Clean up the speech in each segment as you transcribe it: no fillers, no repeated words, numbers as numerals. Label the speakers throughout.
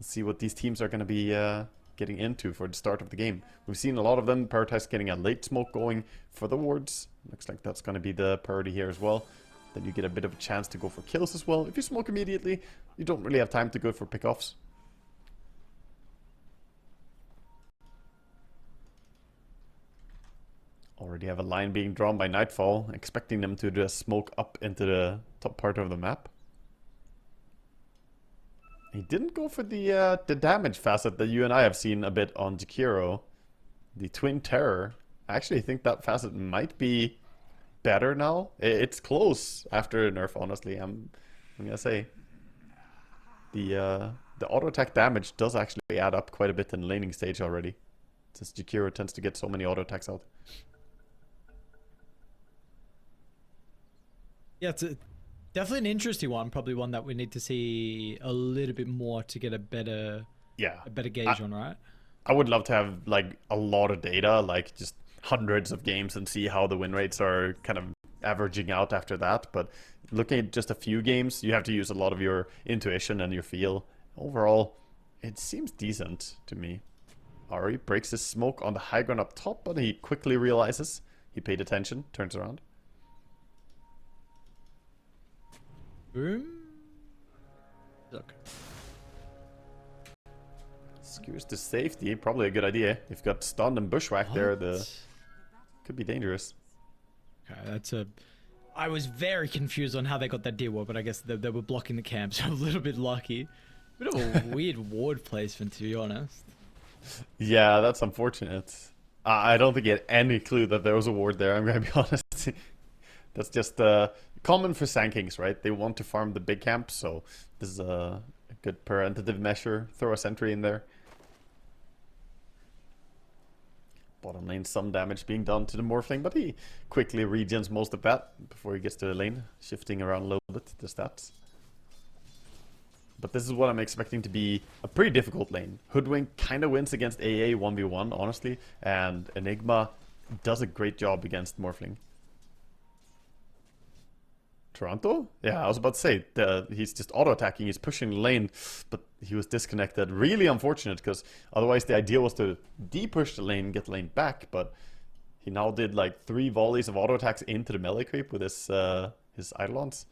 Speaker 1: Let's see what these teams are going to be getting into for the start of the game. We've seen a lot of them prioritize getting a late smoke going for the wards. Looks like that's going to be the priority here as well. Then you get a bit of a chance to go for kills as well. If you smoke immediately, you don't really have time to go for pickoffs. Already have a line being drawn by Nightfall, expecting them to just smoke up into the top part of the map. He didn't go for the damage facet that you and I have seen a bit on Jakiro. The Twin Terror. I actually think that facet might be better now. It's close after nerf, honestly. I'm gonna say. The auto attack damage does actually add up quite a bit in the laning stage already, since Jakiro tends to get so many auto attacks out.
Speaker 2: Yeah, it's definitely an interesting one. Probably one that we need to see a little bit more to get a better gauge on, right?
Speaker 1: I would love to have like a lot of data, like just hundreds of games, and see how the win rates are kind of averaging out after that. But looking at just a few games, you have to use a lot of your intuition and your feel. Overall, it seems decent to me. Ari breaks his smoke on the high ground up top, but he quickly realizes he paid attention, turns around.
Speaker 2: Boom. Look.
Speaker 1: Skewers to safety, probably a good idea. If you've got stunned and bushwhacked there, could be dangerous.
Speaker 2: Okay, that's a... I was very confused on how they got that deal ward, but I guess they were blocking the camp, so a little bit lucky. Bit of a weird ward placement, to be honest.
Speaker 1: Yeah, that's unfortunate. I don't think he had any clue that there was a ward there, I'm going to be honest. That's just common for Sand Kings, right? They want to farm the big camp, so this is a good preventative measure. Throw a sentry in there. Bottom lane, some damage being done to the Morphling, but he quickly regens most of that before he gets to the lane, shifting around a little bit the stats. But this is what I'm expecting to be a pretty difficult lane. Hoodwink kind of wins against AA 1v1, honestly, and Enigma does a great job against Morphling. Toronto? Yeah, I was about to say, he's just auto-attacking, he's pushing the lane, but he was disconnected. Really unfortunate, because otherwise the idea was to de-push the lane, get the lane back, but he now did like 3 volleys of auto-attacks into the melee creep with his Eidolons.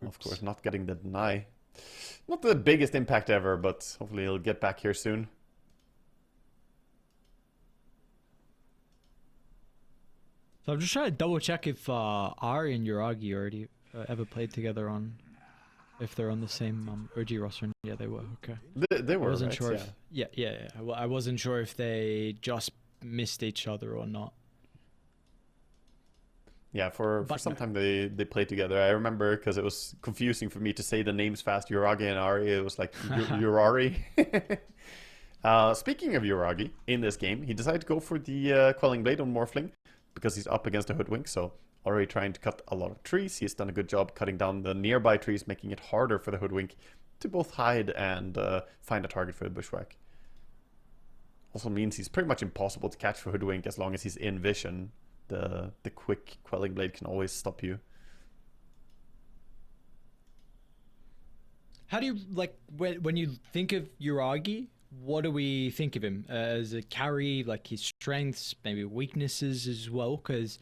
Speaker 1: Of course, not getting the deny. Not the biggest impact ever, but hopefully he'll get back here soon.
Speaker 2: So I'm just trying to double check if Ari and Yuragi already ever played together on, if they're on the same OG roster. Yeah, they were. Okay.
Speaker 1: They were.
Speaker 2: I wasn't
Speaker 1: right?
Speaker 2: sure. Yeah. I wasn't sure if they just missed each other or not.
Speaker 1: Yeah, for some time they played together. I remember because it was confusing for me to say the names fast. Yuragi and Ari. It was like Yurari. Speaking of Yuragi, in this game, he decided to go for the Quelling Blade on Morphling, because he's up against a Hoodwink, so already trying to cut a lot of trees. He's done a good job cutting down the nearby trees, making it harder for the Hoodwink to both hide and find a target for the Bushwhack. Also means he's pretty much impossible to catch for Hoodwink as long as he's in vision. The quick Quelling Blade can always stop you.
Speaker 2: How do you, like, when you think of Yuragi, what do we think of him? As a carry, like his strengths, maybe weaknesses as well? Because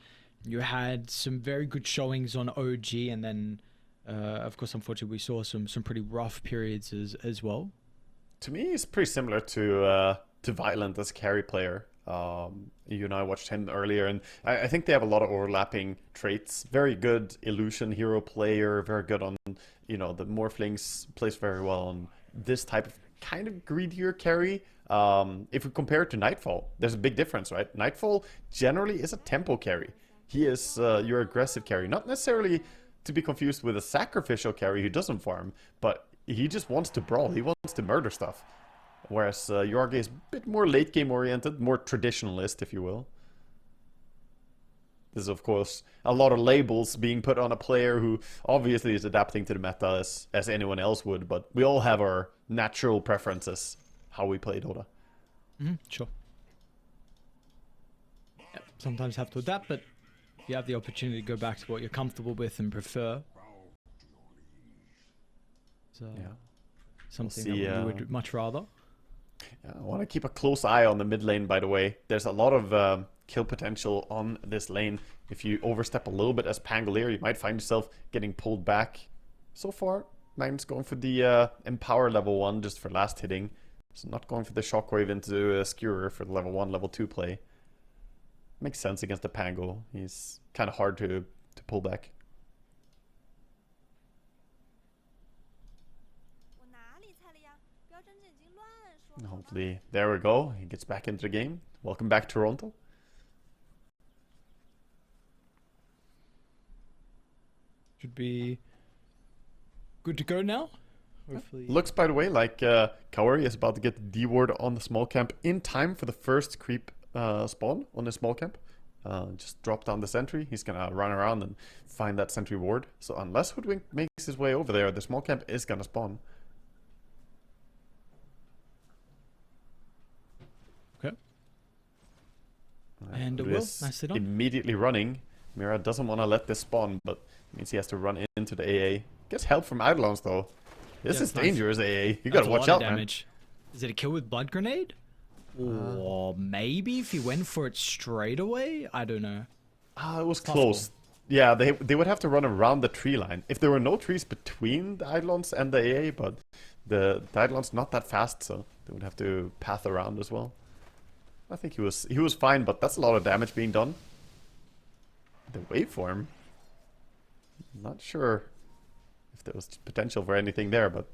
Speaker 2: you had some very good showings on OG, and then, of course, unfortunately, we saw some pretty rough periods as well.
Speaker 1: To me, he's pretty similar to Violent as a carry player. You and I watched him earlier, and I think they have a lot of overlapping traits. Very good illusion hero player, very good on, the Morphlings, plays very well on this type of kind of greedier carry. If we compare it to Nightfall, there's a big difference, right? Nightfall generally is a tempo carry. He is your aggressive carry, not necessarily to be confused with a sacrificial carry who doesn't farm, but he just wants to brawl, he wants to murder stuff. Whereas Yuragi is a bit more late game oriented, more traditionalist, if you will. This is, of course, a lot of labels being put on a player who obviously is adapting to the meta as anyone else would, but we all have our natural preferences, how we play Dota.
Speaker 2: Sure. Yep, sometimes have to adapt, but if you have the opportunity to go back to what you're comfortable with and prefer. So
Speaker 1: Yeah.
Speaker 2: something
Speaker 1: see,
Speaker 2: that you would much rather.
Speaker 1: Yeah, I want to keep a close eye on the mid lane, by the way. There's a lot of kill potential on this lane. If you overstep a little bit as Pangolier, you might find yourself getting pulled back. So far, Magnus going for the Empower level 1 just for last hitting. So not going for the Shockwave into a Skewer for the level 1, level 2 play. Makes sense against the Pango. He's kind of hard to pull back. And hopefully, there we go. He gets back into the game. Welcome back, Toronto.
Speaker 2: Should be good to go now. Hopefully.
Speaker 1: Looks, by the way, like Kaori is about to get the D-ward on the small camp in time for the first creep spawn on the small camp. Just drop down the sentry. He's gonna run around and find that sentry ward. So unless Hoodwink makes his way over there, the small camp is gonna spawn.
Speaker 2: Okay. And it will. Nicely done.
Speaker 1: Immediately running. Mira doesn't want to let this spawn, but it means he has to run into the AA. Gets help from Eidolons though. This is dangerous, AA. You gotta watch out, man.
Speaker 2: Is it a kill with Blood Grenade? Or maybe if he went for it straight away? I don't know.
Speaker 1: It was close. Yeah, they would have to run around the tree line. If there were no trees between the Eidolons and the AA, but the Eidolons not that fast, so they would have to path around as well. I think he was fine, but that's a lot of damage being done. The waveform. Not sure if there was potential for anything there, but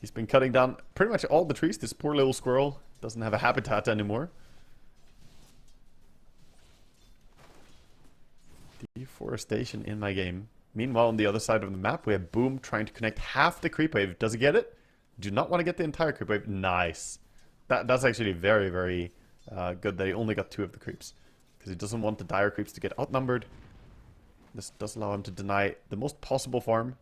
Speaker 1: he's been cutting down pretty much all the trees. This poor little squirrel doesn't have a habitat anymore. Deforestation in my game. Meanwhile, on the other side of the map, we have Boom trying to connect half the creep wave. Does he get it? Do not want to get the entire creep wave. Nice. That's actually very, very good that he only got 2 of the creeps. Because he doesn't want the dire creeps to get outnumbered. This does allow him to deny the most possible farm.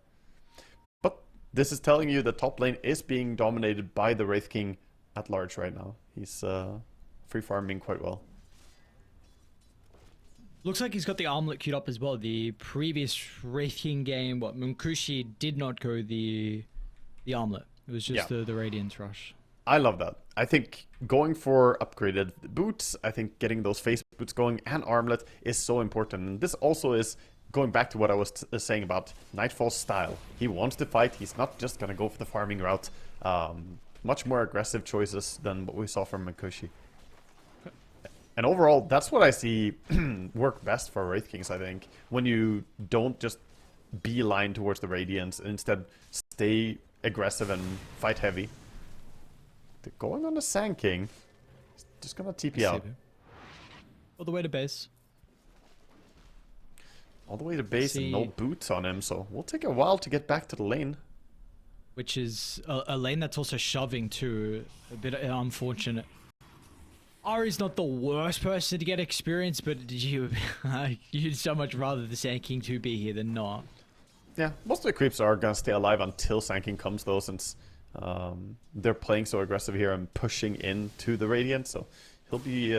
Speaker 1: But this is telling you the top lane is being dominated by the Wraith King at large right now. He's free farming quite well.
Speaker 2: Looks like he's got the armlet queued up as well. The previous Wraith King game, Munkushi did not go the armlet. It was just the Radiance Rush.
Speaker 1: I love that. I think going for upgraded boots, I think getting those face boots going and armlet is so important. And this also is going back to what I was saying about Nightfall's style. He wants to fight. He's not just going to go for the farming route. Much more aggressive choices than what we saw from Munkushi. And overall, that's what I see work best for Wraith Kings, I think. When you don't just beeline towards the Radiance, and instead stay aggressive and fight heavy. They're going on the Sand King. Just gonna TP out.
Speaker 2: All the way to base.
Speaker 1: All the way to base and no boots on him, so we'll take a while to get back to the lane.
Speaker 2: Which is a lane that's also shoving too. A bit unfortunate. Ari's not the worst person to get experience, but you'd so much rather the Sand King 2 be here than not.
Speaker 1: Yeah, most of the creeps are gonna stay alive until Sand King comes though, since they're playing so aggressive here and pushing into the Radiant, so he'll be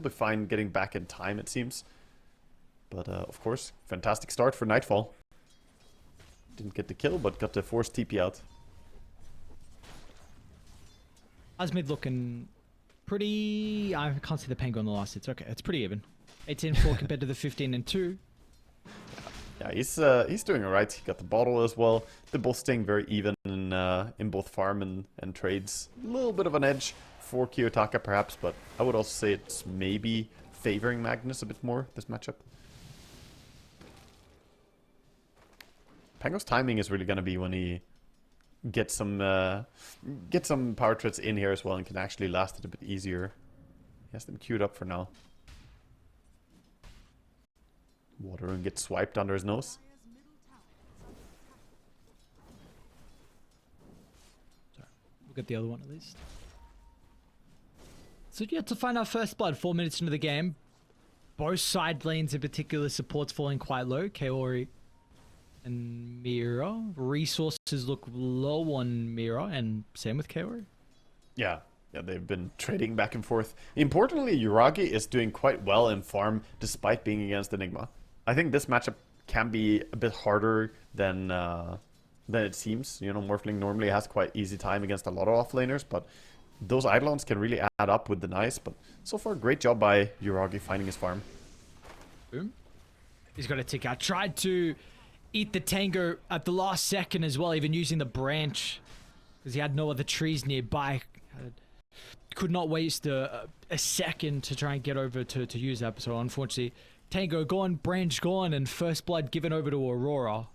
Speaker 1: fine getting back in time, it seems. But of course, fantastic start for Nightfall. Didn't get the kill, but got the forced TP out.
Speaker 2: Asmid looking pretty... I can't see the Pango on the last hits. Okay, it's pretty even. 18-4 compared to the 15-2.
Speaker 1: Yeah, he's doing alright. He got the bottle as well. They're both staying very even in both farm and trades. A little bit of an edge for Kiyotaka perhaps, but I would also say it's maybe favoring Magnus a bit more, this matchup. Pango's timing is really going to be when he gets some power threats in here as well and can actually last it a bit easier. He has them queued up for now. Water and gets swiped under his nose.
Speaker 2: Sorry, we'll get the other one at least. So yeah, to find our first blood, 4 minutes into the game. Both side lanes in particular, support's falling quite low. Kaori and Mira. Resources look low on Mira, and same with Kaori.
Speaker 1: Yeah, they've been trading back and forth. Importantly, Yuragi is doing quite well in farm despite being against Enigma. I think this matchup can be a bit harder than than it seems. You know, Morphling normally has quite easy time against a lot of offlaners, but those Eidolons can really add up with the nice. But so far, great job by Uragi finding his farm.
Speaker 2: Boom. He's got a tick out. Tried to eat the Tango at the last second as well, even using the branch, because he had no other trees nearby. Could not waste a second to try and get over to use that. So unfortunately, Tango gone, branch gone, and first blood given over to Aurora.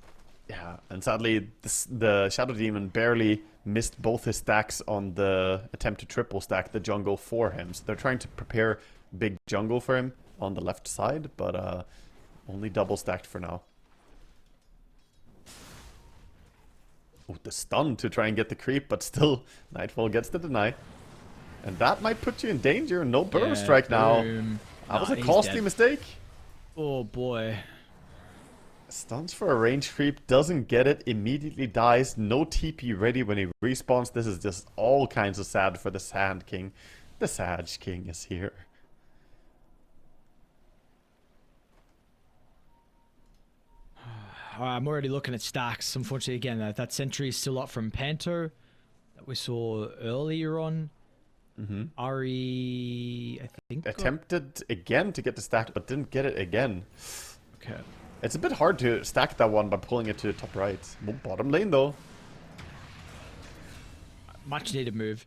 Speaker 1: Yeah, and sadly, the Shadow Demon barely missed both his stacks on the attempt to triple stack the jungle for him. So they're trying to prepare big jungle for him on the left side, but only double stacked for now. Oh, the stun to try and get the creep, but still, Nightfall gets the deny. And that might put you in danger. No burrow strike now. That was a costly mistake.
Speaker 2: Oh boy.
Speaker 1: Stuns for a range creep, doesn't get it, immediately dies, no TP ready when he respawns. This is just all kinds of sad for the Sand King. The Sag King is here.
Speaker 2: I'm already looking at stacks. Unfortunately, again, that sentry is still up from Panto that we saw earlier on. Ari, I think,
Speaker 1: attempted again to get the stack, but didn't get it again.
Speaker 2: Okay.
Speaker 1: It's a bit hard to stack that one by pulling it to the top right. Bottom lane, though.
Speaker 2: Much needed move.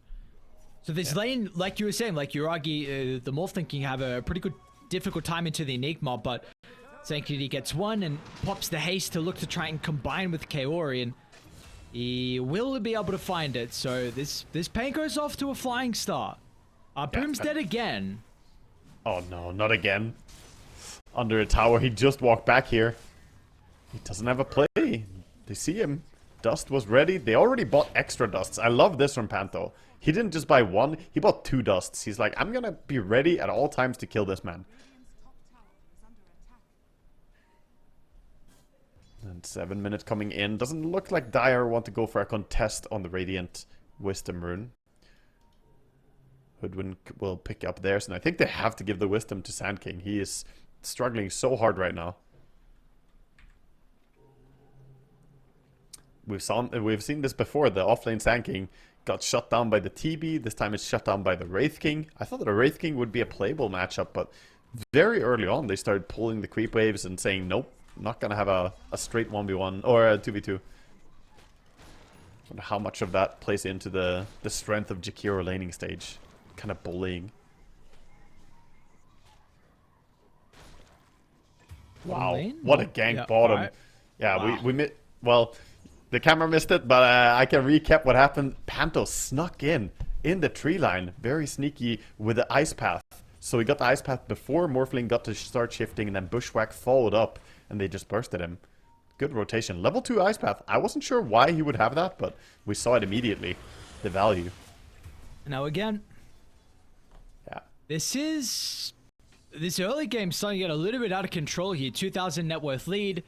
Speaker 2: So this lane, like you were saying, like Uragi, the Morphling can have a pretty good, difficult time into the Enigma, but Sanctity gets one and pops the haste to look to try and combine with Kaori, and he will be able to find it. So this paint goes off to a flying start. Boom's dead again.
Speaker 1: Oh no, not again. Under a tower, he just walked back here. He doesn't have a play. They see him. Dust was ready. They already bought extra dusts. I love this from Panto. He didn't just buy one, he bought 2 dusts. He's like, I'm gonna be ready at all times to kill this man. And 7 minutes coming in. Doesn't look like Dire want to go for a contest on the Radiant Wisdom rune. Hoodwin will pick up theirs, and I think they have to give the Wisdom to Sand King. He is struggling so hard right now. We've seen this before. The offlane Sand King got shut down by the TB. This time it's shut down by the Wraith King. I thought that a Wraith King would be a playable matchup, but very early on they started pulling the creep waves and saying, nope, not gonna have a straight 1v1 or a 2v2. I wonder how much of that plays into the strength of Jakiro laning stage. Kind of bullying. Wow, what a gank bottom. Right. Yeah, wow. we well, the camera missed it, but I can recap what happened. Panto snuck in the tree line, very sneaky with the ice path. So he got the ice path before Morphling got to start shifting, and then Bushwhack followed up, and they just bursted him. Good rotation. Level 2 ice path. I wasn't sure why he would have that, but we saw it immediately. The value.
Speaker 2: Now again.
Speaker 1: Yeah.
Speaker 2: This early game starting to get a little bit out of control here. 2,000 net worth lead.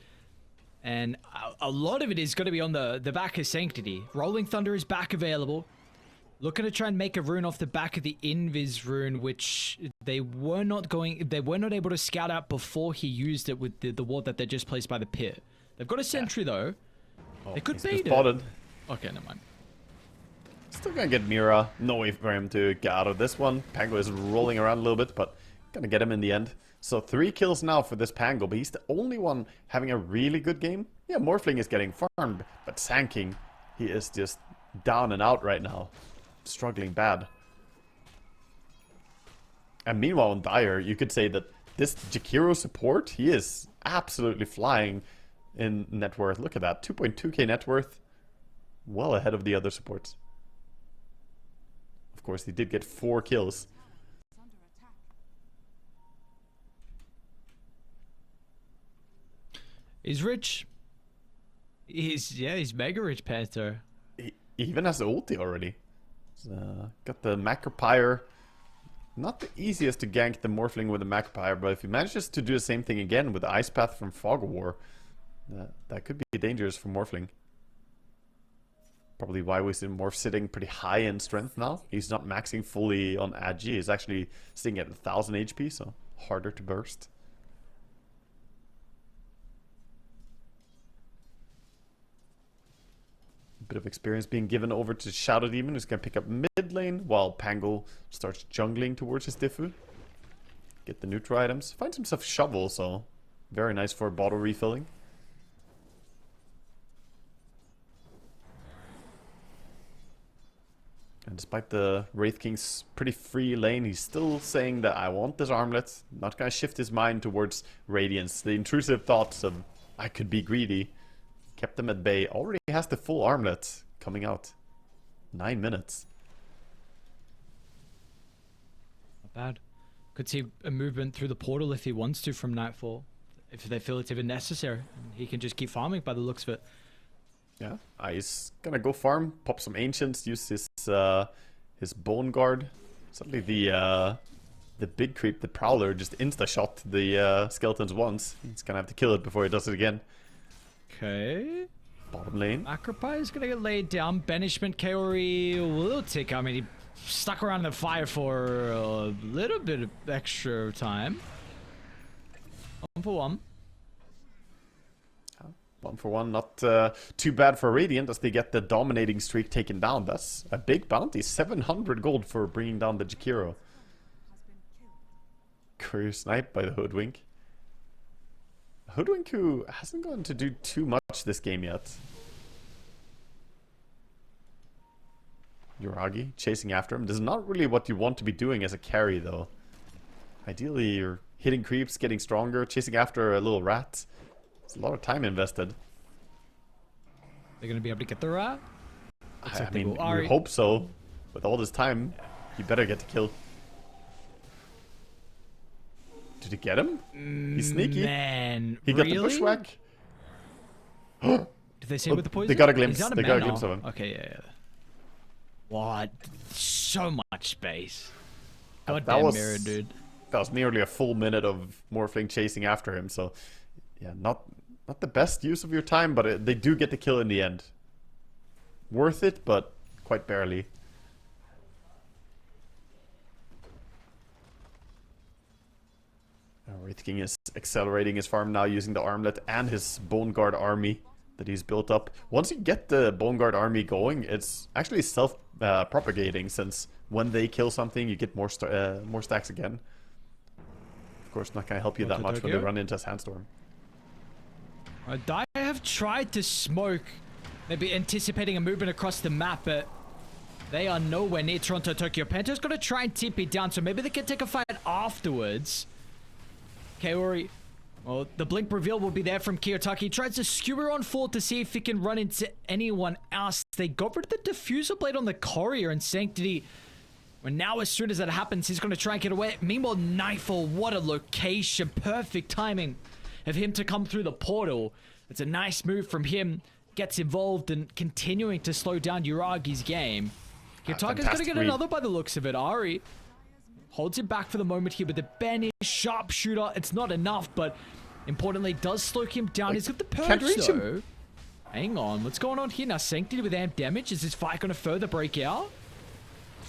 Speaker 2: And a lot of it is going to be on the back of Sanctity. Rolling Thunder is back available. Looking to try and make a rune off the back of the Invis rune, which they were not able to scout out before he used it with the ward that they just placed by the pit. They've got a sentry though.
Speaker 1: Oh,
Speaker 2: they could bait it.
Speaker 1: Spotted.
Speaker 2: Okay, never mind.
Speaker 1: Still gonna get Mira. No way for him to get out of this one. Pango is rolling around a little bit, but gonna get him in the end. So 3 kills now for this Pango, but he's the only one having a really good game. Yeah, Morphling is getting farmed, but Sand King, he is just down and out right now. Struggling bad. And meanwhile in Dire, you could say that this Jakiro support, he is absolutely flying in net worth. Look at that, 2.2k net worth. Well ahead of the other supports. Of course, he did get 4 kills.
Speaker 2: He's rich. He's mega rich, Panther.
Speaker 1: He even has the ulti already. Got the Macropyre. Not the easiest to gank the Morphling with the Macropyre, but if he manages to do the same thing again with the Ice Path from Fog of War, that could be dangerous for Morphling. Probably why we see Morph sitting pretty high in strength now. He's not maxing fully on Agi. He's actually sitting at 1000 HP, so harder to burst. bit of experience being given over to Shadow Demon, who's going to pick up mid lane, while Pango starts jungling towards his Diffu. Get the neutral items. Finds himself Shovel, so very nice for bottle refilling. And despite the Wraith King's pretty free lane, he's still saying that I want this armlet. Not gonna shift his mind towards Radiance. The intrusive thoughts of I could be greedy kept them at bay. Already has the full armlet coming out. 9 minutes.
Speaker 2: Not bad. Could see a movement through the portal if he wants to from Nightfall. If they feel it's even necessary. He can just keep farming by the looks of it.
Speaker 1: Yeah, he's gonna go farm, pop some ancients, use his bone guard. Suddenly the big creep, the prowler, just insta shot the skeletons once. He's gonna have to kill it before he does it again.
Speaker 2: Okay.
Speaker 1: Bottom lane.
Speaker 2: Acropi is gonna get laid down. Banishment Kaori will take. I mean, he stuck around in the fire for a little bit of extra time. 1 for 1.
Speaker 1: 1 for 1, not too bad for Radiant as they get the dominating streak taken down. That's a big bounty, 700 gold for bringing down the Jakiro. Career snipe by the Hoodwink. Hoodwink who hasn't gotten to do too much this game yet. Yuragi chasing after him. This is not really what you want to be doing as a carry though. Ideally you're hitting creeps, getting stronger, chasing after a little rat. It's a lot of time invested.
Speaker 2: They're going to be able to get the rat?
Speaker 1: I mean, you hope so. With all this time, you better get the kill. Did he get him? He's sneaky.
Speaker 2: Man,
Speaker 1: he got the bushwhack.
Speaker 2: Did they see him with the poison?
Speaker 1: They got a glimpse. They got a glimpse of him.
Speaker 2: Okay, yeah. What? So much space.
Speaker 1: That
Speaker 2: Goddamn
Speaker 1: was,
Speaker 2: mirror, dude.
Speaker 1: That was nearly a full minute of Morphling chasing after him, so... Yeah, not the best use of your time, but they do get the kill in the end. Worth it, but quite barely. Wraith King is accelerating his farm now using the armlet and his Bone Guard army that he's built up. Once you get the Bone Guard army going, it's actually self-propagating, since when they kill something, you get more stacks again. Of course, not gonna help you that much when they run into a sandstorm.
Speaker 2: I have tried to smoke, maybe anticipating a movement across the map, but they are nowhere near Toronto Tokyo. Panto's got to try and TP down, so maybe they can take a fight afterwards. Kaori, well, the blink reveal will be there from Kiyotaki. Tries to skewer on forward to see if he can run into anyone else. They got rid of the diffuser blade on the courier and Sanctity. Well, now as soon as that happens, he's going to try and get away. Meanwhile, Nightfall, what a location. Perfect timing of him to come through the portal. It's a nice move from him. Gets involved and continuing to slow down Uragi's game. Kiyotaka's going to get another by the looks of it. Ari holds it back for the moment here with the banish, sharpshooter. It's not enough, but importantly, does slow him down. He's got the purge though. Hang on, what's going on here now? Sanctity with amp damage. Is this fight going to further break out?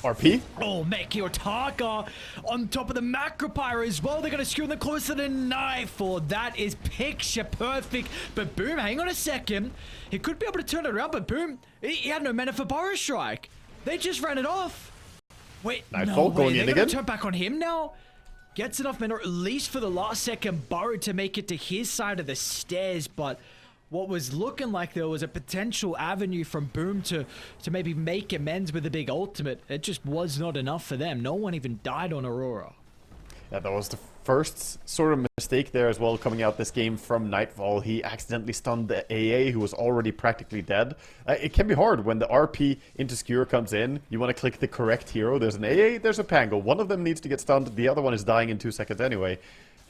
Speaker 1: RP?
Speaker 2: Oh, Kiyotaka on top of the Macropyre as well. They're going to skew them closer to Nightfall. That is picture perfect. But Boom, hang on a second. He could be able to turn it around, but Boom, he had no mana for Burrow Strike. They just ran it off. Wait,
Speaker 1: Nightfall going in
Speaker 2: they're
Speaker 1: again?
Speaker 2: going to turn back on him now? Gets enough mana, at least for the last second, Burrow to make it to his side of the stairs, but... what was looking like there was a potential avenue from Boom to maybe make amends with a big ultimate. It just was not enough for them. No one even died on Aurora.
Speaker 1: Yeah, that was the first sort of mistake there as well coming out this game from Nightfall. He accidentally stunned the AA who was already practically dead. It can be hard when the RP into Skewer comes in. You want to click the correct hero. There's an AA, there's a Pango. One of them needs to get stunned. The other one is dying in 2 seconds anyway.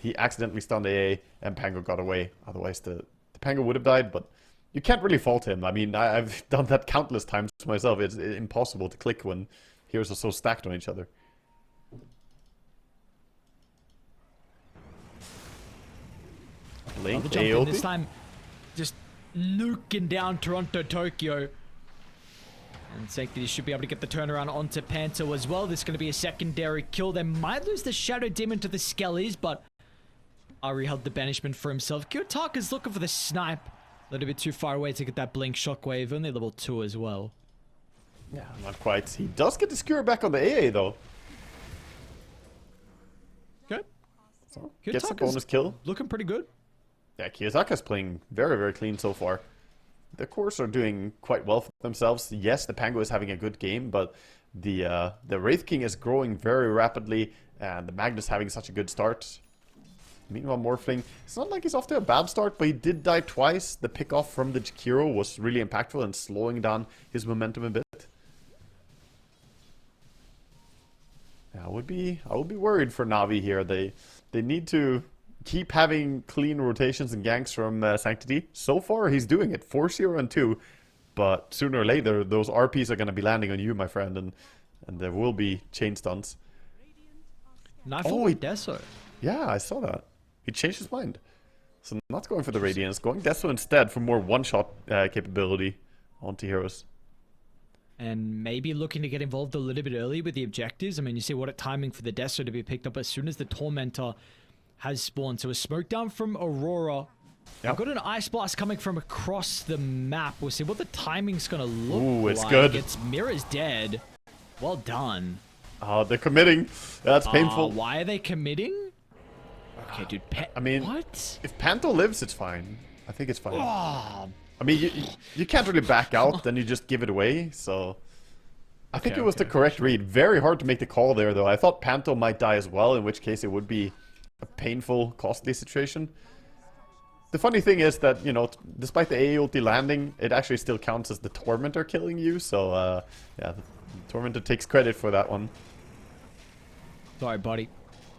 Speaker 1: He accidentally stunned AA and Pango got away. Otherwise the Pango would have died, but you can't really fault him. I mean, I've done that countless times myself. It's impossible to click when heroes are so stacked on each other. Blink,
Speaker 2: AOP. This time, just nuking down Toronto Tokyo. And Sanctity should be able to get the turnaround onto Panto as well. This is going to be a secondary kill. They might lose the Shadow Demon to the Skellies, but Ari held the banishment for himself. Kiyotaka's looking for the snipe. A little bit too far away to get that blink shockwave. Only level 2 as well.
Speaker 1: Yeah, not quite. He does get the skewer back on the AA though.
Speaker 2: Good.
Speaker 1: So, gets a bonus kill.
Speaker 2: Looking pretty good.
Speaker 1: Yeah, Kiyotaka's playing very, very clean so far. The cores are doing quite well for themselves. Yes, the Pango is having a good game, but the Wraith King is growing very rapidly, and the Magnus having such a good start. Meanwhile, Morphling, it's not like he's off to a bad start, but he did die twice. The pickoff from the Jakiro was really impactful and slowing down his momentum a bit. Yeah, I would be worried for Navi here. They need to keep having clean rotations and ganks from Sanctity. So far, he's doing it. 4-0 and 2. But sooner or later, those RPs are going to be landing on you, my friend, and there will be chain stuns.
Speaker 2: Nightfall with Deso.
Speaker 1: Yeah, I saw that. He changed his mind. So not going for the Radiance, going Deso instead for more one-shot capability onto heroes.
Speaker 2: And maybe looking to get involved a little bit early with the objectives. I mean, you see what a timing for the Deso to be picked up as soon as the Tormentor has spawned. So a smoke down from Aurora.
Speaker 1: Yep.
Speaker 2: I've got an Ice Blast coming from across the map. We'll see what the timing's going to look like.
Speaker 1: Ooh, it's good.
Speaker 2: It's Mirror's dead. Well done.
Speaker 1: Oh, they're committing. That's painful.
Speaker 2: Why are they committing? Okay, dude.
Speaker 1: I mean,
Speaker 2: what?
Speaker 1: If Panto lives, it's fine. I think it's fine.
Speaker 2: Oh.
Speaker 1: I mean, you can't really back out, then you just give it away, so... I think it was the correct read. Very hard to make the call there, though. I thought Panto might die as well, in which case it would be a painful, costly situation. The funny thing is that, you know, despite the AA ulti landing, it actually still counts as the Tormentor killing you, so, yeah, the Tormentor takes credit for that one.
Speaker 2: Sorry, buddy.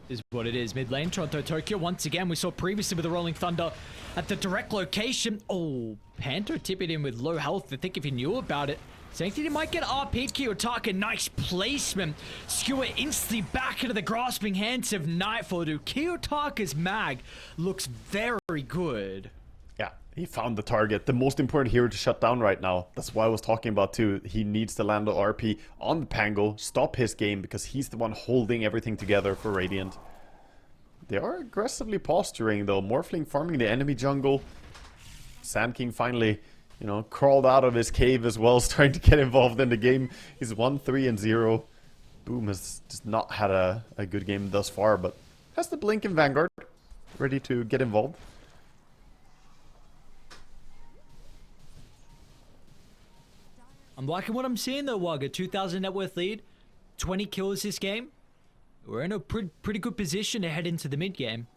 Speaker 2: Is what it is. Mid lane, Toronto, Tokyo. Once again, we saw previously with the Rolling Thunder at the direct location. Oh, Panto tipping in with low health. I think if he knew about it, Sanctity might get RP'd. Kiyotaka, nice placement. Skewer instantly back into the grasping hands of Nightfall, dude. Kiyotaka's mag looks very good.
Speaker 1: Yeah, he found the target. The most important hero to shut down right now. That's why I was talking about too. He needs to land the RP on the Pango, stop his game, because he's the one holding everything together for Radiant. They are aggressively posturing though. Morphling farming the enemy jungle. Sand King finally, you know, crawled out of his cave as well, starting to get involved in the game. He's 1-3-0. Boom has just not had a good game thus far, but has the blink in Vanguard, ready to get involved.
Speaker 2: I'm liking what I'm seeing though, Wugga. 2,000 net worth lead, 20 kills this game. We're in a pretty good position to head into the mid game.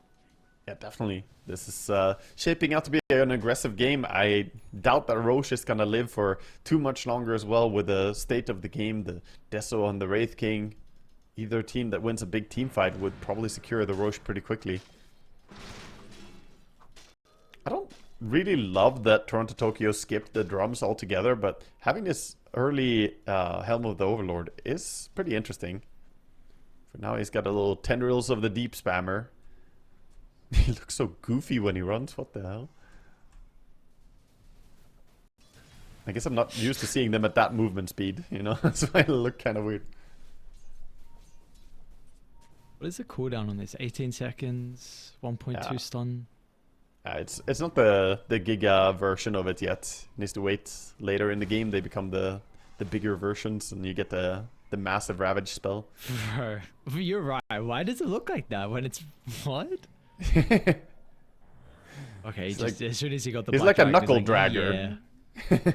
Speaker 1: Yeah, definitely. This is shaping out to be an aggressive game. I doubt that Roche is going to live for too much longer as well with the state of the game. The Deso on the Wraith King. Either team that wins a big team fight would probably secure the Roche pretty quickly. I don't really love that Toronto Tokyo skipped the drums altogether, but having this early Helm of the Overlord is pretty interesting. For now, he's got a little tendrils of the deep spammer. He looks so goofy when he runs. What the hell? I guess I'm not used to seeing them at that movement speed, you know? That's why they look kind of weird.
Speaker 2: What is the cooldown on this? 18 seconds, 1.2 stun.
Speaker 1: It's not the Giga version of it yet. It needs to wait later in the game. They become the bigger versions, and you get the massive Ravage spell.
Speaker 2: Bro, you're right. Why does it look like that when it's... What? Okay, just
Speaker 1: like,
Speaker 2: as soon as he got the
Speaker 1: he's
Speaker 2: black
Speaker 1: like a
Speaker 2: dragon,
Speaker 1: knuckle
Speaker 2: he's
Speaker 1: dragger.
Speaker 2: Yeah.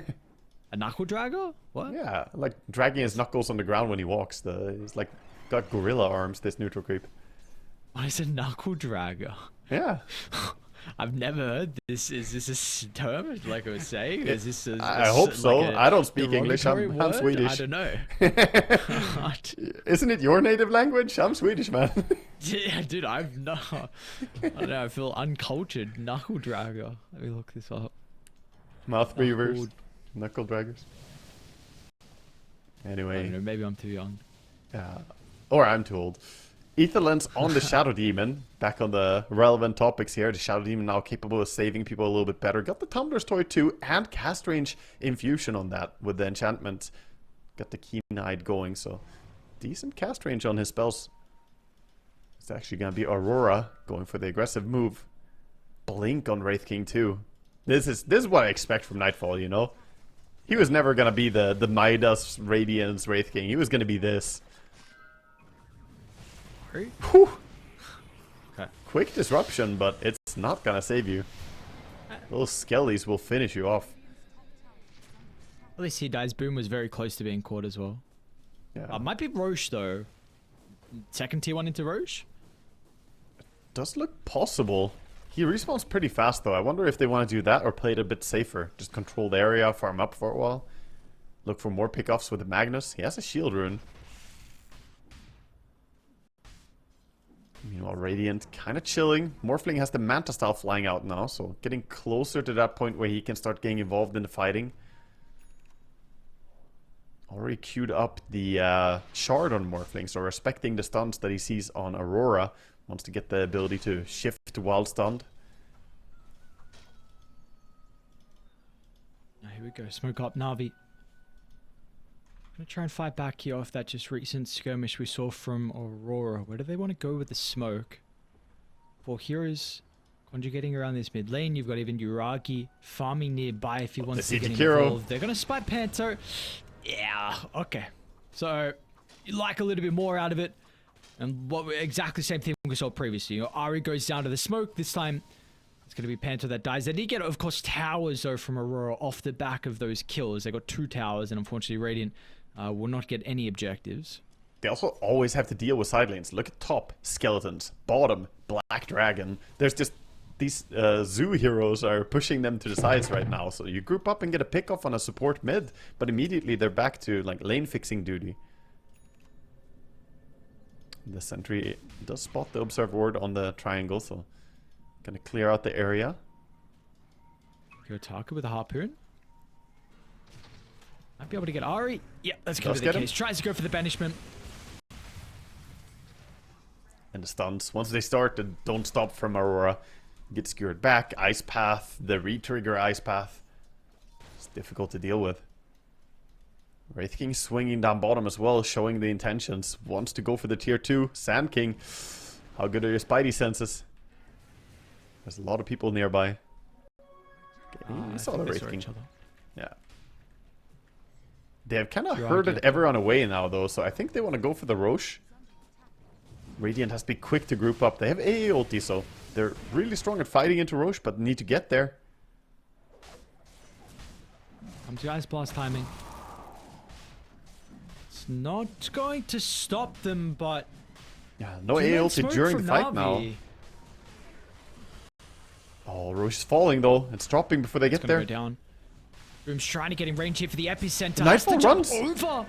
Speaker 2: A knuckle dragger? What?
Speaker 1: Yeah, like dragging his knuckles on the ground when he walks. He's like got gorilla arms, this neutral creep.
Speaker 2: What is a knuckle dragger?
Speaker 1: Yeah.
Speaker 2: I've never heard this. Is this a term, like I was saying? Is this
Speaker 1: I hope so.
Speaker 2: Like
Speaker 1: I don't speak English. I'm Swedish.
Speaker 2: I don't know.
Speaker 1: Isn't it your native language? I'm Swedish, man.
Speaker 2: Yeah, dude, I don't know. I feel uncultured. Knuckle dragger. Let me look this up.
Speaker 1: Mouth breathers. Knuckle draggers. Anyway.
Speaker 2: I don't know, maybe I'm too young.
Speaker 1: Or I'm too old. Etherlens on the Shadow Demon. Back on the relevant topics here. The Shadow Demon now capable of saving people a little bit better. Got the Tumbler's Toy too, and cast range infusion on that with the enchantment. Got the Keen-Eyed going, so decent cast range on his spells. It's actually going to be Aurora going for the aggressive move. Blink on Wraith King too. This is what I expect from Nightfall, you know? He was never gonna be the Midas, Radiance, Wraith King. He was gonna be this. Whew.
Speaker 2: Okay.
Speaker 1: Quick disruption, but it's not gonna save you. Those skellies will finish you off.
Speaker 2: At least he dies. Boom was very close to being caught as well.
Speaker 1: Yeah.
Speaker 2: Might be Roche though. Second tier 1 into Roche?
Speaker 1: Does look possible. He respawns pretty fast though. I wonder if they want to do that or play it a bit safer. Just control the area, farm up for a while. Look for more pickoffs with the Magnus. He has a shield rune. Meanwhile, Radiant kind of chilling. Morphling has the Manta style flying out now, so getting closer to that point where he can start getting involved in the fighting. Already queued up the shard on Morphling, so respecting the stuns that he sees on Aurora. Wants to get the ability to shift to wild stunned.
Speaker 2: Here we go. Smoke up Navi. Gonna try and fight back here off that just recent skirmish we saw from Aurora. Where do they want to go with the smoke? For heroes conjugating around this mid lane. You've got even Uragi farming nearby if he wants to get involved. They're gonna spy Panto. Yeah, okay. So you like a little bit more out of it. And what exactly the same thing we saw previously. You know, Ari goes down to the smoke. This time it's going to be Panther that dies. They did get, of course, towers though from Aurora off the back of those kills. They got 2 towers, and unfortunately Radiant will not get any objectives.
Speaker 1: They also always have to deal with side lanes. Look at top, skeletons. Bottom, black dragon. There's just these zoo heroes are pushing them to the sides right now. So you group up and get a pick off on a support mid, but immediately they're back to like lane fixing duty. The sentry does spot the observe ward on the triangle, so gonna clear out the area.
Speaker 2: Kiyotaka with a harpoon. Might be able to get Ari. Yeah, that's gonna be the case. Tries to go for the banishment.
Speaker 1: And the stuns. Once they start, they don't stop from Aurora. Get skewered back. Ice path. The re-trigger ice path. It's difficult to deal with. Wraith King swinging down bottom as well, showing the intentions. Wants to go for the tier 2. Sand King. How good are your spidey senses? There's a lot of people nearby. Okay, he saw the Wraith King. Yeah. They have kind of herded everyone away now though, so I think they want to go for the Roche. Radiant has to be quick to group up. They have AA ulti, so they're really strong at fighting into Roche, but need to get there.
Speaker 2: Comes to Ice Blast timing. It's not going to stop them, but...
Speaker 1: Yeah, no AA ulti during the fight now. Oh, Roche is falling though. It's dropping before they get there.
Speaker 2: Go down. Boom's trying to get in range here for the epicenter.
Speaker 1: Nightfall runs
Speaker 2: over.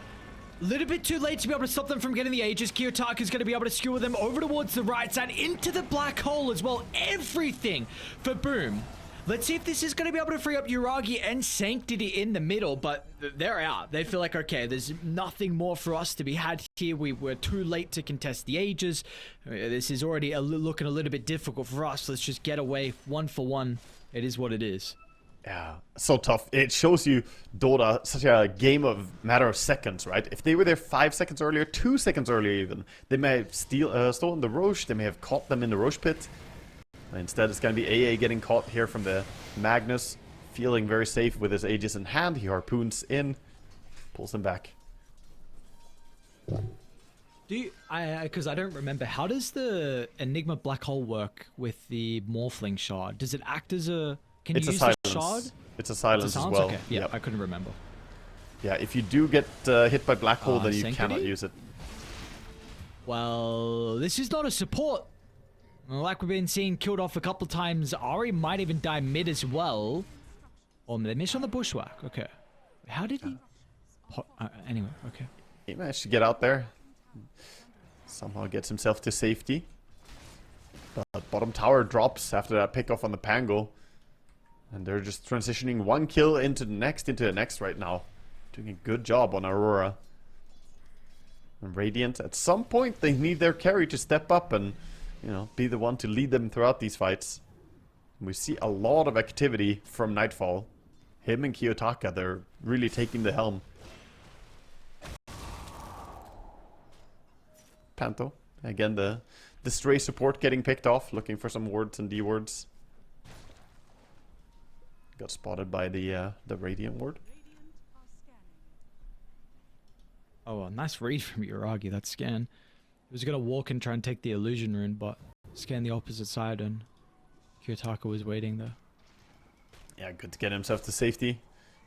Speaker 2: A little bit too late to be able to stop them from getting the Aegis. Kiyotaka is going to be able to skewer them over towards the right side, into the black hole as well. Everything for Boom. Let's see if this is going to be able to free up Uragi and Sanctity in the middle, but they're out. They feel like, okay, there's nothing more for us to be had here. We were too late to contest the Aegis. This is already looking a little bit difficult for us. Let's just get away 1 for 1. It is what it is.
Speaker 1: Yeah, so tough. It shows you Dota, such a game of matter of seconds, right? If they were there 5 seconds earlier, 2 seconds earlier even, they may have stolen the Roche, they may have caught them in the Roche pit. Instead, it's going to be AA getting caught here from the Magnus, feeling very safe with his Aegis in hand. He harpoons in, pulls him back.
Speaker 2: Do you, because I don't remember, how does the Enigma Black Hole work with the Morphling Shard? Does it act as a... Can you use the shard?
Speaker 1: It's a silence as well.
Speaker 2: Okay. Yeah, yep. I couldn't remember.
Speaker 1: Yeah, if you do get hit by Black Hole, then you cannot use it.
Speaker 2: Well, this is not a support. Like we've been seeing killed off a couple times. Ari might even die mid as well. Oh, they missed on the bushwhack. Okay. How did he... anyway, okay.
Speaker 1: He managed to get out there. Somehow gets himself to safety. But bottom tower drops after that pickoff on the Pango. And they're just transitioning 1 kill into the next right now. Doing a good job on Aurora. And Radiant, at some point they need their carry to step up and, you know, be the one to lead them throughout these fights. We see a lot of activity from Nightfall. Him and Kiyotaka, they're really taking the helm. Panto, again the stray support getting picked off, looking for some wards and D wards. Got spotted by the Radiant Ward.
Speaker 2: Oh, well, nice read from Uragi, that scan. He was going to walk and try and take the illusion rune, but scan the opposite side, and Kiyotaka was waiting there.
Speaker 1: Yeah, good to get himself to safety.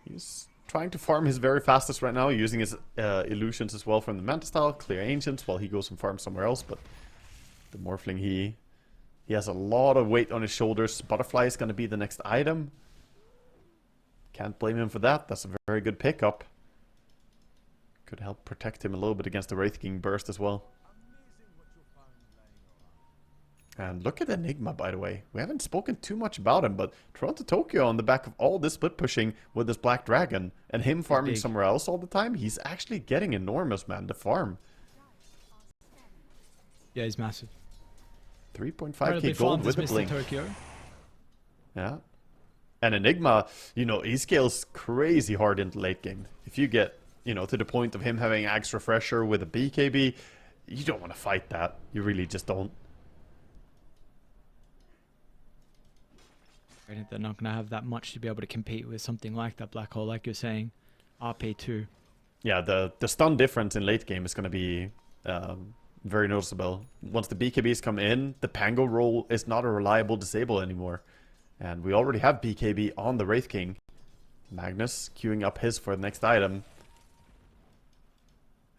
Speaker 1: He's trying to farm his very fastest right now, using his illusions as well from the Manta style, clear ancients while he goes and farms somewhere else. But the Morphling, he has a lot of weight on his shoulders. Butterfly is going to be the next item. Can't blame him for that. That's a very good pickup. Could help protect him a little bit against the Wraith King burst as well. And look at Enigma, by the way. We haven't spoken too much about him, but Toronto Tokyo on the back of all this split pushing with this Black Dragon and him farming somewhere else all the time, he's actually getting enormous, man, the farm.
Speaker 2: Yeah, he's massive.
Speaker 1: 3.5k gold with the blink.
Speaker 2: Tokyo.
Speaker 1: Yeah. And Enigma, you know, he scales crazy hard into late game. If you get, you know, to the point of him having Axe Refresher with a BKB, you don't want to fight that. You really just don't.
Speaker 2: I think they're not going to have that much to be able to compete with something like that Black Hole, like you're saying. RP2.
Speaker 1: Yeah, the stun difference in late game is going to be very noticeable. Once the BKBs come in, the Pango roll is not a reliable disable anymore. And we already have BKB on the Wraith King. Magnus queuing up his for the next item.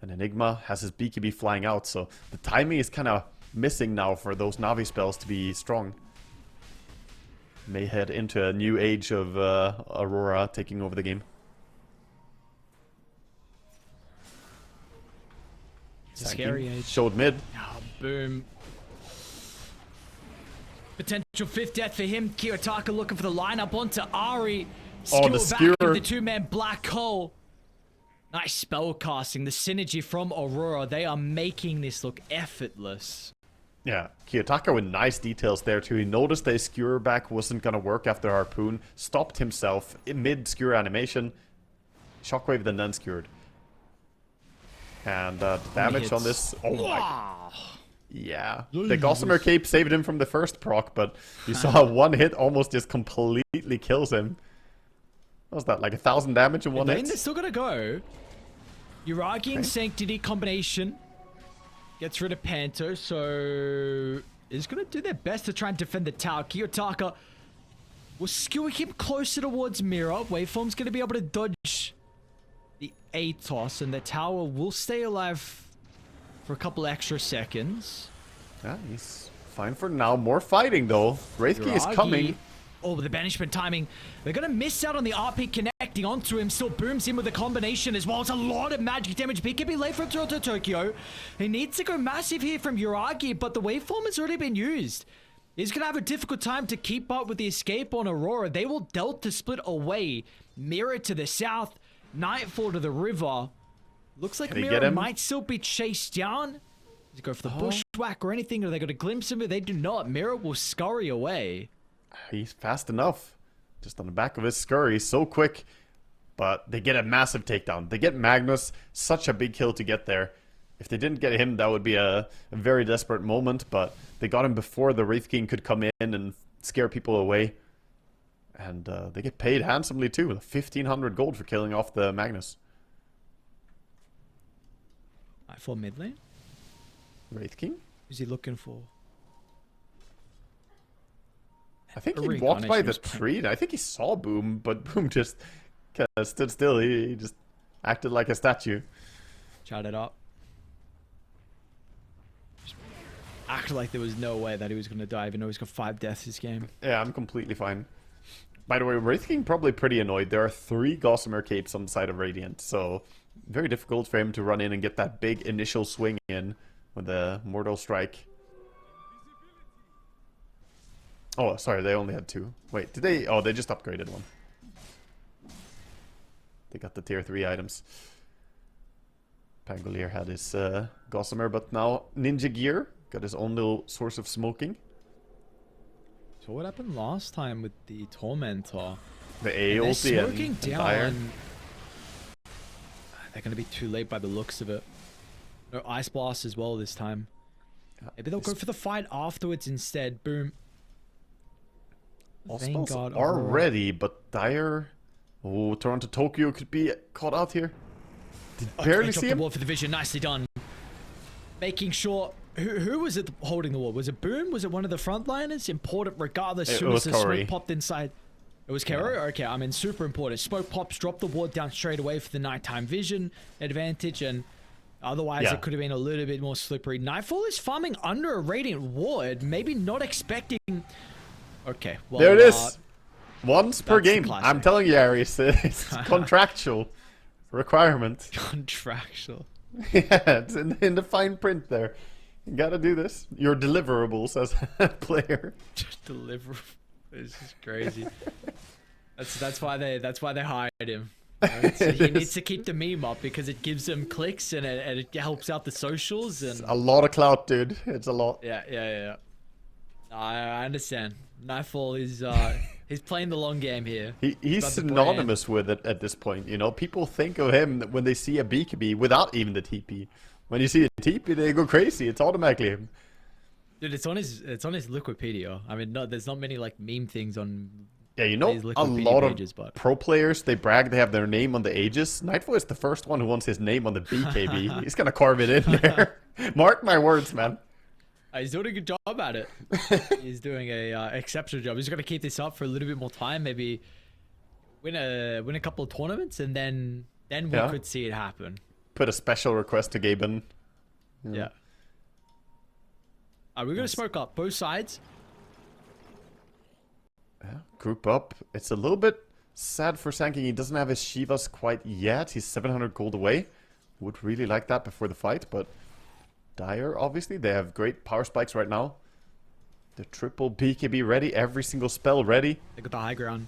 Speaker 1: And Enigma has his BKB flying out, so the timing is kind of missing now for those Navi spells to be strong. May head into a new age of Aurora taking over the game.
Speaker 2: It's a scary age.
Speaker 1: Showed mid.
Speaker 2: Oh, boom. Potential 5th death for him. Kiyotaka looking for the lineup onto Ari.
Speaker 1: Oh, the skewer.
Speaker 2: Back the two-man Black Hole. Nice spell casting. The synergy from Aurora. They are making this look effortless.
Speaker 1: Yeah, Kiyotaka with nice details there too. He noticed the skewer back wasn't going to work after Harpoon. Stopped himself in mid-skewer animation. Shockwave then skewered. And the damage on this... Oh my god. Yeah. The Gossamer Cape saved him from the first proc, but you saw one hit almost just completely kills him. What was that, like 1,000 damage in one hit?
Speaker 2: They're still going to go. Uragi and Sanctity combination. Gets rid of Panto, so is going to do their best to try and defend the tower. Kiyotaka will skewer him closer towards Mirror. Waveform's going to be able to dodge the A-toss, and the tower will stay alive for a couple extra seconds.
Speaker 1: Yeah, he's fine for now. More fighting, though. Wraithkey is coming.
Speaker 2: Oh, the banishment timing. They're going to miss out on the RP connecting onto him. Still booms in with the combination as well. It's a lot of magic damage. BKB late from Toronto Tokyo. He needs to go massive here from Uragi, but the waveform has already been used. He's going to have a difficult time to keep up with the escape on Aurora. They will Delta split away. Mirror to the south. Nightfall to the river. Looks like Mirror might still be chased down. Does he go for the bushwhack or anything? Or they got a glimpse of it? They do not. Mirror will scurry away.
Speaker 1: He's fast enough. Just on the back of his scurry, so quick. But they get a massive takedown. They get Magnus, such a big kill to get there. If they didn't get him, that would be a very desperate moment. But they got him before the Wraith King could come in and scare people away. And they get paid handsomely too. 1,500 gold for killing off the Magnus.
Speaker 2: For mid lane?
Speaker 1: Wraith King?
Speaker 2: Who's he looking for?
Speaker 1: I think he walked by the tree. I think he saw Boom, but Boom just stood still. He just acted like a statue.
Speaker 2: Chatted up. Just acted like there was no way that he was going to die, even though he's got 5 deaths this game.
Speaker 1: Yeah, I'm completely fine. By the way, Wraith King probably pretty annoyed. There are 3 Gossamer Capes on the side of Radiant, so very difficult for him to run in and get that big initial swing in with the Mortal Strike. Oh, sorry, they only had 2. Wait, did they? Oh, they just upgraded one. They got the tier 3 items. Pangolier had his Gossamer, but now Ninja Gear got his own little source of smoking.
Speaker 2: So what happened last time with the Tormentor?
Speaker 1: The A ulti and
Speaker 2: smoking down. They're going to be too late by the looks of it. No Ice Blast as well this time. Maybe they'll go for the fight afterwards instead. Boom.
Speaker 1: All spells
Speaker 2: Vanguard,
Speaker 1: are
Speaker 2: Aurora.
Speaker 1: ready, but Dire... Oh, Toronto Tokyo could be caught out here. Did
Speaker 2: Okay,
Speaker 1: barely
Speaker 2: dropped
Speaker 1: see
Speaker 2: the
Speaker 1: him.
Speaker 2: ward for the vision. Nicely done. Making sure... Who was it holding the ward? Was it Boom? Was it one of the frontliners? Important regardless.
Speaker 1: It
Speaker 2: Soon as
Speaker 1: was
Speaker 2: the
Speaker 1: Corey.
Speaker 2: smoke popped inside. It was Kero? Okay, I mean, super important. Smoke pops, drop the ward down straight away for the nighttime vision advantage, and otherwise
Speaker 1: Yeah.
Speaker 2: it could have been a little bit more slippery. Nightfall is farming under a Radiant ward, maybe not expecting... Okay, well...
Speaker 1: There it is. Once per
Speaker 2: that's the
Speaker 1: game.
Speaker 2: classic.
Speaker 1: I'm telling you, Aries, it's contractual requirement.
Speaker 2: Contractual.
Speaker 1: Yeah, it's in the fine print there. You gotta do this. Your deliverables as a player.
Speaker 2: Deliver. This is crazy. That's why they hired him. Right? So he needs to keep the meme up because it gives him clicks and it helps out the socials and
Speaker 1: A lot of clout, dude. It's a lot.
Speaker 2: yeah. I understand. Nightfall is he's playing the long game here.
Speaker 1: He's
Speaker 2: about the
Speaker 1: synonymous with it at this point. You know, people think of him when they see a BKB without even the TP. When you see a TP, they go crazy. It's automatically him.
Speaker 2: Dude, it's on his Wikipedia. I mean, there's not many like meme things on.
Speaker 1: Yeah, you know,
Speaker 2: These
Speaker 1: a
Speaker 2: Wikipedia
Speaker 1: lot
Speaker 2: pages,
Speaker 1: of
Speaker 2: but-
Speaker 1: pro players, they brag they have their name on the Aegis. Nightfall is the first one who wants his name on the BKB. He's gonna carve it in there. Mark my words, man.
Speaker 2: He's doing a good job at it. He's doing a exceptional job. He's gonna keep this up for a little bit more time. Maybe win a couple of tournaments, and then we
Speaker 1: Yeah.
Speaker 2: could see it happen.
Speaker 1: Put a special request to Gaben.
Speaker 2: Yeah. We're gonna smoke up both sides.
Speaker 1: Yeah, group up. It's a little bit sad for Sanking. He doesn't have his Shivas quite yet. He's 700 gold away. Would really like that before the fight, but Dire, obviously, they have great power spikes right now. The triple BKB ready, every single spell ready.
Speaker 2: They got the high ground.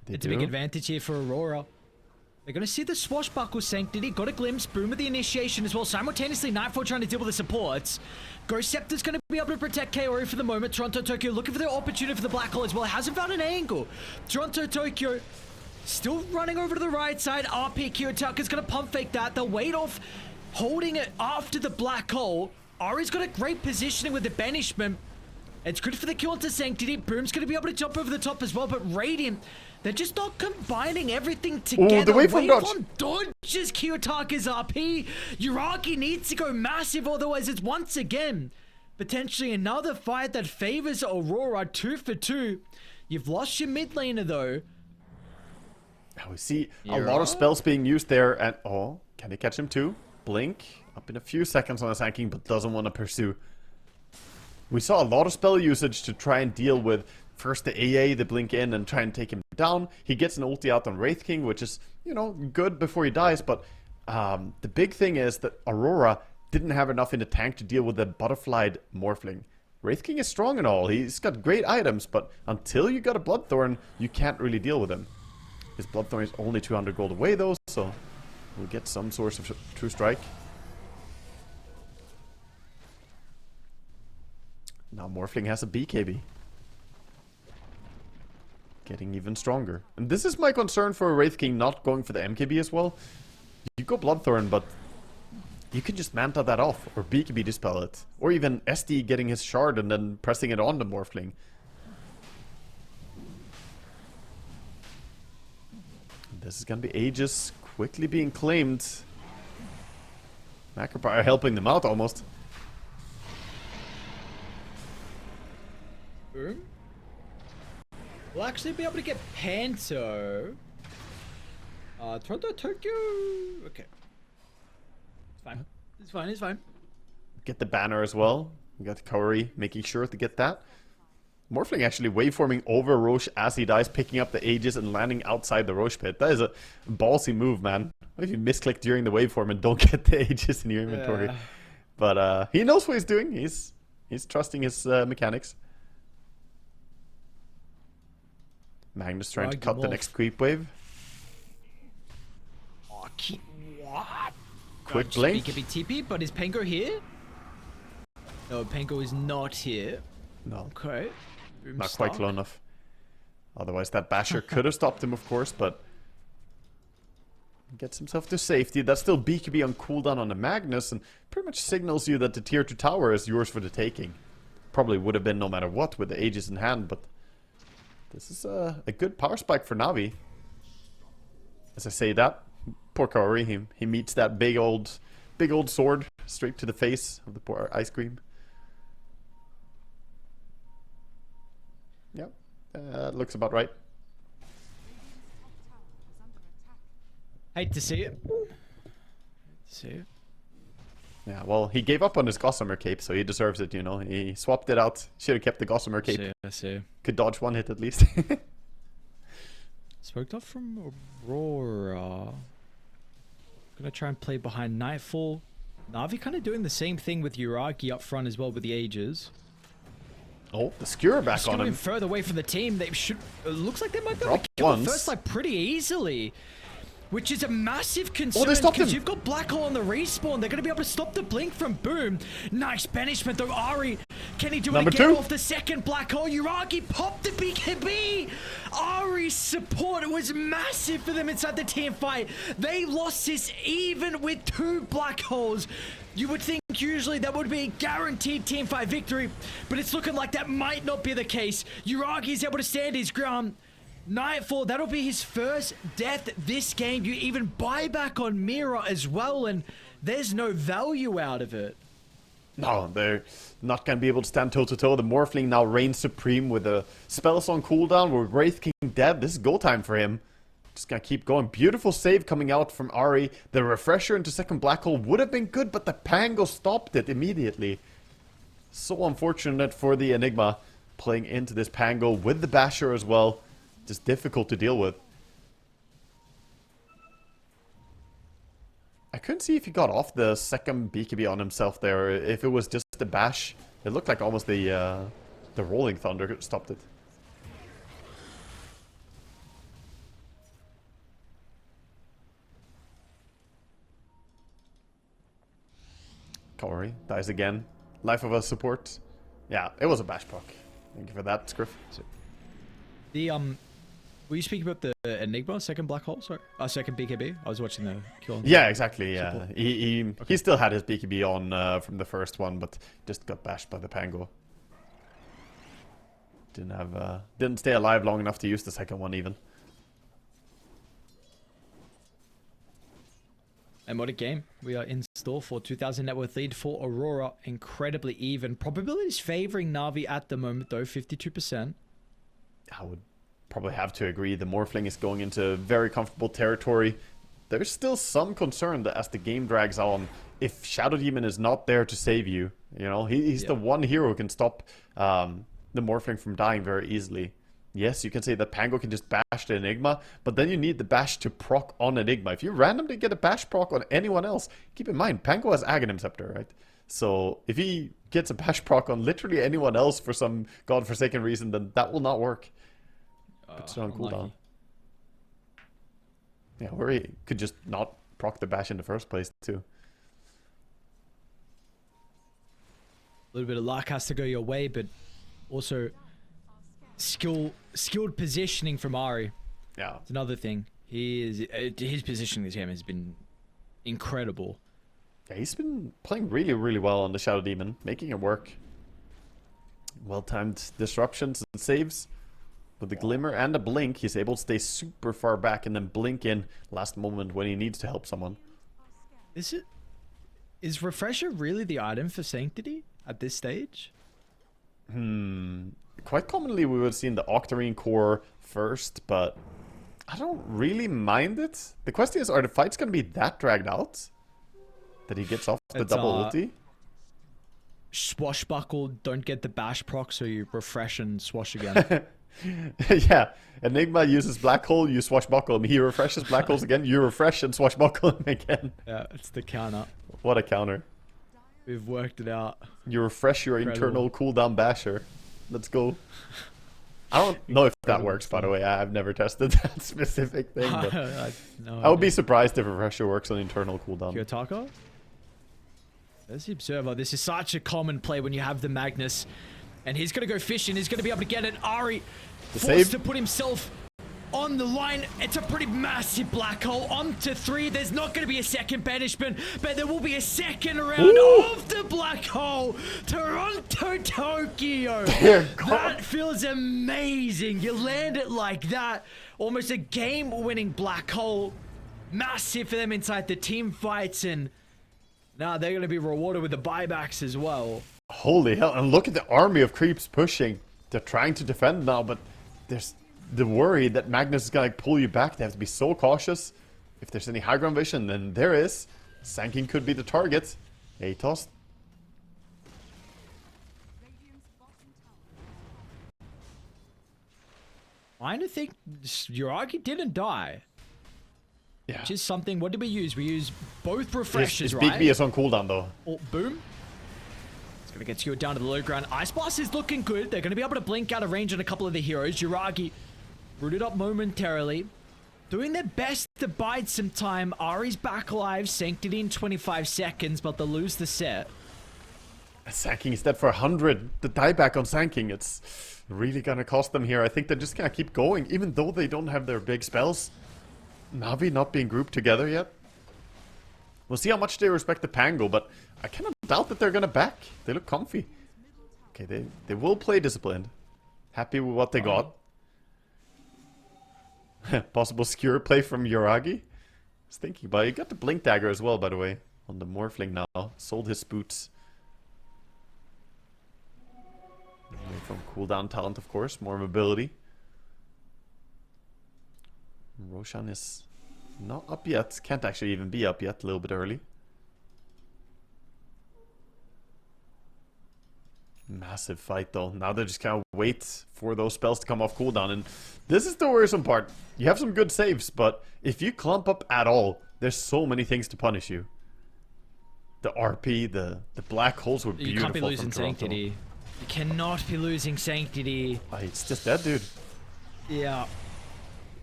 Speaker 1: They
Speaker 2: It's a big advantage here for Aurora. They're going to see the Swashbuckle Sanctity. Got a glimpse. Boom with the initiation as well. Simultaneously, Nightfall trying to deal with the supports. Ghost Scepter's going to be able to protect Kaori for the moment. Toronto Tokyo looking for the opportunity for the Black Hole as well. Hasn't found an angle. Toronto Tokyo still running over to the right side. RP Kyotaku's going to pump fake that. They'll wait off, holding it after the Black Hole. Ari's got a great positioning with the Banishment. It's good for the kill onto Sanctity. Boom's going to be able to jump over the top as well, but Radiant, they're just not combining everything together.
Speaker 1: the waveform
Speaker 2: dodges Kiyotaku's RP. Uragi needs to go massive, otherwise it's once again potentially another fight that favors Aurora 2 for 2. You've lost your mid laner though.
Speaker 1: Now we see a lot of spells being used there, and oh, can they catch him too? Blink up in a few seconds on the Sanking, but doesn't want to pursue. We saw a lot of spell usage to try and deal with first the AA, the blink in, and try and take him down. He gets an ulti out on Wraith King, which is, you know, good before he dies, but the big thing is that Aurora didn't have enough in the tank to deal with the butterflied Morphling. Wraith King is strong and all, he's got great items, but until you got a Bloodthorn, you can't really deal with him. His Bloodthorn is only 200 gold away though, so we'll get some source of True Strike. Now Morphling has a BKB. Getting even stronger. And this is my concern for Wraith King not going for the MKB as well. You go Bloodthorn, but you can just Manta that off, or BKB dispel it. Or even SD getting his shard and then pressing it on the Morphling. This is gonna be Aegis quickly being claimed. Macropire helping them out almost.
Speaker 2: Boom. We'll actually be able to get Panto. Toronto Tokyo. Okay. It's fine. It's fine. It's fine.
Speaker 1: Get the banner as well. We got Kaori making sure to get that. Morphling actually waveforming over Roche as he dies, picking up the Aegis and landing outside the Roche pit. That is a ballsy move, man. What if you misclick during the waveform and don't get the Aegis in your inventory?
Speaker 2: Yeah.
Speaker 1: But he knows what he's doing. He's trusting his mechanics. Magnus trying to cut the next creep wave.
Speaker 2: Oh, what?
Speaker 1: Quick blink.
Speaker 2: He could be TP, but is Pango here? No, Pango is not here.
Speaker 1: No,
Speaker 2: Okay. Boom
Speaker 1: not quite
Speaker 2: stock.
Speaker 1: close enough. Otherwise, that Basher could have stopped him, of course, but gets himself to safety. That's still BKB on cooldown on the Magnus, and pretty much signals you that the tier 2 tower is yours for the taking. Probably would have been no matter what with the Aegis in hand, but This is a good power spike for Navi. As I say that, poor Kaori, he meets that big old sword straight to the face of the poor ice cream. Yep, looks about right.
Speaker 2: Hate to see it. See it.
Speaker 1: Yeah, well, he gave up on his Gossamer cape, so he deserves it, you know. He swapped it out. Should have kept the Gossamer cape.
Speaker 2: I see.
Speaker 1: Could dodge one hit at least.
Speaker 2: Spoke off from Aurora. Gonna try and play behind Nightfall. Na'Vi kind of doing the same thing with Yuragi up front as well with the Aegis.
Speaker 1: Oh, the skewer back
Speaker 2: Just
Speaker 1: on
Speaker 2: going
Speaker 1: him.
Speaker 2: further away from the team. They should. It looks like they might be able
Speaker 1: Drop
Speaker 2: to kill
Speaker 1: once.
Speaker 2: the first light pretty easily. Which is a massive concern
Speaker 1: they stopped
Speaker 2: because
Speaker 1: him.
Speaker 2: you've got Black Hole on the respawn. They're going to be able to stop the blink from Boom. Nice banishment though. Ari, can he do
Speaker 1: Number
Speaker 2: it again
Speaker 1: 2.
Speaker 2: off the second Black Hole? Yuragi popped the BKB. Ari's support was massive for them inside the team fight. They lost this even with 2 Black Holes. You would think usually that would be a guaranteed team fight victory, but it's looking like that might not be the case. Yuragi is able to stand his ground. Nightfall, that'll be his first death this game. You even buy back on Mira as well, and there's no value out of it.
Speaker 1: No, they're not going to be able to stand toe-to-toe. The Morphling now reigns supreme with the spells on cooldown. With Wraith King dead, this is go time for him. Just going to keep going. Beautiful save coming out from Ari. The refresher into second Black Hole would have been good, but the Pango stopped it immediately. So unfortunate for the Enigma playing into this Pango with the Basher as well. Just difficult to deal with. I couldn't see if he got off the second BKB on himself there. If it was just the bash, it looked like almost the Rolling Thunder stopped it. Kaori dies again. Life of a support. Yeah, it was a bash proc. Thank you for that, Scriff.
Speaker 2: The were you speaking about the Enigma second Black Hole? Sorry, second BKB. I was watching the kill.
Speaker 1: Yeah, exactly. Yeah, he still had his BKB on from the first one, but just got bashed by the Pango. Didn't stay alive long enough to use the second one even.
Speaker 2: And what a game we are in store for. 2,000 net worth lead for Aurora. Incredibly even. Probabilities favoring Na'Vi at the moment though, 52%.
Speaker 1: I would probably have to agree. The Morphling is going into very comfortable territory. There's still some concern that as the game drags on, if Shadow Demon is not there to save you, you know, he's the one hero who can stop the Morphling from dying very easily. Yes, you can say that Pango can just bash the Enigma, but then you need the bash to proc on Enigma. If you randomly get a bash proc on anyone else, keep in mind, Pango has Aghanim Scepter, right? So if he gets a bash proc on literally anyone else for some godforsaken reason, then that will not work. Puts it on cooldown. Yeah, or he could just not proc the bash in the first place, too.
Speaker 2: A little bit of luck has to go your way, but also skilled positioning from Ari.
Speaker 1: Yeah.
Speaker 2: It's another thing. His positioning this game has been incredible.
Speaker 1: Yeah, he's been playing really, really well on the Shadow Demon, making it work. Well-timed disruptions and saves. With the Glimmer and the Blink, he's able to stay super far back and then blink in last moment when he needs to help someone.
Speaker 2: Is Refresher really the item for Sanctity at this stage?
Speaker 1: Quite commonly we would have seen the Octarine core first, but I don't really mind it. The question is, are the fights going to be that dragged out? That he gets off the double ulti?
Speaker 2: Swashbuckle, don't get the bash proc, so you refresh and swash again.
Speaker 1: Yeah, Enigma uses Black Hole, you swashbuckle him. He refreshes Black Holes again, you refresh and swashbuckle him again.
Speaker 2: Yeah, it's the counter.
Speaker 1: What a counter.
Speaker 2: We've worked it out.
Speaker 1: You refresh your internal cooldown basher. Let's go. I don't know if that works, by the way. I've never tested that specific thing. But I would be surprised if refresher works on internal cooldown.
Speaker 2: Kyotaka? There's the Observer. This is such a common play when you have the Magnus. And he's going to go fishing. He's going to be able to get it. Ari forced to put himself on the line. It's a pretty massive black hole. On to 3. There's not going to be a second banishment, but there will be a second round of the black hole. Toronto, Tokyo. That feels amazing. You land it like that. Almost a game-winning black hole. Massive for them inside the team fights, and now they're going to be rewarded with the buybacks as well.
Speaker 1: Holy hell, and look at the army of creeps pushing. They're trying to defend now, but there's the worry that Magnus is going to pull you back. They have to be so cautious. If there's any high ground vision, then there is. Sanking could be the target. Atos.
Speaker 2: I don't think Yuragi didn't die.
Speaker 1: Yeah.
Speaker 2: Which is something. What did we use? We used both refreshers,
Speaker 1: his
Speaker 2: right?
Speaker 1: Big B is on cooldown though.
Speaker 2: Oh, boom. It's going to get skewered down to the low ground. Ice Blast is looking good. They're going to be able to blink out of range on a couple of the heroes. Yuragi rooted up momentarily. Doing their best to bide some time. Ari's back alive. Sanctity in 25 seconds, but they'll lose the set.
Speaker 1: Sanking is dead for 100. The dieback on Sanking, it's really going to cost them here. I think they're just going to keep going, even though they don't have their big spells. Navi not being grouped together yet. We'll see how much they respect the Pango, but I cannot doubt that they're going to back. They look comfy. Okay, they will play disciplined. Happy with what they got. Possible skewer play from Yuragi. I was thinking about it. He got the Blink Dagger as well, by the way, on the Morphling now. Sold his boots. Away from cooldown talent, of course. More mobility. Roshan is not up yet. Can't actually even be up yet. A little bit early. Massive fight though. Now they just kind of wait for those spells to come off cooldown. And this is the worrisome part. You have some good saves, but if you clump up at all, there's so many things to punish you. The RP, the black holes were beautiful.
Speaker 2: You can't be losing
Speaker 1: from Toronto.
Speaker 2: Sanctity. You cannot be losing Sanctity.
Speaker 1: It's just dead, dude.
Speaker 2: Yeah.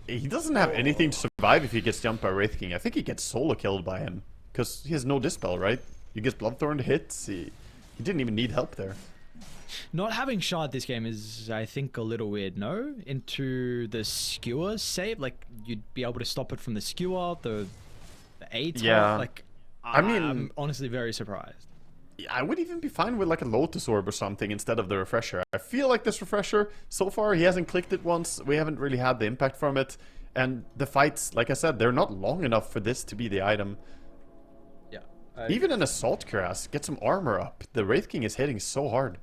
Speaker 1: He doesn't have anything to survive if he gets jumped by Wraith King. I think he gets solo killed by him. Because he has no dispel, right? He gets Bloodthorn hits. He didn't even need help there.
Speaker 2: Not having shard this game is, I think, a little weird, no? Into the skewer save? Like, you'd be able to stop it from the skewer, the A-top?
Speaker 1: Yeah.
Speaker 2: Like,
Speaker 1: I mean,
Speaker 2: I'm honestly very surprised.
Speaker 1: I would even be fine with like a Lotus Orb or something instead of the Refresher. I feel like this Refresher, so far he hasn't clicked it once. We haven't really had the impact from it. And the fights, like I said, they're not long enough for this to be the item.
Speaker 2: Yeah.
Speaker 1: Even an Assault Cuirass, get some armor up. The Wraith King is hitting so hard.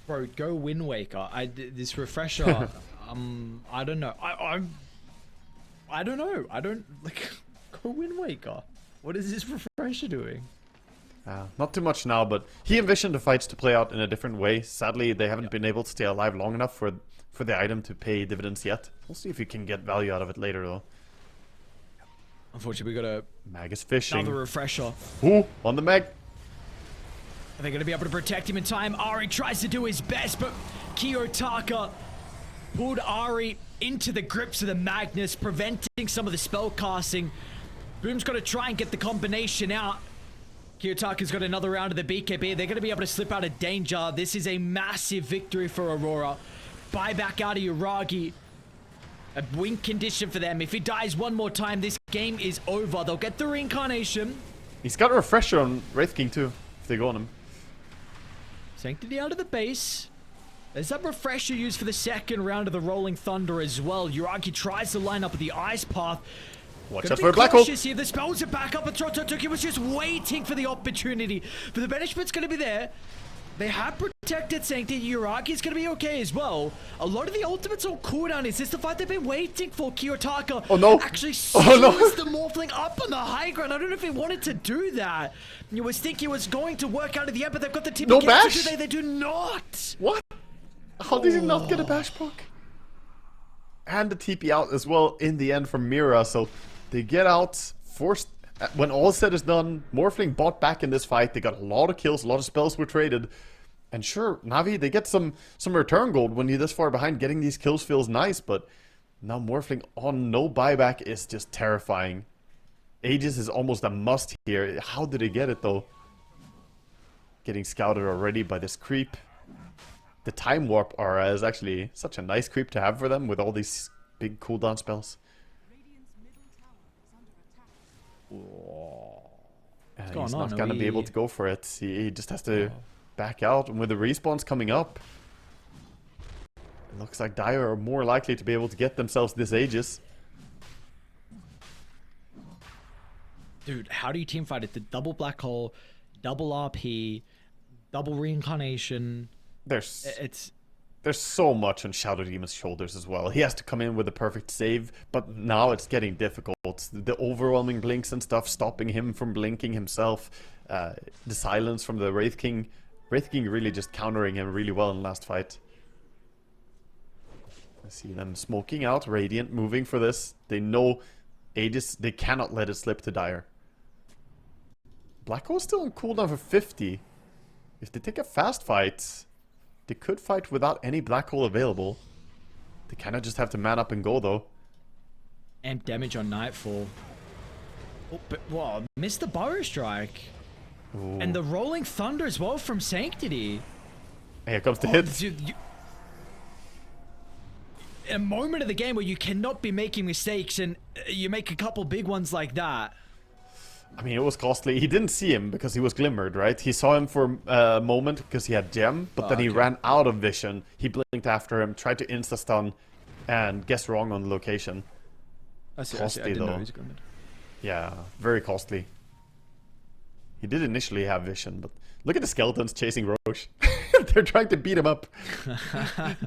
Speaker 2: Bro, go Wind Waker. This Refresher, I don't know. I don't know. I don't, like, go Wind Waker. What is this Refresher doing?
Speaker 1: Not too much now, but he envisioned the fights to play out in a different way. Sadly, they haven't been able to stay alive long enough for the item to pay dividends yet. We'll see if we can get value out of it later, though.
Speaker 2: Unfortunately, we got a
Speaker 1: Mag is fishing.
Speaker 2: another Refresher.
Speaker 1: Ooh, on the Mag.
Speaker 2: Are they going to be able to protect him in time? Ari tries to do his best, but Kiyotaka pulled Ari into the grips of the Magnus, preventing some of the spell casting. Boom's got to try and get the combination out. Kiyotaka's got another round of the BKB. They're going to be able to slip out of danger. This is a massive victory for Aurora. Buyback out of Yuragi. A win condition for them. If he dies one more time, this game is over. They'll get the reincarnation.
Speaker 1: He's got a Refresher on Wraith King too, if they go on him.
Speaker 2: Sanctity out of the base. There's that Refresher used for the second round of the Rolling Thunder as well. Yuragi tries to line up with the Ice Path.
Speaker 1: Watch out for a black hole.
Speaker 2: Here. The spells are back up, and Toronto Tokyo was just waiting for the opportunity. But the banishment's going to be there. They have protected Sanctity. Yuragi's going to be okay as well. A lot of the ultimates on cooldown. Is this the fight they've been waiting for? Kiyotaka actually seals the Morphling up on the high ground. I don't know if he wanted to do that. You was thinking it was going to work out of the end, but they've got the team.
Speaker 1: No bash?
Speaker 2: They do not.
Speaker 1: What? How did he not get a bash proc? And the TP out as well in the end from Mira, so they get out, forced. When all said is done, Morphling bought back in this fight. They got a lot of kills, a lot of spells were traded. And sure, Navi, they get some return gold when you're this far behind. Getting these kills feels nice, but now Morphling on no buyback is just terrifying. Aegis is almost a must here. How did they get it though? Getting scouted already by this creep. The Time Warp aura is actually such a nice creep to have for them with all these big cooldown spells. And
Speaker 2: going
Speaker 1: he's
Speaker 2: on?
Speaker 1: not
Speaker 2: Are
Speaker 1: going to be able
Speaker 2: we-
Speaker 1: to go for it. He just has to back out. And with the respawns coming up, it looks like Dire are more likely to be able to get themselves this Aegis.
Speaker 2: Dude, how do you teamfight it? The double black hole, double RP, double reincarnation.
Speaker 1: There's
Speaker 2: It's
Speaker 1: so much on Shadow Demon's shoulders as well. He has to come in with a perfect save, but now it's getting difficult. The overwhelming blinks and stuff stopping him from blinking himself. The silence from the Wraith King. Wraith King really just countering him really well in the last fight. I see them smoking out. Radiant moving for this. They know Aegis, they cannot let it slip to Dire. Black Hole's still on cooldown for 50. If they take a fast fight, they could fight without any Black Hole available. They kind of just have to man up and go, though.
Speaker 2: amp damage on Nightfall. Oh, but wow, missed the Burrow Strike.
Speaker 1: Ooh.
Speaker 2: And the Rolling Thunder as well from Sanctity.
Speaker 1: Here comes the hit.
Speaker 2: Dude, in a moment of the game where you cannot be making mistakes and you make a couple big ones like that.
Speaker 1: I mean, it was costly. He didn't see him because he was glimmered, right? He saw him for a moment because he had gem, but then he ran out of vision. He blinked after him, tried to insta-stun, and guessed wrong on the location.
Speaker 2: I see,
Speaker 1: Costly,
Speaker 2: I didn't know
Speaker 1: though.
Speaker 2: he was going.
Speaker 1: Yeah, very costly. He did initially have vision, but look at the skeletons chasing Roche. They're trying to beat him up.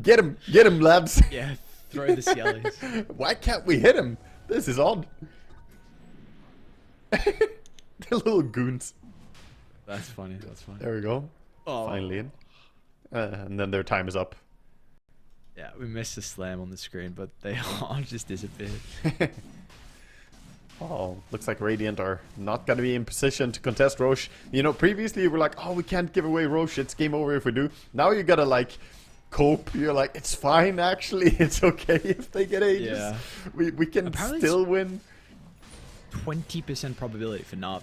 Speaker 1: Get him, lads.
Speaker 2: Yeah, throw the skellies.
Speaker 1: Why can't we hit him? This is odd. They're little goons.
Speaker 2: That's funny, that's funny.
Speaker 1: There we go.
Speaker 2: Oh.
Speaker 1: Finally in. And then their time is up.
Speaker 2: Yeah, we missed the slam on the screen, but they all just disappeared.
Speaker 1: Oh, looks like Radiant are not going to be in position to contest Roche. You know, previously you were like, oh, we can't give away Roche. It's game over if we do. Now you got to, like, cope. You're like, it's fine, actually. It's okay if they get Aegis.
Speaker 2: Yeah.
Speaker 1: We can
Speaker 2: Apparently
Speaker 1: still win.
Speaker 2: 20% probability for Navi.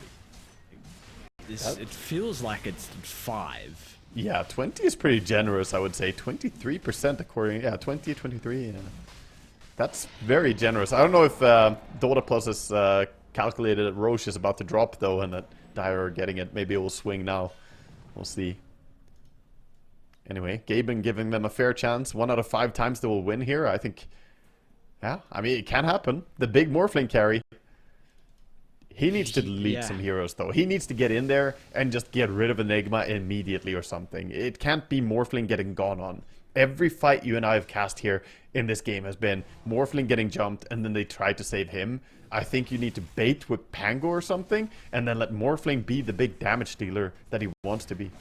Speaker 2: It feels like it's 5.
Speaker 1: Yeah, 20 is pretty generous, I would say. 23% according... Yeah, 20, 23, yeah. That's very generous. I don't know if Dota Plus has calculated that Roche is about to drop, though, and that Dire are getting it. Maybe it will swing now. We'll see. Anyway, Gaben giving them a fair chance. 1 out of 5 times they will win here. I think... Yeah, I mean, it can happen. The big Morphling carry. He needs to delete some heroes, though. He needs to get in there and just get rid of Enigma immediately or something. It can't be Morphling getting gone on. Every fight you and I have cast here in this game has been Morphling getting jumped and then they try to save him. I think you need to bait with Pango or something and then let Morphling be the big damage dealer that he wants to be.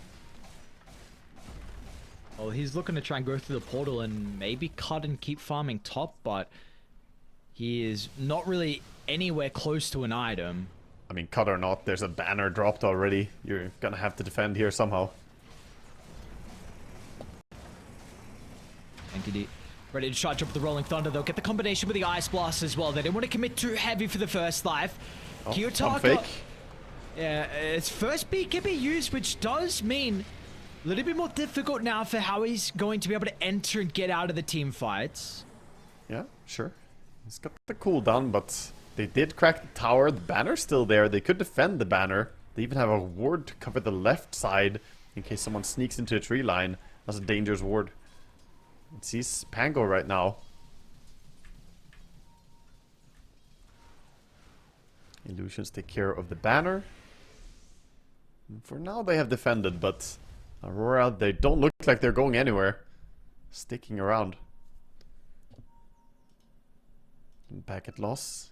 Speaker 2: Well, he's looking to try and go through the portal and maybe cut and keep farming top, but he is not really anywhere close to an item.
Speaker 1: I mean, cut or not, there's a banner dropped already. You're gonna have to defend here somehow.
Speaker 2: Sanctity ready to charge up with the Rolling Thunder. They'll get the combination with the Ice Blast as well. They didn't want to commit too heavy for the first life.
Speaker 1: Oh,
Speaker 2: Kiyotaka,
Speaker 1: fake.
Speaker 2: yeah, its first beat can be used, which does mean a little bit more difficult now for how he's going to be able to enter and get out of the team fights.
Speaker 1: Yeah, sure. He's got the cooldown, but they did crack the tower. The banner's still there. They could defend the banner. They even have a ward to cover the left side in case someone sneaks into a tree line. That's a dangerous ward. It sees Pango right now. Illusions take care of the banner. And for now they have defended, but Aurora, they don't look like they're going anywhere. Sticking around. Packet loss.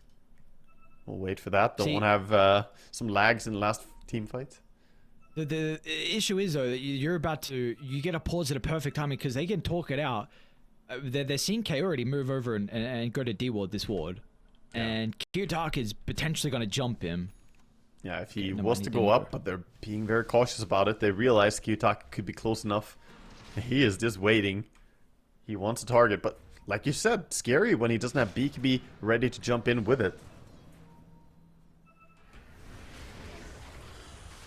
Speaker 1: We'll wait for that. Don't want to have some lags in the last team fight.
Speaker 2: The issue is, though, that you get a pause at a perfect timing because they can talk it out. They're seeing K already move over and go to D-ward this ward. Yeah. And Kiyotaka is potentially going to jump him.
Speaker 1: Yeah, if he was to go up, but they're being very cautious about it. They realize Kiyotaka could be close enough. He is just waiting. He wants a target, but like you said, scary when he doesn't have BKB ready to jump in with it.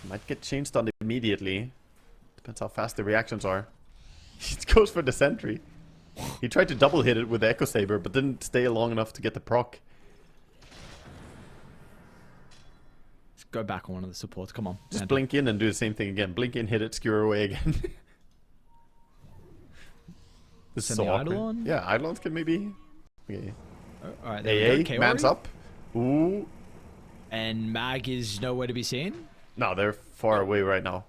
Speaker 1: Might get changed on immediately. Depends how fast the reactions are. He goes for the sentry. He tried to double hit it with the Echo Saber, but didn't stay long enough to get the proc.
Speaker 2: Let's go back on one of the supports. Come on.
Speaker 1: Just blink in and do the same thing again. Blink in, hit it, skewer away again. This is
Speaker 2: Send
Speaker 1: so
Speaker 2: the
Speaker 1: awkward.
Speaker 2: Eidolon?
Speaker 1: Yeah, Eidolons can maybe... Okay.
Speaker 2: All right, there we go.
Speaker 1: AA, man's up. Ooh.
Speaker 2: And Mag is nowhere to be seen.
Speaker 1: No, they're far away right now.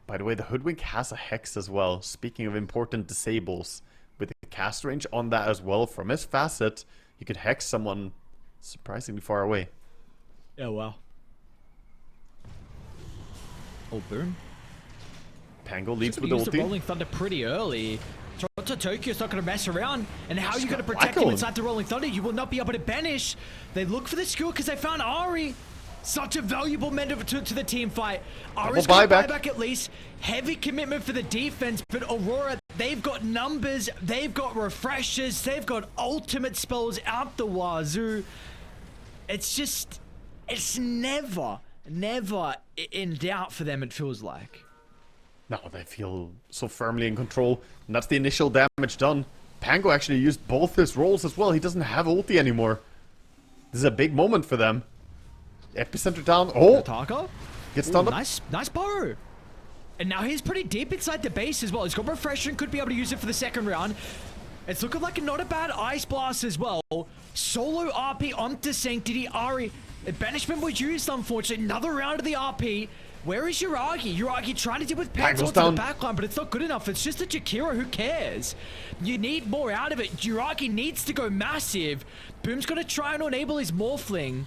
Speaker 1: By the way, the Hoodwink has a Hex as well. Speaking of important disables, with the cast range on that as well, from his facet, he could Hex someone surprisingly far away.
Speaker 2: Oh, wow. Oh, boom.
Speaker 1: Pango leads with
Speaker 2: Use the
Speaker 1: ulti.
Speaker 2: Rolling Thunder pretty early. Toronto Tokyo's not going to mess around. And how are you going to
Speaker 1: got
Speaker 2: protect him
Speaker 1: Blackhole.
Speaker 2: inside the Rolling Thunder? You will not be able to banish. They look for the skill because they found Ari. Such a valuable member to the team fight. Ari's going to buy back at least. Heavy commitment for the defense. But Aurora, they've got numbers. They've got refreshers. They've got ultimate spells out the wazoo. It's just... It's never in doubt for them, it feels like.
Speaker 1: No, they feel so firmly in control. And that's the initial damage done. Pango actually used both his rolls as well. He doesn't have ulti anymore. This is a big moment for them. Epicenter down. Oh!
Speaker 2: Taka?
Speaker 1: Gets stunned up.
Speaker 2: Nice borrow. And now he's pretty deep inside the base as well. He's got refreshing, could be able to use it for the second round. It's looking like not a bad Ice Blast as well. Solo RP onto Sanctity. Ari, banishment was used, unfortunately. Another round of the RP. Where is Yuragi? Yuragi trying to deal with Pets onto the backline, but it's not good enough. It's just a Jakiro. Who cares? You need more out of it. Yuragi needs to go massive. Boom's going to try and enable his Morphling.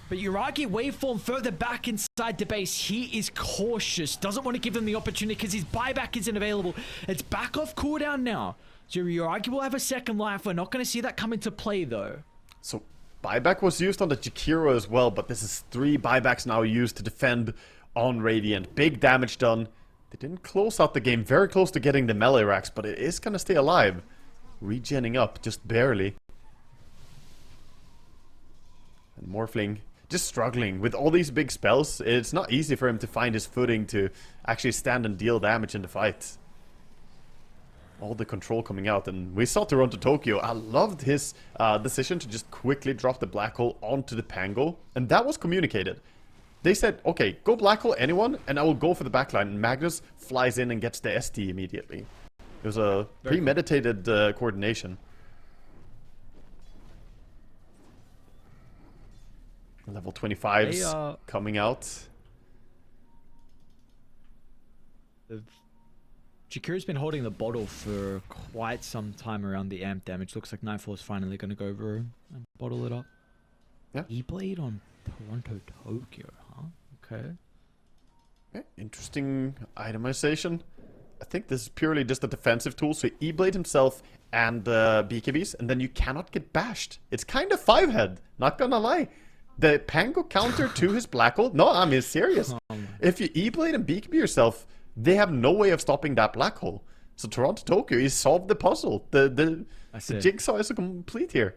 Speaker 2: But Yuragi waveform further back inside the base. He is cautious. Doesn't want to give them the opportunity because his buyback isn't available. It's back off cooldown now. So Yuragi will have a second life. We're not going to see that come into play though.
Speaker 1: So buyback was used on the Jakiro as well, but this is 3 buybacks now used to defend on Radiant. Big damage done. They didn't close out the game. Very close to getting the melee racks, but it is going to stay alive. Regenning up, just barely. And Morphling just struggling with all these big spells. It's not easy for him to find his footing to actually stand and deal damage in the fight. All the control coming out, and we saw Toronto Tokyo. I loved his decision to just quickly drop the black hole onto the Pango, and that was communicated. They said, okay, go black hole anyone, and I will go for the backline. And Magnus flies in and gets the ST immediately. It was a premeditated coordination. Level 25's coming out.
Speaker 2: Jakiro's been holding the bottle for quite some time around the amp damage. Looks like Nightfall is finally going to go over and bottle it up.
Speaker 1: Yeah.
Speaker 2: E-Blade on Toronto Tokyo, huh? Okay.
Speaker 1: Interesting itemization. I think this is purely just a defensive tool. So E-Blade himself and BKBs, and then you cannot get bashed. It's kind of 5-head, not gonna lie. The Pango counter to his black hole. No, I mean serious. If you E-Blade and BKB yourself, they have no way of stopping that black hole. So Toronto Tokyo, he solved the puzzle. The jigsaw is complete here.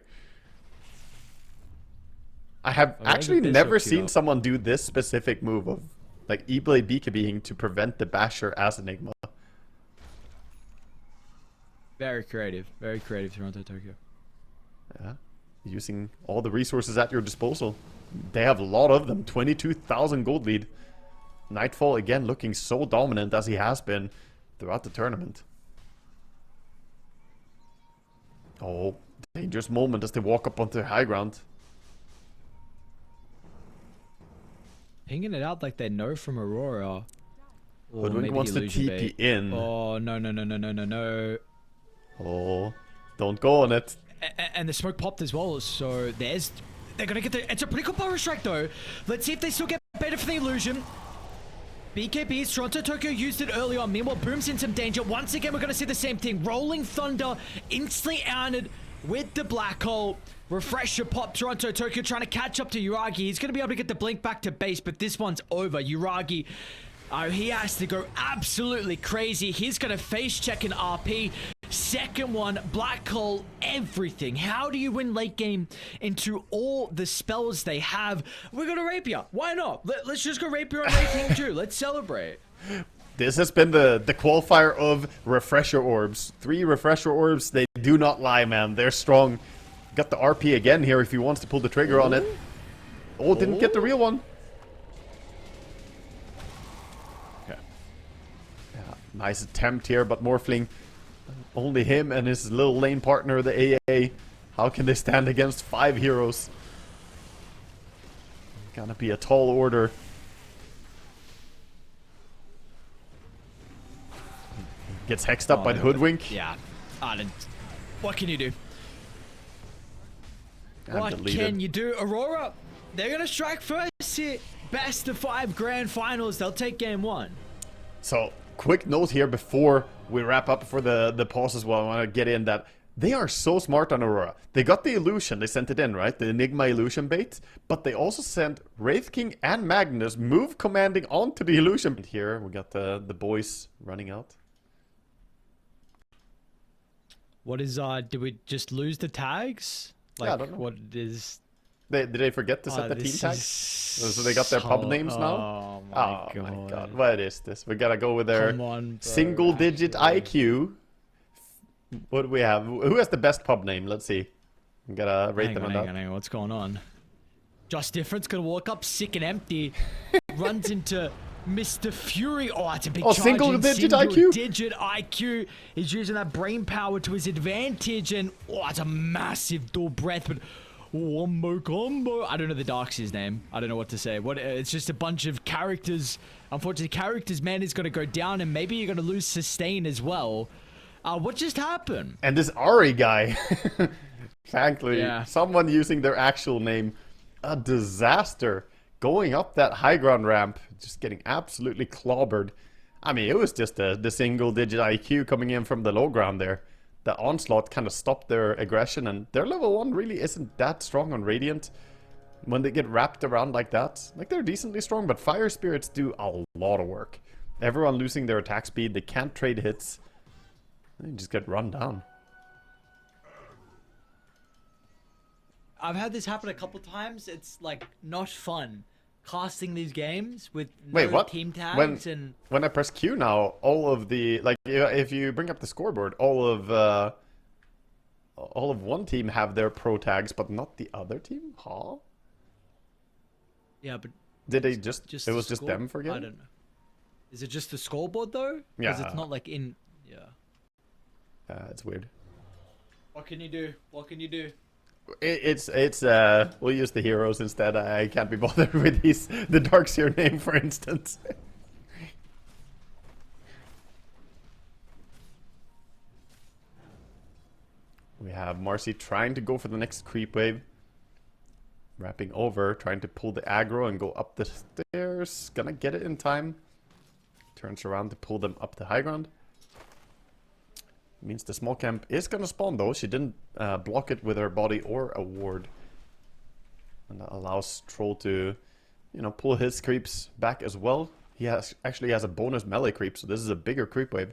Speaker 1: I have actually never seen someone do this specific move of like E-Blade BKBing to prevent the basher as Enigma.
Speaker 2: Very creative Toronto Tokyo.
Speaker 1: Yeah. Using all the resources at your disposal. They have a lot of them. 22,000 gold lead. Nightfall again looking so dominant as he has been throughout the tournament. Oh, dangerous moment as they walk up onto high ground.
Speaker 2: Pinging it out like they know from Aurora.
Speaker 1: Hoodwink wants to TP in.
Speaker 2: Oh, no.
Speaker 1: Oh, don't go on it.
Speaker 2: And the smoke popped as well, so they're gonna get the... It's a pretty good power strike though. Let's see if they still get better for the illusion. BKBs, Toronto Tokyo used it early on. Meanwhile, Boom's in some danger. Once again, we're gonna see the same thing. Rolling Thunder, instantly outed with the black hole. Refresher pop, Toronto Tokyo trying to catch up to Yuragi. He's gonna be able to get the blink back to base, but this one's over. Yuragi, he has to go absolutely crazy. He's gonna face check an RP. Second one, black hole, everything. How do you win late game into all the spells they have? We got a rapier. Why not? Let's just go rapier on rating too. Let's celebrate.
Speaker 1: This has been the qualifier of refresher orbs. 3 refresher orbs, they do not lie, man. They're strong. Got the RP again here if he wants to pull the trigger on it. Oh, didn't get the real one. Okay. Yeah, nice attempt here, but Morphling, only him and his little lane partner, the AA. How can they stand against 5 heroes? Gonna be a tall order. Gets hexed up by the hoodwink.
Speaker 2: Yeah. What can you do?
Speaker 1: And
Speaker 2: What
Speaker 1: deleted.
Speaker 2: can you do? Aurora, they're going to strike first here. Best of 5 grand finals. They'll take game 1.
Speaker 1: So, quick note here before we wrap up for the pause as well. I want to get in that they are so smart on Aurora. They got the illusion. They sent it in, right? The Enigma illusion bait. But they also sent Wraith King and Magnus move commanding onto the illusion. And here we got the boys running out.
Speaker 2: What is, did we just lose the tags? Like,
Speaker 1: Yeah, I don't know.
Speaker 2: what is...
Speaker 1: Did they forget to set the team tags? So they got their pub names now?
Speaker 2: Oh my god.
Speaker 1: What is this? We gotta go with their
Speaker 2: Come on, bro.
Speaker 1: single digit IQ. What do we have? Who has the best pub name? Let's see. We gotta rate them on that.
Speaker 2: Hang on. What's going on? Just Difference gonna walk up sick and empty. Runs into Mr. Fury. Oh, it's a big charge.
Speaker 1: Single digit IQ.
Speaker 2: Single digit IQ. He's using that brain power to his advantage. And, oh, it's a massive dual breath. But wombo combo. I don't know the Darkseer's name. I don't know what to say. It's just a bunch of characters. Unfortunately, characters, man, is going to go down. And maybe you're going to lose sustain as well. What just happened?
Speaker 1: And this Ari guy. Thankfully,
Speaker 2: Yeah.
Speaker 1: someone using their actual name. A disaster. Going up that high ground ramp. Just getting absolutely clobbered. I mean, it was just the single digit IQ coming in from the low ground there. The onslaught kind of stopped their aggression, and their level 1 really isn't that strong on Radiant. When they get wrapped around like that, like they're decently strong, but Fire Spirits do a lot of work. Everyone losing their attack speed, they can't trade hits. They just get run down.
Speaker 2: I've had this happen a couple times. It's like not fun casting these games with
Speaker 1: Wait,
Speaker 2: no
Speaker 1: what?
Speaker 2: team tags and
Speaker 1: When I press Q now, all of the, like, if you bring up the scoreboard, all of one team have their pro tags, but not the other team? Huh?
Speaker 2: yeah, but
Speaker 1: Did they just it
Speaker 2: the
Speaker 1: was just
Speaker 2: score-
Speaker 1: them forgetting?
Speaker 2: I don't know. Is it just the scoreboard though?
Speaker 1: Yeah.
Speaker 2: Because it's not like in. Yeah.
Speaker 1: It's weird.
Speaker 2: What can you do? What can you do?
Speaker 1: It's we'll use the heroes instead. I can't be bothered with the Darkseer name, for instance. We have Marcy trying to go for the next creep wave. Wrapping over, trying to pull the aggro and go up the stairs. Gonna get it in time. Turns around to pull them up the high ground. Means the small camp is gonna spawn though. She didn't block it with her body or a ward. And that allows Troll to, you know, pull his creeps back as well. He actually has a bonus melee creep, so this is a bigger creep wave.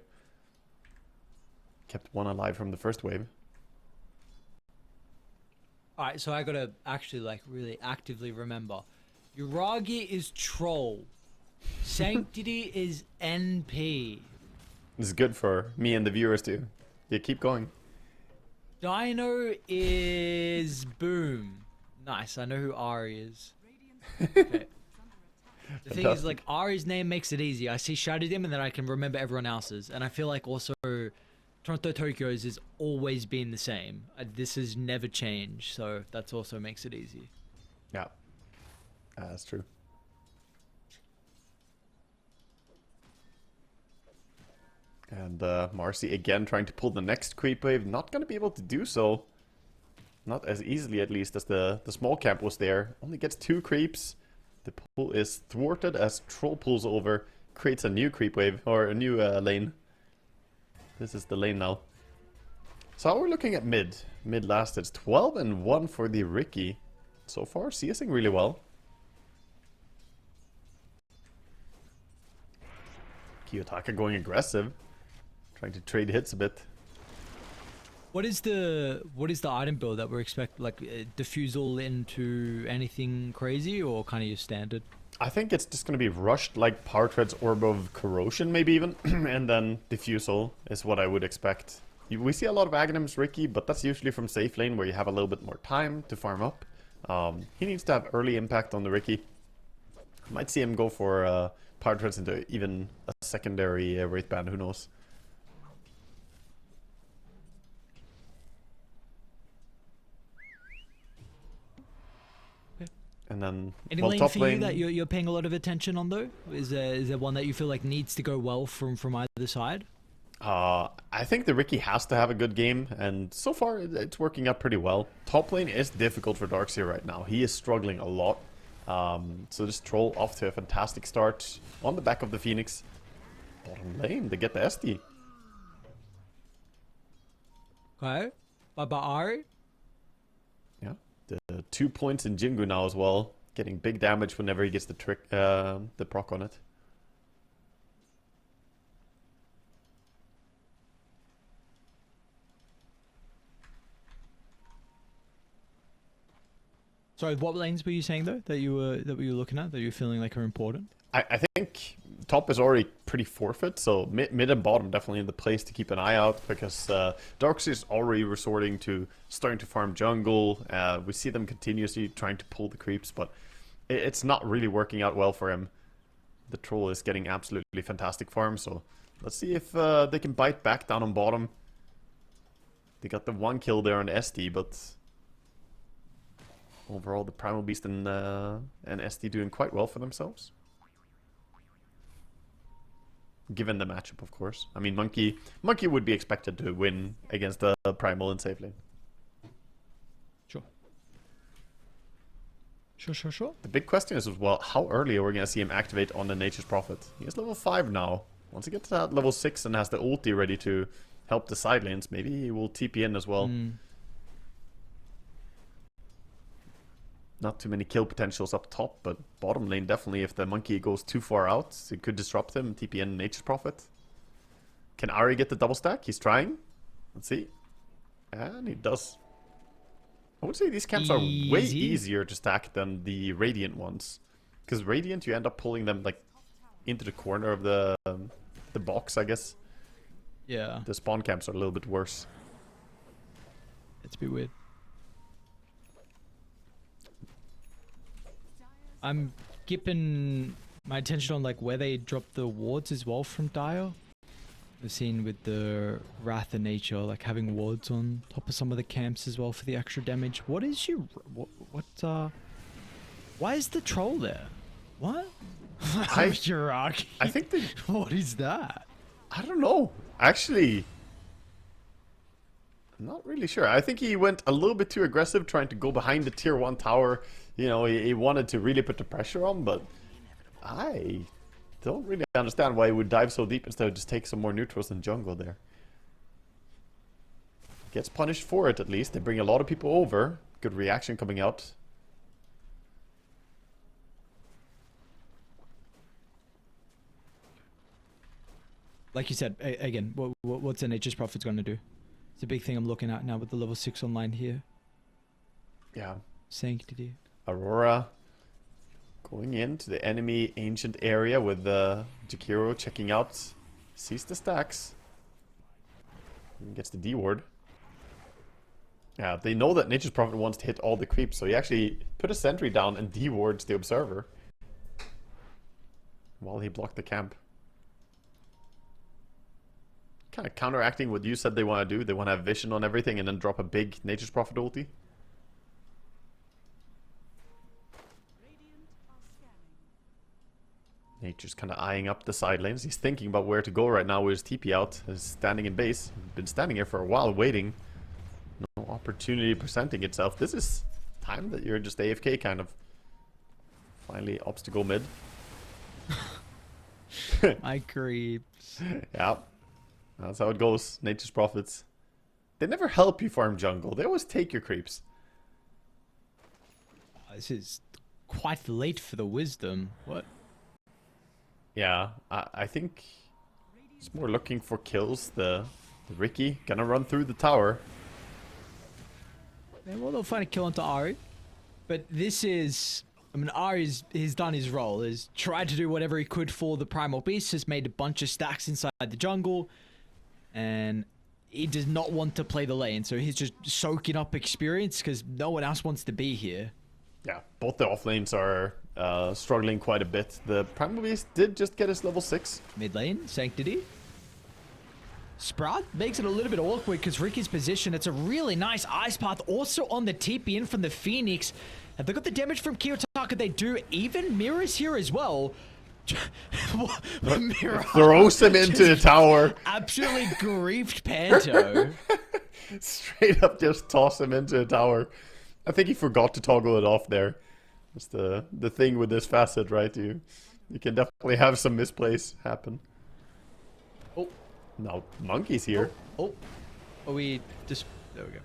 Speaker 1: Kept one alive from the first wave.
Speaker 2: Alright, so I gotta actually like really actively remember. Yuragi is Troll. Sanctity is NP.
Speaker 1: This is good for me and the viewers too. Yeah, keep going.
Speaker 2: Dino is Boom. Nice, I know who Ari is. Okay. The thing is, like, Ari's name makes it easy. I see Shadowdim and then I can remember everyone else's. And I feel like also Toronto Tokyo's has always been the same. This has never changed, so that's also makes it easy.
Speaker 1: Yeah, that's true. And Marcy again trying to pull the next creep wave. Not going to be able to do so. Not as easily, at least, as the small camp was there. Only gets 2 creeps. The pull is thwarted as Troll pulls over. Creates a new creep wave, or a new lane. This is the lane now. So how are we looking at mid? Mid last, it's 12-1 for the Ricky. So far, CSing really well. Kiyotaka going aggressive. Trying to trade hits a bit.
Speaker 2: What is the item build that we're expecting? Like diffusal into anything crazy or kind of your standard?
Speaker 1: I think it's just going to be rushed like Power Tread's Orb of Corrosion, maybe even, and then Diffusal is what I would expect. We see a lot of Aghanims Ricky, but that's usually from safe lane where you have a little bit more time to farm up. He needs to have early impact on the Ricky. Might see him go for Power Treads into even a secondary Wraith Band, who knows. And then,
Speaker 2: any
Speaker 1: well,
Speaker 2: lane
Speaker 1: top
Speaker 2: for
Speaker 1: lane,
Speaker 2: you that you're paying a lot of attention on though? Is there one that you feel like needs to go well from either side?
Speaker 1: I think the Ricky has to have a good game, and so far it's working out pretty well. Top lane is difficult for Darkseer right now. He is struggling a lot. So this Troll off to a fantastic start on the back of the Phoenix. Bottom lane, they get the SD.
Speaker 2: Okay. Bye-bye, Ari.
Speaker 1: Yeah, the 2 points in Jingu now as well. Getting big damage whenever he gets the proc on it.
Speaker 2: Sorry, what lanes were you saying though that you were looking at that you were feeling like are important?
Speaker 1: I think top is already pretty forfeit, so mid and bottom definitely in the place to keep an eye out, because Darkseer is already resorting to starting to farm jungle. We see them continuously trying to pull the creeps, but it's not really working out well for him. The Troll is getting absolutely fantastic farm, so let's see if they can bite back down on bottom. They got the 1 kill there on SD, but overall the Primal Beast and SD doing quite well for themselves. Given the matchup, of course. I mean, Monkey would be expected to win against the Primal in safe lane.
Speaker 2: Sure. Sure.
Speaker 1: The big question is, well, how early are we going to see him activate on the Nature's Prophet? He is level 5 now. Once he gets to that level 6 and has the ulti ready to help the side lanes, maybe he will TP in as well. Not too many kill potentials up top, but bottom lane definitely, if the Monkey goes too far out, it could disrupt him, TP in Nature's Prophet. Can Ari get the double stack? He's trying. Let's see. And he does. I would say these camps are way easier to stack than the Radiant ones. Because Radiant, you end up pulling them like into the corner of the box, I guess.
Speaker 2: Yeah.
Speaker 1: The spawn camps are a little bit worse.
Speaker 2: It's a bit weird. I'm keeping my attention on like where they drop the wards as well from Dire. We've seen with the Wrath of Nature, like having wards on top of some of the camps as well for the extra damage. What is your why is the Troll there? What?
Speaker 1: I think they...
Speaker 2: What is that?
Speaker 1: I don't know. Actually, I'm not really sure. I think he went a little bit too aggressive trying to go behind the tier 1 tower. You know, he wanted to really put the pressure on, but I don't really understand why he would dive so deep instead of just take some more neutrals in jungle there. Gets punished for it at least. They bring a lot of people over. Good reaction coming out.
Speaker 2: Like you said, again, what's the Nature's Prophet's going to do? It's a big thing I'm looking at now with the level 6 online here.
Speaker 1: Yeah.
Speaker 2: Sanctity.
Speaker 1: Aurora going into the enemy ancient area with Jakiro checking out. Sees the stacks. Gets the D ward. Yeah, they know that Nature's Prophet wants to hit all the creeps, so he actually put a sentry down and D wards the Observer while he blocked the camp. Kind of counteracting what you said they want to do. They want to have vision on everything and then drop a big Nature's Prophet ulti. Nature's kind of eyeing up the side lanes. He's thinking about where to go right now with his TP out. He's standing in base. He's been standing here for a while waiting. No opportunity presenting itself. This is time that you're just AFK kind of. Finally, obstacle mid.
Speaker 2: My creeps.
Speaker 1: Yeah. That's how it goes. Nature's Prophets. They never help you farm jungle. They always take your creeps.
Speaker 2: This is quite late for the wisdom. What?
Speaker 1: Yeah, I think it's more looking for kills. The Ricky gonna run through the tower.
Speaker 2: Yeah, well, they'll find a kill onto Ari. But this is I mean, he's done his role. He's tried to do whatever he could for the Primal Beast, has made a bunch of stacks inside the jungle, and he does not want to play the lane, so he's just soaking up experience because no one else wants to be here.
Speaker 1: Yeah, both the off lanes are struggling quite a bit. The Primal Beast did just get his level 6.
Speaker 2: Mid lane, Sanctity. Sprout makes it a little bit awkward because Ricky's position, it's a really nice ice path. Also on the TP in from the Phoenix. Have they got the damage from Kiyotaka? They do. Even Mirror's here as well.
Speaker 1: Mirror throws him into the tower.
Speaker 2: Absolutely griefed Panto.
Speaker 1: Straight up just toss him into the tower. I think he forgot to toggle it off there. That's the thing with this facet, right? You can definitely have some misplays happen.
Speaker 2: Oh.
Speaker 1: Now Monkey's here.
Speaker 2: Oh. We just... There we go.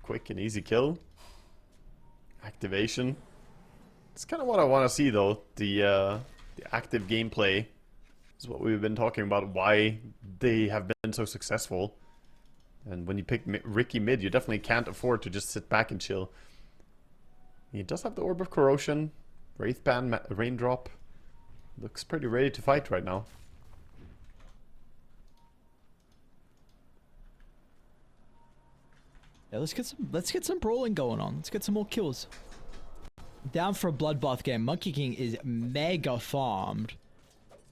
Speaker 1: Quick and easy kill. Activation. It's kind of what I want to see, though. The active gameplay is what we've been talking about. Why they have been so successful. And when you pick Ricky mid, you definitely can't afford to just sit back and chill. He does have the Orb of Corrosion, Wraithband, Raindrop. Looks pretty ready to fight right now.
Speaker 2: Yeah, let's get some brawling going on. Let's get some more kills. Down for a bloodbath game. Monkey King is mega farmed.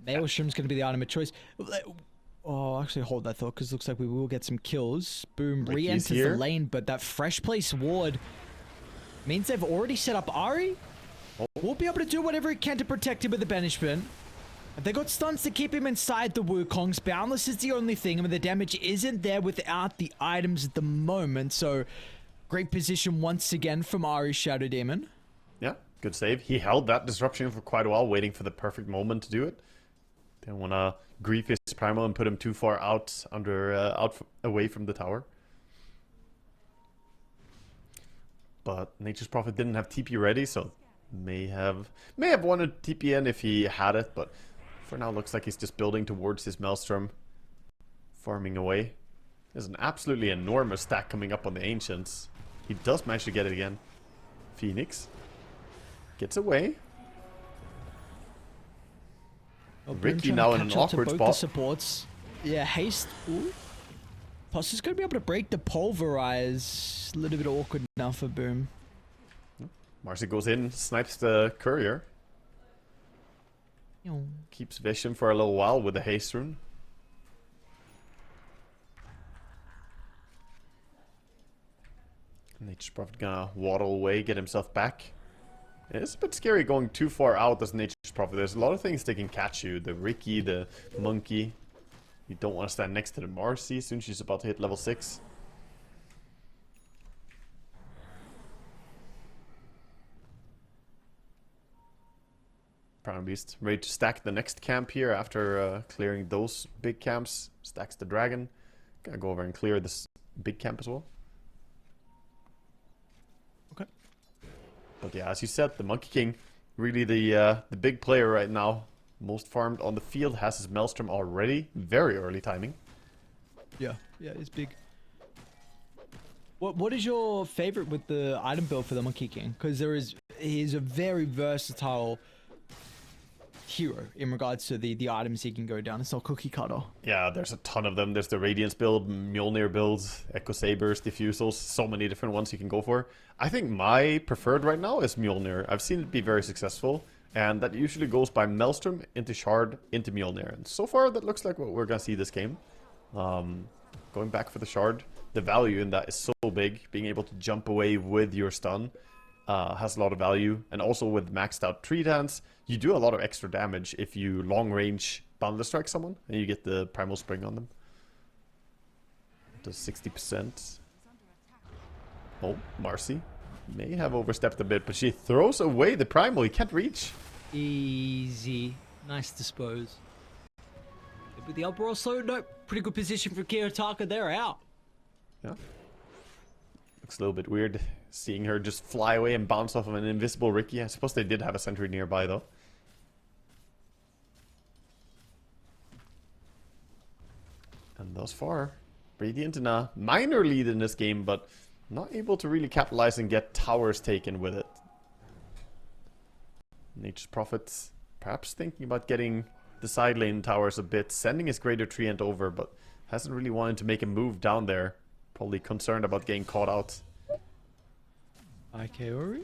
Speaker 2: Maelstrom's going to be the item of choice. Oh, actually hold that thought because it looks like we will get some kills. Boom, re-enters the lane, but that fresh place ward means they've already set up Ahri. We'll be able to do whatever he can to protect him with the banishment. They got stuns to keep him inside the Wukongs. Boundless is the only thing. I mean, the damage isn't there without the items at the moment. So, great position once again from Ahri's Shadow Demon.
Speaker 1: Yeah, good save. He held that disruption for quite a while, waiting for the perfect moment to do it. Didn't want to grief his primal and put him too far out away from the tower. But Nature's Prophet didn't have TP ready, so may have wanted TP in if he had it, but for now looks like he's just building towards his Maelstrom, farming away. There's an absolutely enormous stack coming up on the Ancients. He does manage to get it again. Phoenix gets away. Ricky now in an awkward spot.
Speaker 2: The supports. Yeah, haste. Ooh. Plus is going to be able to break the pulverize. A little bit awkward now for Boom.
Speaker 1: Marcy goes in, snipes the courier. Keeps vision for a little while with the haste rune. Nature's Prophet gonna waddle away, get himself back. It's a bit scary going too far out as Nature's Prophet. There's a lot of things that can catch you. The Ricky, the Monkey. You don't want to stand next to the Marcy soon she's about to hit level 6. Primal Beast ready to stack the next camp here after clearing those big camps. Stacks the dragon. Gotta go over and clear this big camp as well.
Speaker 2: Okay.
Speaker 1: But yeah, as you said, the Monkey King, really the big player right now. Most farmed on the field, has his Maelstrom already. Very early timing.
Speaker 2: Yeah, it's big. What is your favorite with the item build for the Monkey King? Because he's a very versatile hero in regards to the items he can go down. It's not cookie cutter.
Speaker 1: Yeah, there's a ton of them. There's the Radiance build, Mjolnir builds, Echo Sabers, Diffusals, so many different ones you can go for. I think my preferred right now is Mjolnir. I've seen it be very successful, and that usually goes by Maelstrom into Shard into Mjolnir. And so far, that looks like what we're gonna see this game. Going back for the Shard, the value in that is so big. Being able to jump away with your stun has a lot of value, and also with maxed out tree dance, you do a lot of extra damage if you long range boundless strike someone and you get the primal spring on them. Does 60%. Oh, Marcy may have overstepped a bit, but she throws away the primal. He can't reach.
Speaker 3: Easy, nice dispose. With the Aurora, so no, pretty good position for Kiyotaka. They're out.
Speaker 1: Yeah. Looks a little bit weird seeing her just fly away and bounce off of an invisible Ricky. I suppose they did have a sentry nearby though. And thus far, Radiant in a minor lead in this game, but not able to really capitalize and get towers taken with it. Nature's Prophet perhaps thinking about getting the side lane towers a bit, sending his Greater Treant over, but hasn't really wanted to make a move down there. Probably concerned about getting caught out.
Speaker 2: Ori?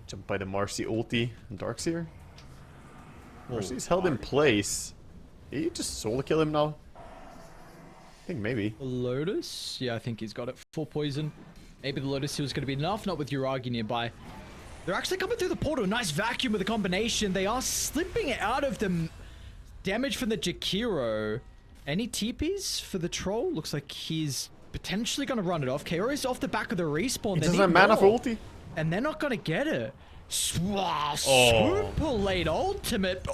Speaker 1: Jumped by the Marcy ulti and Darkseer. Marcy's held in place. Did he just solo kill him now? I think maybe.
Speaker 2: Lotus? Yeah, I think he's got it. Full poison. Maybe the Lotus Seal is going to be enough, not with Uragi nearby. They're actually coming through the portal. Nice vacuum with the combination. They are slipping out of the damage from the Jakiro. Any TPs for the troll? Looks like he's potentially going to run it off. Kaori's off the back of the respawn.
Speaker 1: He doesn't have mana for ulti.
Speaker 2: And they're not going to get it. Wow,
Speaker 1: Oh.
Speaker 2: super late ultimate.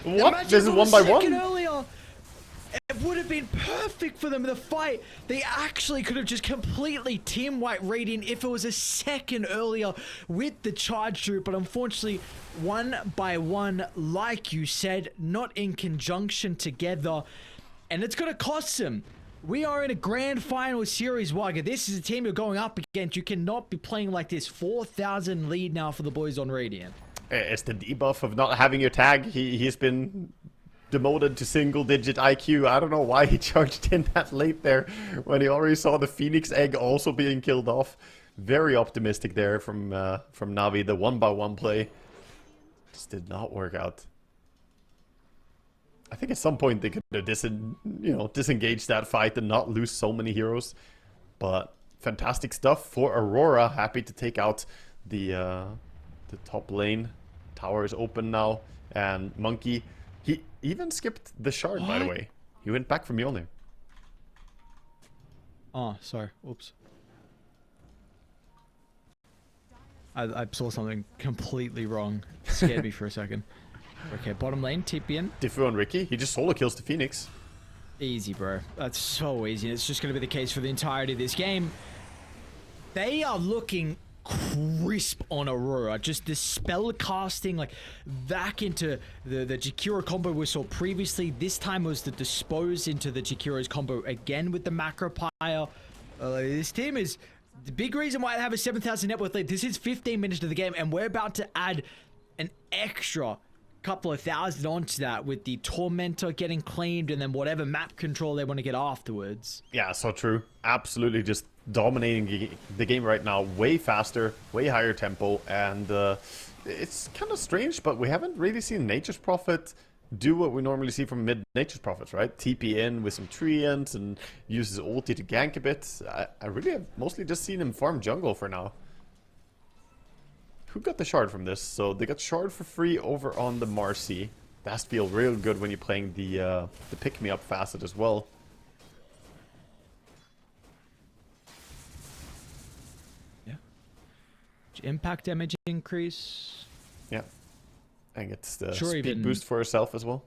Speaker 1: What? This is 1 by 1?
Speaker 2: Earlier. It would have been perfect for them in the fight. They actually could have just completely team wiped Radiant if it was a second earlier with the charge through, but unfortunately 1 by 1, like you said, not in conjunction together, and it's gonna cost them. We are in a grand final series, Wagga. This is a team you're going up against. You cannot be playing like this. 4,000 lead now for the boys on Radiant.
Speaker 1: It's the debuff of not having your tag. He's been demoted to single-digit IQ. I don't know why he charged in that late there when he already saw the Phoenix egg also being killed off. Very optimistic there from Navi. The 1 by 1 play just did not work out. I think at some point they could have disengaged that fight and not lose so many heroes. But fantastic stuff for Aurora. Happy to take out the top lane. Tower is open now, and Monkey. He even skipped the shard, by the way. He went back for Mjolnir.
Speaker 2: Oh, sorry. Oops. I saw something completely wrong. Scared me for a second. Okay, bottom lane, TP in.
Speaker 1: Diffu on Ricky. He just solo kills the Phoenix.
Speaker 2: Easy, bro. That's so easy. It's just going to be the case for the entirety of this game. They are looking crisp on Aurora. Just the spell casting, like, back into the Jakiro combo we saw previously. This time was the dispose into the Jakiro's combo again with the macro pyre. This team is the big reason why they have a 7,000 net worth lead. This is 15 minutes of the game, and we're about to add an extra couple of thousand onto that with the Tormentor getting claimed and then whatever map control they want to get afterwards.
Speaker 1: Yeah, so true. Absolutely just dominating the game right now. Way faster, way higher tempo, and it's kind of strange, but we haven't really seen Nature's Prophet do what we normally see from mid-Nature's Prophets, right? TP in with some treants and use his ulti to gank a bit. I really have mostly just seen him farm jungle for now. Who got the shard from this? So they got shard for free over on the Marcy. That has to feel real good when you're playing the pick-me-up facet as well.
Speaker 2: Yeah. Impact damage increase.
Speaker 1: Yeah. And gets the
Speaker 2: Sure,
Speaker 1: speed
Speaker 2: even
Speaker 1: boost for herself as well.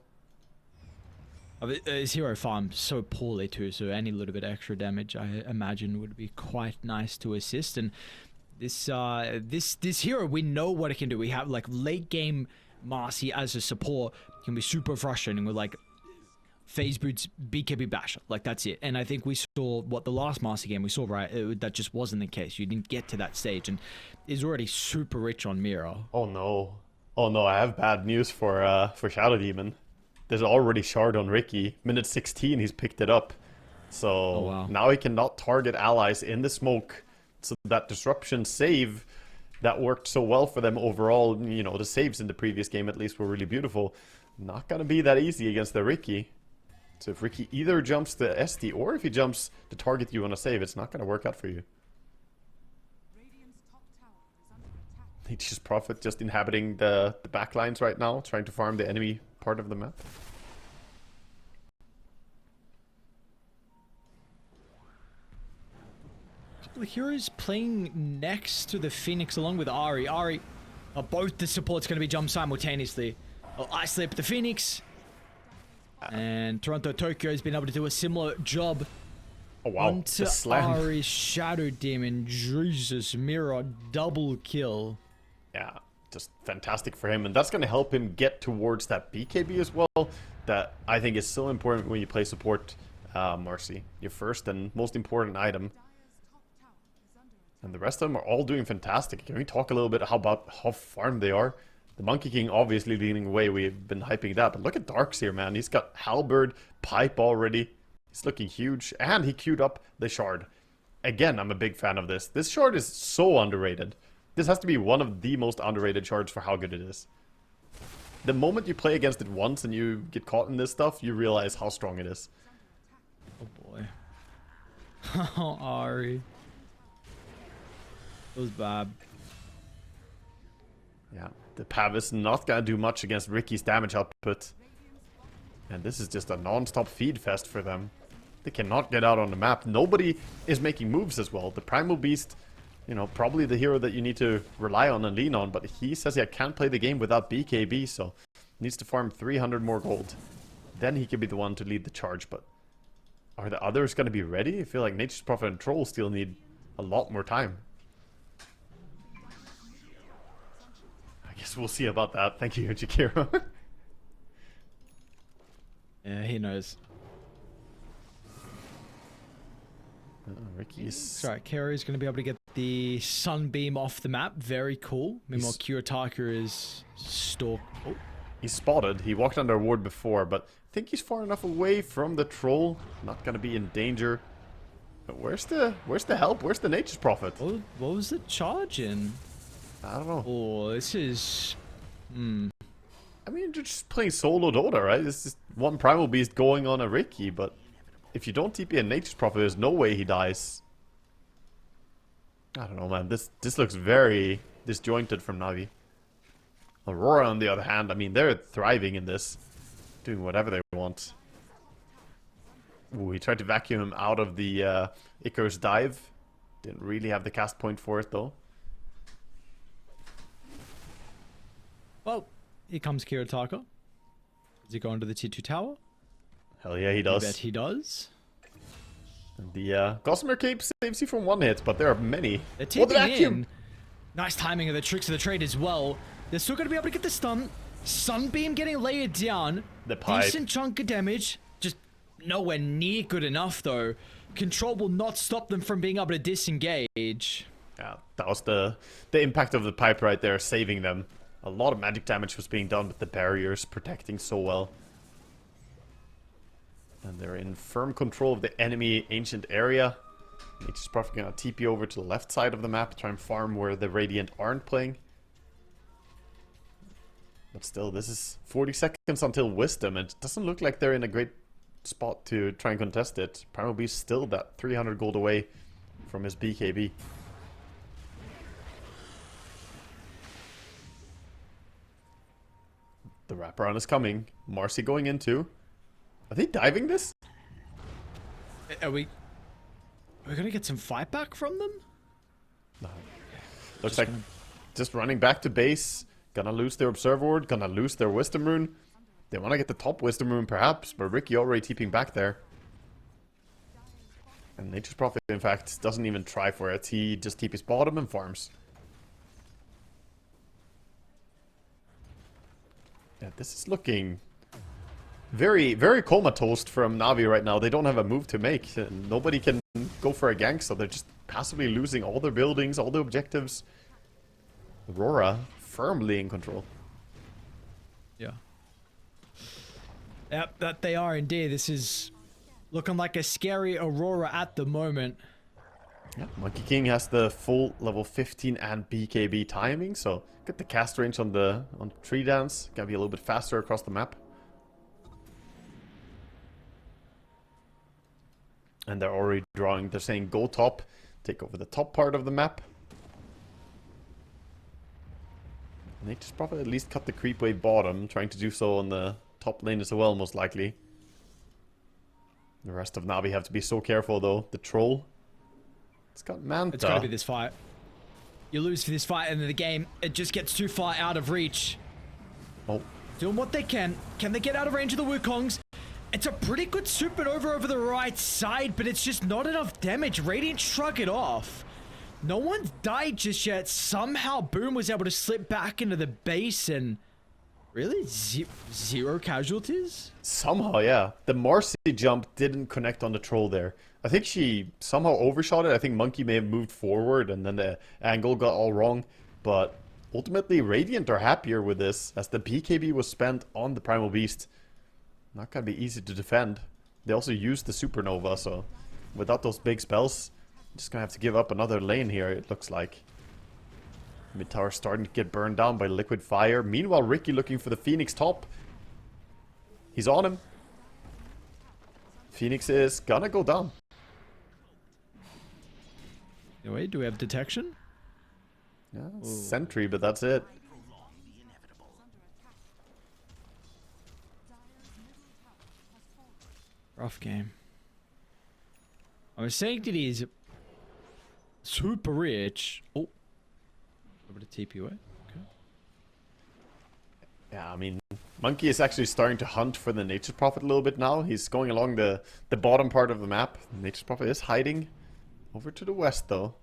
Speaker 2: His hero farmed so poorly too, so any little bit extra damage I imagine would be quite nice to assist. And this hero, we know what it can do. We have like late game Marcy as a support can be super frustrating with like phase boots, BKB bash, like that's it. And I think we saw what the last Marcy game we saw, right? That just wasn't the case. You didn't get to that stage, and is already super rich on Mira.
Speaker 1: Oh no. Oh no, I have bad news for Shadow Demon. There's already shard on Ricky. Minute 16 he's picked it up. So now he cannot target allies in the smoke. So that disruption save that worked so well for them overall, you know, the saves in the previous game at least were really beautiful. Not gonna be that easy against the Ricky. So if Ricky either jumps the SD or if he jumps to target you on a save, it's not gonna work out for you. Nature's Prophet just inhabiting the backlines right now, trying to farm the enemy part of the map.
Speaker 2: The hero's playing next to the Phoenix along with Ari. Both the supports going to be jumped simultaneously. I'll isolate the Phoenix. And Toronto Tokyo has been able to do a similar job.
Speaker 1: Oh wow,
Speaker 2: Onto Ari's Shadow Demon. Jesus, Mira, double kill.
Speaker 1: Yeah, just fantastic for him. And that's going to help him get towards that BKB as well. That I think is so important when you play support, Marcy. Your first and most important item. And the rest of them are all doing fantastic. Can we talk a little bit about how farmed they are? The Monkey King obviously leading away. We've been hyping that. But look at Darks here, man. He's got Halberd, Pipe already. He's looking huge. And he queued up the Shard. Again, I'm a big fan of this. This Shard is so underrated. This has to be one of the most underrated shards for how good it is. The moment you play against it once and you get caught in this stuff, you realize how strong it is.
Speaker 2: Oh boy. Oh, Ari. It was bad.
Speaker 1: Yeah, the Pav is not gonna do much against Ricky's damage output. And this is just a non-stop feed fest for them. They cannot get out on the map. Nobody is making moves as well. The Primal Beast, you know, probably the hero that you need to rely on and lean on, but he says he can't play the game without BKB, so needs to farm 300 more gold. Then he could be the one to lead the charge, but are the others going to be ready? I feel like Nature's Prophet and Troll still need a lot more time. I guess we'll see about that. Thank you, Jakiro.
Speaker 2: Yeah, he knows.
Speaker 1: Ricky's...
Speaker 2: Sorry, Carrier's going to be able to get the Sunbeam off the map. Very cool. Meanwhile, Kiyotaka is stalked. Oh.
Speaker 1: He's spotted. He walked under a ward before, but I think he's far enough away from the troll. Not going to be in danger. But where's the help? Where's the Nature's Prophet?
Speaker 2: What was the charge in?
Speaker 1: I don't know.
Speaker 2: Oh, this is...
Speaker 1: I mean, you're just playing solo Dota, right? It's just one Primal Beast going on a Ricky, but if you don't TP a Nature's Prophet, there's no way he dies. I don't know, man. This looks very disjointed from Navi. Aurora, on the other hand, I mean, they're thriving in this. Doing whatever they want. Ooh, he tried to vacuum him out of the Icarus dive. Didn't really have the cast point for it, though.
Speaker 2: Well, here comes Kiyotaka. Does he go into the T2 tower?
Speaker 1: Hell yeah, he does.
Speaker 2: I bet he does.
Speaker 1: And the Gossamer Cape saves you from one hit, but there are many.
Speaker 2: They're
Speaker 1: Oh, the
Speaker 2: tipping
Speaker 1: vacuum!
Speaker 2: in. Nice timing of the tricks of the trade as well. They're still going to be able to get the stun. Sunbeam getting layered down.
Speaker 1: The pipe.
Speaker 2: Decent chunk of damage. Just nowhere near good enough, though. Control will not stop them from being able to disengage.
Speaker 1: Yeah, that was the impact of the pipe right there, saving them. A lot of magic damage was being done with the barriers, protecting so well. And they're in firm control of the enemy ancient area. Nature's Prophet gonna TP over to the left side of the map, try and farm where the Radiant aren't playing. But still, this is 40 seconds until Wisdom, and it doesn't look like they're in a great spot to try and contest it. Primal Beast still that 300 gold away from his BKB. The wraparound is coming. Marcy going into. Are they diving this?
Speaker 2: Are we going to get some fight back from them?
Speaker 1: No. Looks like just running back to base. Gonna lose their Observer Ward. Gonna lose their Wisdom Rune. They want to get the top Wisdom Rune perhaps, but Ricky already TPing back there. And Nature's Prophet, in fact, doesn't even try for it. He just TPs bottom and farms. Yeah, this is looking very, very comatose from Navi right now. They don't have a move to make. Nobody can go for a gank, so they're just passively losing all their buildings, all their objectives. Aurora firmly in control.
Speaker 2: Yeah. Yep, that they are indeed. This is looking like a scary Aurora at the moment.
Speaker 1: Yeah, Monkey King has the full level 15 and BKB timing, so get the cast range on the tree dance. Gotta be a little bit faster across the map. And they're already drawing. They're saying go top, take over the top part of the map. Nature's Prophet at least cut the creep wave bottom, trying to do so on the top lane as well, most likely. The rest of Navi have to be so careful though. The troll. It's got Manta.
Speaker 2: It's got to be this fight. You lose for this fight and then the game, it just gets too far out of reach.
Speaker 1: Oh.
Speaker 2: Doing what they can. Can they get out of range of the Wukongs? It's a pretty good supernova over the right side, but it's just not enough damage. Radiant shrug it off. No one's died just yet. Somehow Boom was able to slip back into the base and Really? Zero casualties?
Speaker 1: Somehow, yeah. The Marcy jump didn't connect on the troll there. I think she somehow overshot it. I think Monkey may have moved forward and then the angle got all wrong. But ultimately, Radiant are happier with this as the BKB was spent on the Primal Beast. Not gonna be easy to defend. They also used the Supernova, so without those big spells, just gonna have to give up another lane here, it looks like. Mid tower starting to get burned down by liquid fire. Meanwhile, Ricky looking for the Phoenix top. He's on him. Phoenix is gonna go down.
Speaker 2: Wait, do we have detection?
Speaker 1: Yeah, sentry, but that's it.
Speaker 2: Rough game. I was saying that he's super rich. Oh. A bit of TP away. Okay.
Speaker 1: Yeah, I mean, Monkey is actually starting to hunt for the Nature's Prophet a little bit now. He's going along the bottom part of the map. Nature's Prophet is hiding over to the west, though.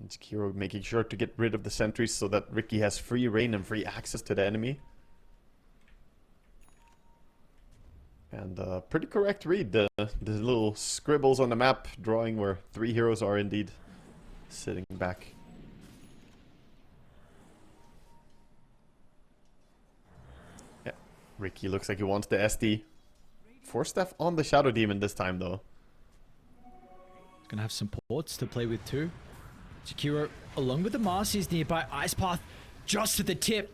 Speaker 1: And Kiro making sure to get rid of the sentries so that Ricky has free reign and free access to the enemy. And pretty correct read. The little scribbles on the map drawing where 3 heroes are indeed sitting back. Yeah, Ricky looks like he wants the SD. Force Staff on the Shadow Demon this time, though.
Speaker 2: He's gonna have some ports to play with too. Jakiro, along with the Marcy's nearby. Ice Path just at the tip.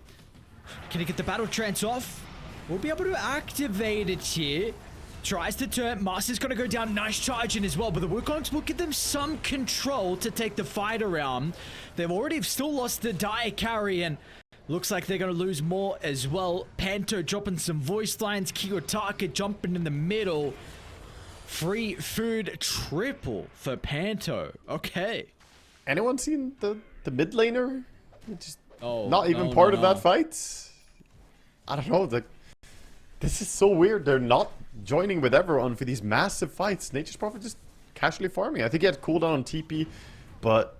Speaker 2: Can he get the battle trance off? We'll be able to activate it here. Tries to turn. Marcy's gonna go down. Nice charge in as well, but the Wukongs will give them some control to take the fight around. They've already still lost the Dire carry, and looks like they're gonna lose more as well. Panto dropping some voice lines. Kiyotaka jumping in the middle. Free food triple for Panto. Okay.
Speaker 1: Anyone seen the mid laner? Just
Speaker 2: Oh,
Speaker 1: not even part of that fight? I don't know. This is so weird. They're not joining with everyone for these massive fights. Nature's Prophet just casually farming. I think he had cooldown on TP, but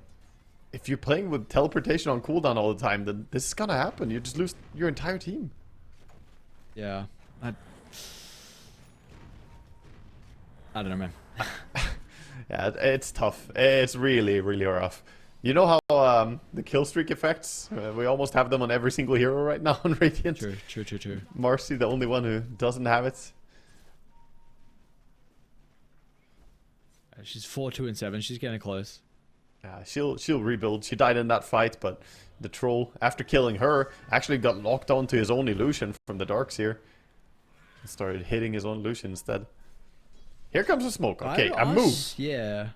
Speaker 1: if you're playing with teleportation on cooldown all the time, then this is gonna happen. You just lose your entire team.
Speaker 2: Yeah. I don't know, man.
Speaker 1: Yeah, it's tough. It's really, really rough. You know how the kill streak effects, we almost have them on every single hero right now on Radiant?
Speaker 2: True.
Speaker 1: Marcy, the only one who doesn't have it.
Speaker 2: She's 4, 2, and 7. She's getting close.
Speaker 1: Yeah, she'll rebuild. She died in that fight, but the troll, after killing her, actually got locked onto his own illusion from the darks here. And started hitting his own illusion instead. Here comes the smoke. Okay, a move.
Speaker 2: Yeah.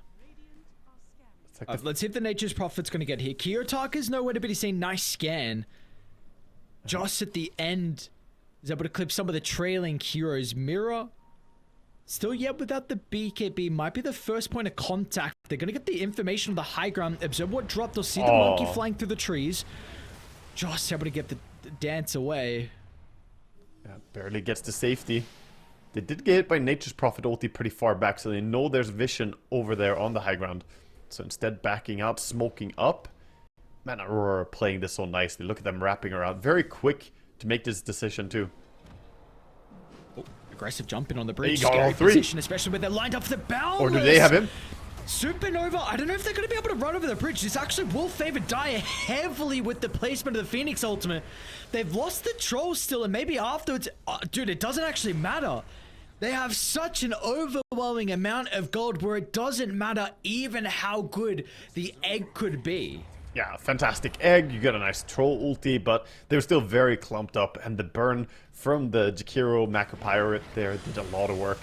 Speaker 1: Like
Speaker 2: Let's see if the Nature's Prophet's going to get here. Kiyotaka's nowhere to be seen. Nice scan. Just at the end, is able to clip some of the trailing Kiro's mirror. Still yet without the BKB. Might be the first point of contact. They're going to get the information on the high ground. Observe what dropped. They'll see the monkey flying through the trees. Just able to get the dance away.
Speaker 1: Yeah, barely gets to safety. They did get hit by Nature's Prophet ulti pretty far back, so they know there's vision over there on the high ground. So instead backing out, smoking up. Man, Aurora are playing this so nicely. Look at them wrapping around. Very quick to make this decision too.
Speaker 2: Oh, aggressive jumping on the bridge.
Speaker 1: He got all
Speaker 2: Scary
Speaker 1: three.
Speaker 2: position, especially when they're lined up for the boundless.
Speaker 1: Or do they have him?
Speaker 2: Supernova, I don't know if they're going to be able to run over the bridge. This actually will favor Dire heavily with the placement of the Phoenix ultimate. They've lost the troll still, and maybe afterwards... dude, it doesn't actually matter. They have such an overwhelming amount of gold where it doesn't matter even how good the egg could be.
Speaker 1: Yeah, fantastic egg. You got a nice troll ulti, but they're still very clumped up, and the burn from the Jakiro Macro Pirate there did a lot of work.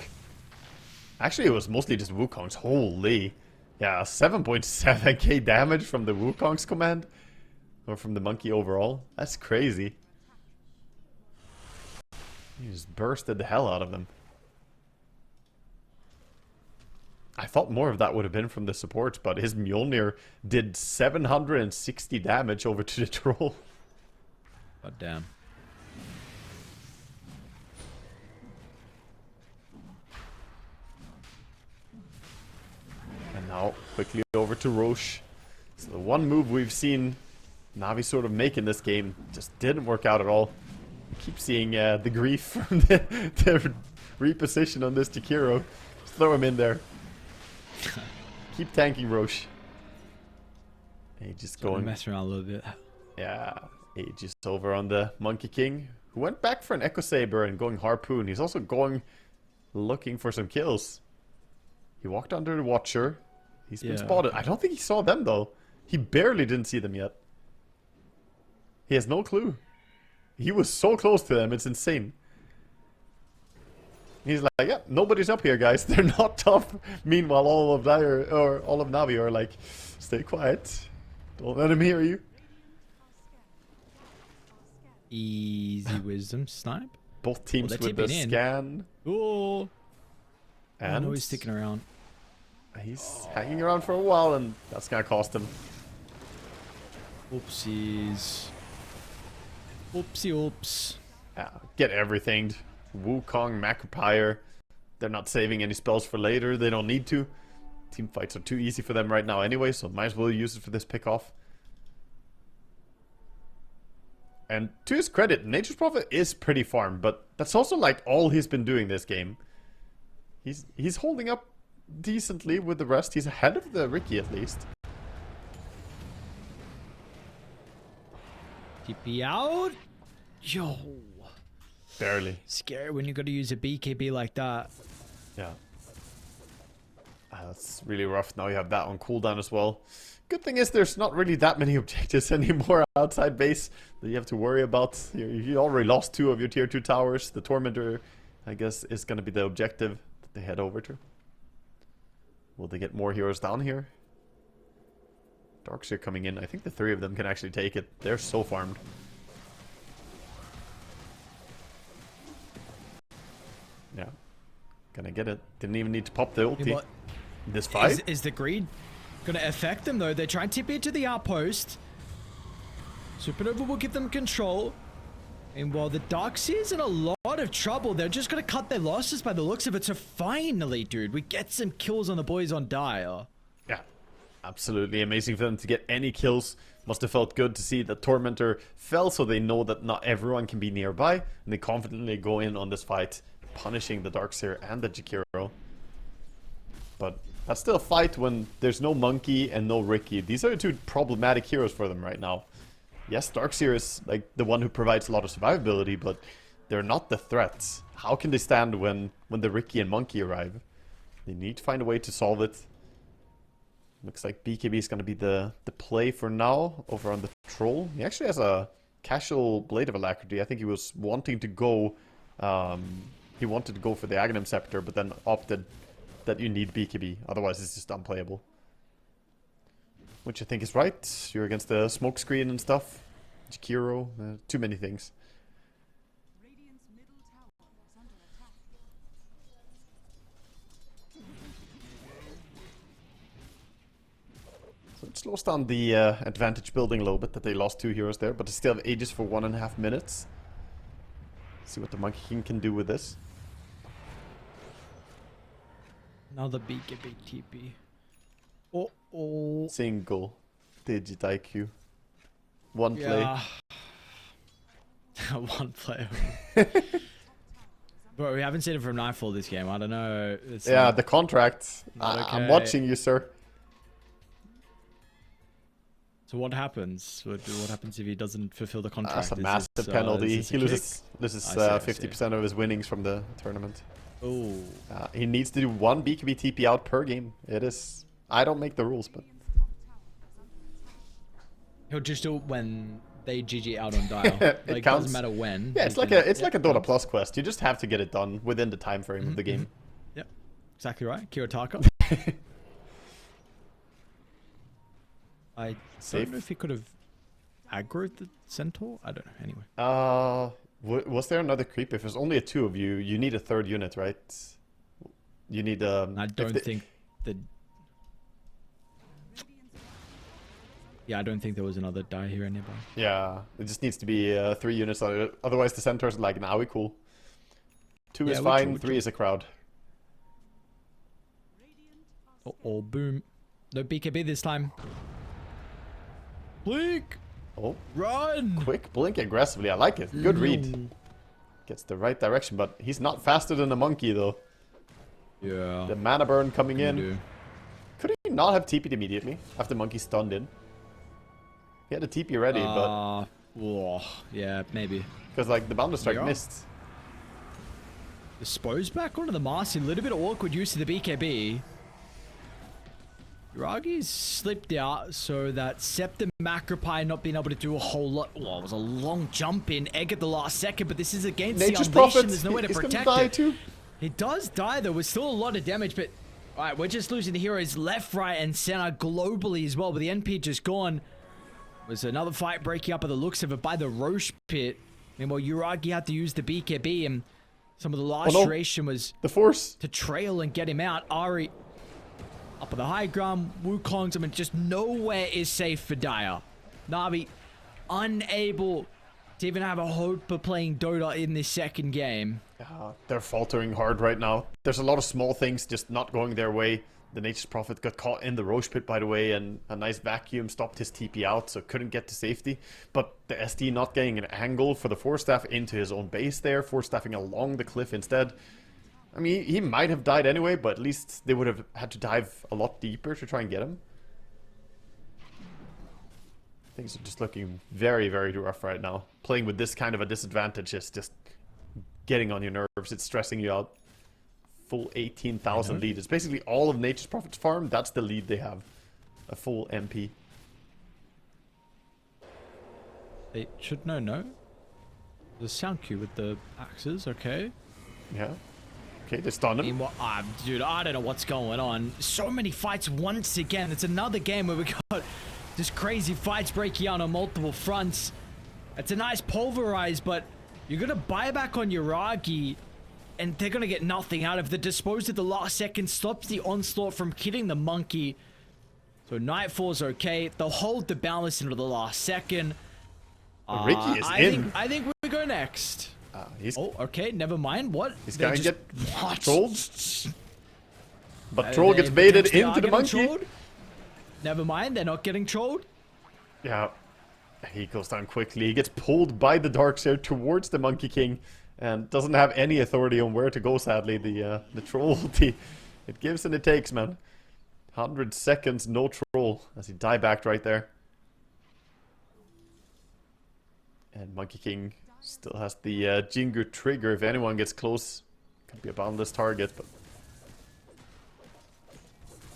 Speaker 1: Actually, it was mostly just Wukong's. Holy. Yeah, 7.7k damage from the Wukong's command. Or from the monkey overall. That's crazy. He just bursted the hell out of them. I thought more of that would have been from the support, but his Mjolnir did 760 damage over to the troll.
Speaker 2: God damn.
Speaker 1: And now, quickly over to Roche. So the one move we've seen Navi sort of making this game just didn't work out at all. I keep seeing the grief from the reposition on this Jakiro. Just throw him in there. Keep tanking Roche. Aegis going.
Speaker 2: Mess around a little bit.
Speaker 1: Yeah, Aegis over on the Monkey King, who went back for an Echo Saber and going Harpoon. He's also going looking for some kills. He walked under the Watcher. He's been spotted. I don't think he saw them though. He barely didn't see them yet. He has no clue. He was so close to them, it's insane. He's like, yeah, nobody's up here, guys. They're not tough. Meanwhile, all of Navi are like, stay quiet. Don't let him hear you.
Speaker 2: Easy wisdom snipe.
Speaker 1: Both teams with the scan.
Speaker 2: Oh.
Speaker 1: And
Speaker 2: I know he's sticking around.
Speaker 1: He's hanging around for a while, and that's gonna cost him.
Speaker 2: Oopsies. Oopsie oops.
Speaker 1: Yeah, get everything. Wukong, Macropire. They're not saving any spells for later. They don't need to. Team fights are too easy for them right now anyway, so might as well use it for this pickoff. And to his credit, Nature's Prophet is pretty farmed, but that's also like all he's been doing this game. He's holding up decently with the rest. He's ahead of the Ricky at least.
Speaker 2: TP out. Yo.
Speaker 1: Barely.
Speaker 2: Scary when you got to use a BKB like that.
Speaker 1: Yeah. That's really rough. Now you have that on cooldown as well. Good thing is there's not really that many objectives anymore outside base that you have to worry about. You already lost 2 of your tier 2 towers. The Tormentor, I guess, is going to be the objective that they head over to. Will they get more heroes down here? Darkseer coming in. I think the 3 of them can actually take it. They're so farmed. Yeah. Gonna get it. Didn't even need to pop the ulti. This fight?
Speaker 2: Is the greed gonna affect them though? They try and tip into the outpost. Supernova will give them control. And while the Darkseer's in a lot of trouble, they're just gonna cut their losses by the looks of it. So finally, dude, we get some kills on the boys on Dire.
Speaker 1: Yeah. Absolutely amazing for them to get any kills. Must have felt good to see that Tormentor fell, so they know that not everyone can be nearby. And they confidently go in on this fight, punishing the Darkseer and the Jakiro. But that's still a fight when there's no Monkey and no Ricky. These are the 2 problematic heroes for them right now. Yes, Darkseer is like the one who provides a lot of survivability, but they're not the threats. How can they stand when the Ricky and Monkey arrive? They need to find a way to solve it. Looks like BKB is going to be the play for now over on the Troll. He actually has a casual Blade of Alacrity. I think he was wanting to go... he wanted to go for the Aghanim Scepter, but then opted that you need BKB. Otherwise, it's just unplayable. Which I think is right. You're against the smoke screen and stuff. Jakiro. Too many things. So it slows down the advantage building a little bit that they lost 2 heroes there, but they still have Aegis for 1.5 minutes. See what the Monkey King can do with this.
Speaker 2: Another BKB TP. Oh.
Speaker 1: Single digit IQ. One play.
Speaker 2: One play. Bro, we haven't seen it from Nightfall this game. I don't know. It's
Speaker 1: the contract.
Speaker 2: okay.
Speaker 1: I'm watching you, sir.
Speaker 2: So what happens? What happens if he doesn't fulfill the contract?
Speaker 1: That's a massive penalty. He loses 50% of his winnings from the tournament.
Speaker 2: Oh.
Speaker 1: He needs to do 1 BKB TP out per game. It is... I don't make the rules, but...
Speaker 2: He'll just do it when they GG out on Dial. Like, it doesn't matter when.
Speaker 1: Yeah, it's like a Dota Plus quest. You just have to get it done within the time frame of the game.
Speaker 2: Yep. Exactly right. Kirotaka. I don't know if he could have aggroed the Centaur. I don't know. Anyway.
Speaker 1: Was there another creep? If there's only 2 of you, you need a 3rd unit, right? You need
Speaker 2: I don't think the... Yeah, I don't think there was another die here nearby.
Speaker 1: Yeah, it just needs to be 3 units. Otherwise, the Centaur's like, nah, we cool. 2 is fine, 3 is a crowd.
Speaker 2: Oh, boom. No BKB this time. Blink!
Speaker 1: Oh,
Speaker 2: Run!
Speaker 1: quick blink aggressively. I like it. Good read. Gets the right direction, but he's not faster than the monkey, though.
Speaker 2: Yeah.
Speaker 1: The mana burn coming in.
Speaker 2: Do.
Speaker 1: Could he not have TP'd immediately after monkey stunned in? He had a TP ready, but...
Speaker 2: Oh, yeah, maybe.
Speaker 1: Because, like, the Boundless Strike
Speaker 2: Yeah.
Speaker 1: missed.
Speaker 2: Dispose back onto the Marcy. A little bit of awkward use of the BKB. Yuragi's slipped out so that Septim Macropie not being able to do a whole lot. Well, it was a long jump in, egg at the last second, but this is against
Speaker 1: Nature's
Speaker 2: the Unleash
Speaker 1: Prophet.
Speaker 2: and there's no way to
Speaker 1: He's
Speaker 2: protect
Speaker 1: gonna die
Speaker 2: it.
Speaker 1: too.
Speaker 2: He does die though, with still a lot of damage, but alright, we're just losing the heroes left, right, and center globally as well, but the NP just gone. Was another fight breaking up at the looks of it by the Roche pit. Meanwhile, Yuragi had to use the BKB and some of the last duration was
Speaker 1: The Force.
Speaker 2: to trail and get him out. Ari up on the high ground. Wukong's, I mean, just nowhere is safe for Dire. Na'Vi unable to even have a hope of playing Dota in this second game.
Speaker 1: They're faltering hard right now. There's a lot of small things just not going their way. The Nature's Prophet got caught in the Roche pit, by the way, and a nice vacuum stopped his TP out, so couldn't get to safety. But the SD not getting an angle for the Force Staff into his own base there, Force Staffing along the cliff instead. I mean, he might have died anyway, but at least they would have had to dive a lot deeper to try and get him. Things are just looking very, very rough right now. Playing with this kind of a disadvantage is just getting on your nerves. It's stressing you out. Full 18,000 lead. It's basically all of Nature's Prophet's farm. That's the lead they have. A full MP.
Speaker 2: They should know, no? The sound cue with the axes, okay.
Speaker 1: Yeah. Okay, they stun him.
Speaker 2: Meanwhile, dude, I don't know what's going on. So many fights once again. It's another game where we got just crazy fights breaking out on multiple fronts. It's a nice pulverize, but you're gonna buy back on Yuragi, and they're gonna get nothing out of the dispose at the last second. Stops the onslaught from killing the monkey. So Nightfall's okay. They'll hold the balance into the last second.
Speaker 1: Ricky is in.
Speaker 2: I think we go next.
Speaker 1: He's
Speaker 2: Oh, okay, never mind. What?
Speaker 1: He's
Speaker 2: They
Speaker 1: gonna
Speaker 2: just-
Speaker 1: get
Speaker 2: what?
Speaker 1: trolled. But Troll gets baited
Speaker 2: potentially
Speaker 1: into
Speaker 2: are
Speaker 1: the
Speaker 2: getting
Speaker 1: monkey.
Speaker 2: trolled? Never mind, they're not getting trolled.
Speaker 1: Yeah. He goes down quickly. He gets pulled by the Darkseer towards the Monkey King. And doesn't have any authority on where to go, sadly. The Troll, it gives and it takes, man. 100 seconds, no Troll. As he die backed right there. And Monkey King still has the Jingu trigger if anyone gets close. Could be a boundless target, but...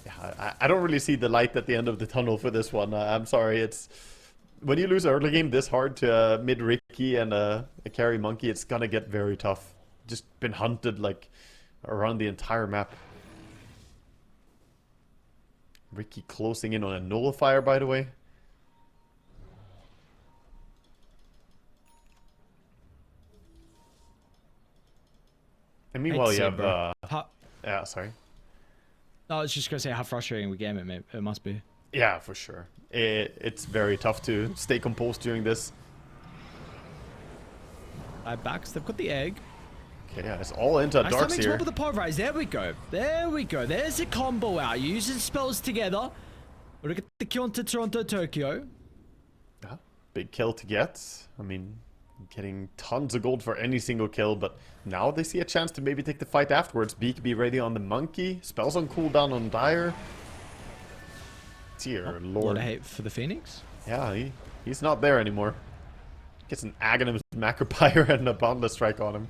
Speaker 1: Yeah, I don't really see the light at the end of the tunnel for this one. I'm sorry, it's... When you lose an early game this hard to mid Ricky and a carry Monkey, it's gonna get very tough. Just been hunted, like, around the entire map. Ricky closing in on a nullifier, by the way. And meanwhile, you have, yeah, sorry.
Speaker 2: No, I was just gonna say how frustrating we game it must be.
Speaker 1: Yeah, for sure. It's very tough to stay composed during this.
Speaker 2: Backs, they've got the egg.
Speaker 1: Okay, yeah, it's all into a
Speaker 2: Nice timing
Speaker 1: Darkseer.
Speaker 2: with the pulverize. There we go. There we go. There's a combo out. Using spells together. We're gonna get the kill into Toronto, Tokyo.
Speaker 1: Yeah, big kill to get. I mean, getting tons of gold for any single kill, but now they see a chance to maybe take the fight afterwards. BKB ready on the Monkey. Spells on cooldown on Dire. Dear
Speaker 2: A lot
Speaker 1: lord.
Speaker 2: of hate for the Phoenix.
Speaker 1: Yeah, he's not there anymore. Gets an Aghanim Macropire and a Boundless Strike on him.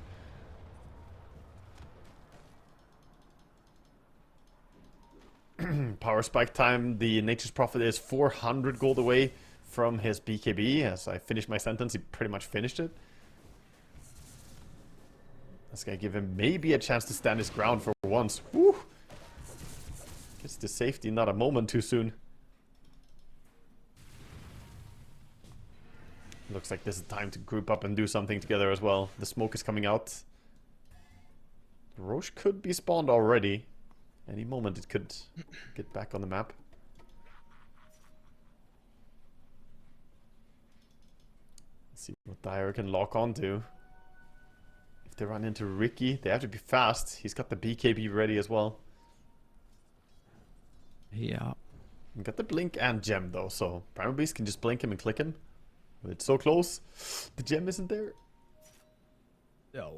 Speaker 1: Power spike time. The Nature's Prophet is 400 gold away from his BKB. As I finished my sentence, he pretty much finished it. That's gonna give him maybe a chance to stand his ground for once. Woo! Gets to safety, not a moment too soon. Looks like this is time to group up and do something together as well. The smoke is coming out. Roche could be spawned already. Any moment it could get back on the map. Let's see what Dire can lock onto. If they run into Ricky, they have to be fast. He's got the BKB ready as well.
Speaker 2: Yeah.
Speaker 1: Got the blink and gem though, so Primal Beast can just blink him and click him. It's so close. The gem isn't there.
Speaker 2: Oh.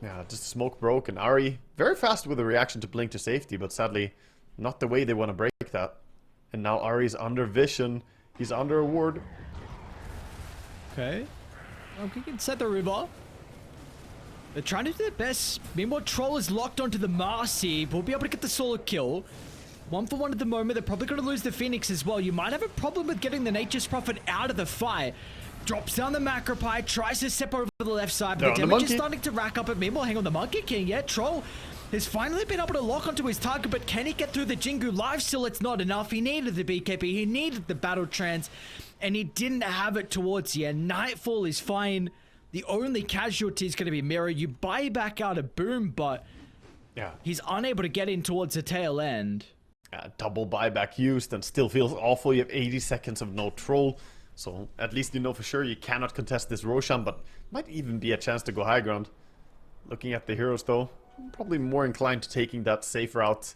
Speaker 1: Yeah, just smoke broke, and Ari very fast with a reaction to blink to safety, but sadly not the way they want to break that. And now Ari's under vision. He's under a ward.
Speaker 2: Okay. Okay, can set the river. They're trying to do their best. Meanwhile, Troll is locked onto the Marcy. We'll be able to get the solo kill. 1 for 1 at the moment. They're probably going to lose the Phoenix as well. You might have a problem with getting the Nature's Prophet out of the fight. Drops down the Macropie, tries to step over the left side, but the damage is starting to rack up. At meanwhile, hang on, the Monkey King, yeah, Troll has finally been able to lock onto his target, but can he get through the Jingu live? Still, it's not enough. He needed the BKB, he needed the Battle Trance, and he didn't have it towards the end. Nightfall is fine. The only casualty is going to be Mirror. You buy back out a Boom, but
Speaker 1: yeah,
Speaker 2: he's unable to get in towards the tail end.
Speaker 1: Double buyback used and still feels awful. You have 80 seconds of no Troll. So at least you know for sure you cannot contest this Roshan, but might even be a chance to go high ground. Looking at the heroes though, probably more inclined to taking that safe route,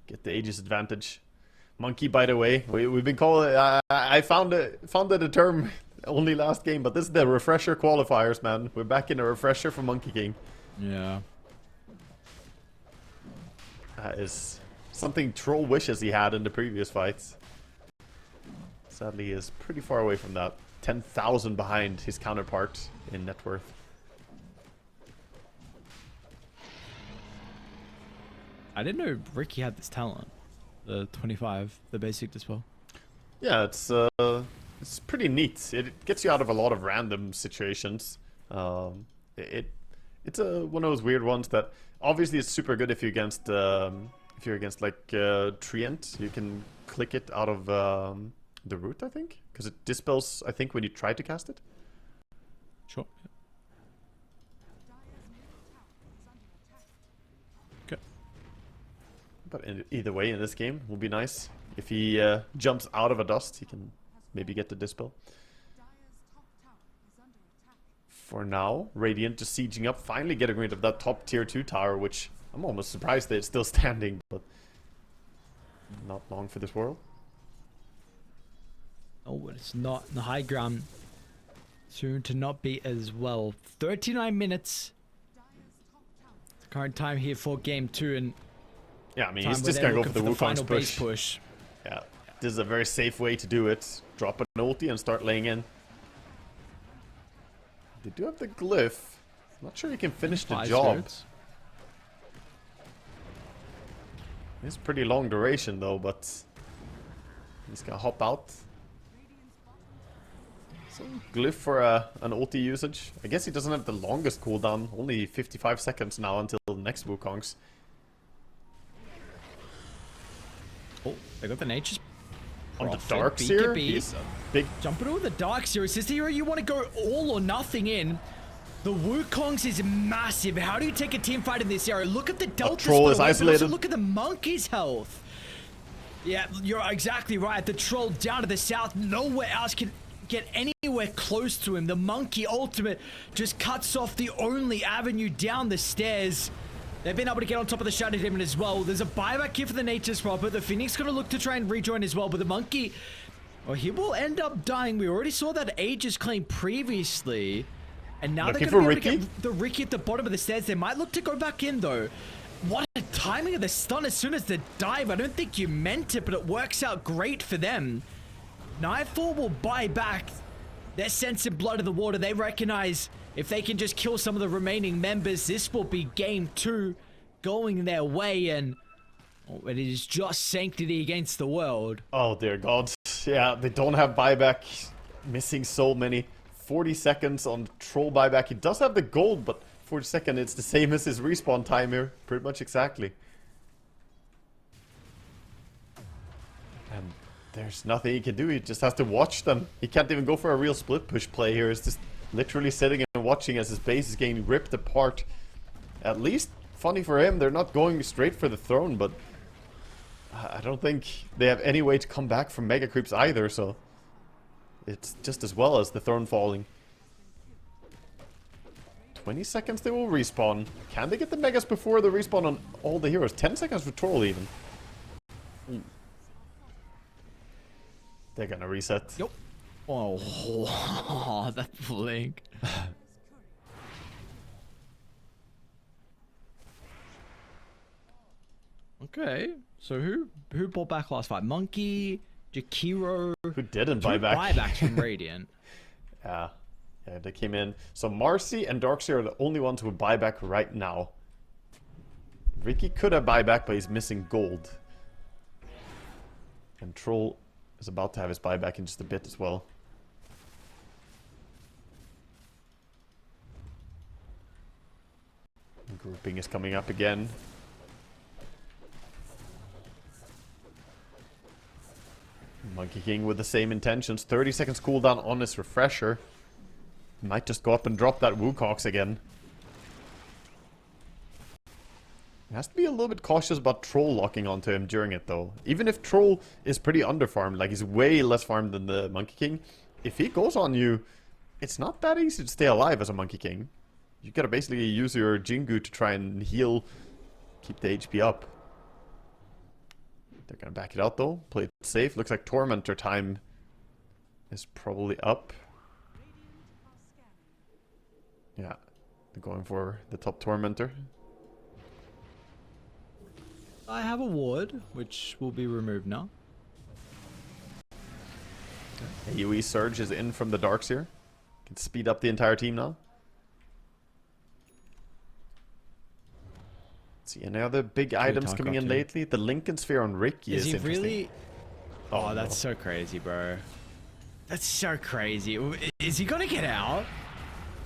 Speaker 1: get the Aegis advantage. Monkey, by the way, we've been calling. I found the term only last game, but this is the refresher qualifiers, man. We're back in a refresher for Monkey King.
Speaker 2: Yeah,
Speaker 1: That is something Troll wishes he had in the previous fights. Sadly, he is pretty far away from that. 10,000 behind his counterpart in net worth.
Speaker 2: I didn't know Ricky had this talent. The 25, the basic dispel.
Speaker 1: Yeah, it's pretty neat. It gets you out of a lot of random situations. It's one of those weird ones that obviously it's super good if you're against like Treant. You can click it out of the root, I think, because it dispels, I think, when you try to cast it.
Speaker 2: Sure. Okay.
Speaker 1: But either way, in this game, will be nice. If he jumps out of a dust, he can maybe get the dispel. For now, Radiant just sieging up, finally getting rid of that top tier 2 tower, which I'm almost surprised that it's still standing, but not long for this world.
Speaker 2: Oh, but it's not in the high ground. Soon to not be as well. 39 minutes. The current time here for game 2, and
Speaker 1: yeah, I mean, he's just gonna go for the Wukong's push. Yeah, this is a very safe way to do it. Drop an ulti and start laying in. They do have the glyph. Not sure he can finish the job. It's pretty long duration though, but he's gonna hop out. So glyph for an ulti usage. I guess he doesn't have the longest cooldown. Only 55 seconds now until the next Wukong's.
Speaker 2: Oh, they got the Nature's
Speaker 1: On the Darkseer, he's a big...
Speaker 2: Jumping over the Darkseer. Is this the hero you want to go all or nothing in? The Wukong's is massive. How do you take a team fight in this area? Look at the Delta
Speaker 1: Troll is isolated.
Speaker 2: Look at the Monkey's health. Yeah, you're exactly right. The Troll down to the south. Nowhere else can get anywhere close to him. The Monkey ultimate just cuts off the only avenue down the stairs. They've been able to get on top of the Shadow Demon as well. There's a buyback here for the Nature's Prophet. The Phoenix going to look to try and rejoin as well, but the Monkey, well, he will end up dying. We already saw that Aegis claim previously. And now they're going to be able to get the Ricky at the bottom of the stairs. They might look to go back in, though. What a timing of the stun as soon as the dive. I don't think you meant it, but it works out great for them. Nightfall will buy back their sense of blood in the water. They recognize if they can just kill some of the remaining members, this will be game 2 going their way, and it is just sanctity against the world.
Speaker 1: Oh dear god. Yeah, they don't have buyback. Missing so many. 40 seconds on Troll buyback. He does have the gold, but 40 seconds, it's the same as his respawn time here. Pretty much exactly. And there's nothing he can do. He just has to watch them. He can't even go for a real split push play here. He's just literally sitting and watching as his base is getting ripped apart. At least, funny for him, they're not going straight for the throne, but I don't think they have any way to come back from mega creeps either, so it's just as well as the throne falling. 20 seconds they will respawn. Can they get the megas before the respawn on all the heroes? 10 seconds for Troll even. They're gonna reset.
Speaker 2: Yep. Oh, that blink. Okay, so who bought back last fight? Monkey, Jakiro.
Speaker 1: Who didn't buy
Speaker 2: Two
Speaker 1: back?
Speaker 2: buybacks from Radiant.
Speaker 1: Yeah, they came in. So Marcy and Darkseer are the only ones who buy back right now. Ricky could have buyback, but he's missing gold. And Troll is about to have his buyback in just a bit as well. Grouping is coming up again. Monkey King with the same intentions. 30 seconds cooldown on his refresher. Might just go up and drop that Wukong's again. He has to be a little bit cautious about Troll locking onto him during it though. Even if Troll is pretty underfarmed, like he's way less farmed than the Monkey King, if he goes on you, it's not that easy to stay alive as a Monkey King. You gotta basically use your Jingu to try and heal, keep the HP up. They're gonna back it out though, play it safe. Looks like Tormentor time is probably up. Yeah, they're going for the top Tormentor.
Speaker 2: I have a ward, which will be removed now.
Speaker 1: AoE Surge is in from the Darkseer. Can speed up the entire team now. Let's see, any other big items coming in lately? The Lincoln Sphere on Ricky is
Speaker 2: he
Speaker 1: interesting.
Speaker 2: really? Oh, that's
Speaker 1: no.
Speaker 2: so crazy, bro. That's so crazy. Is he gonna get out?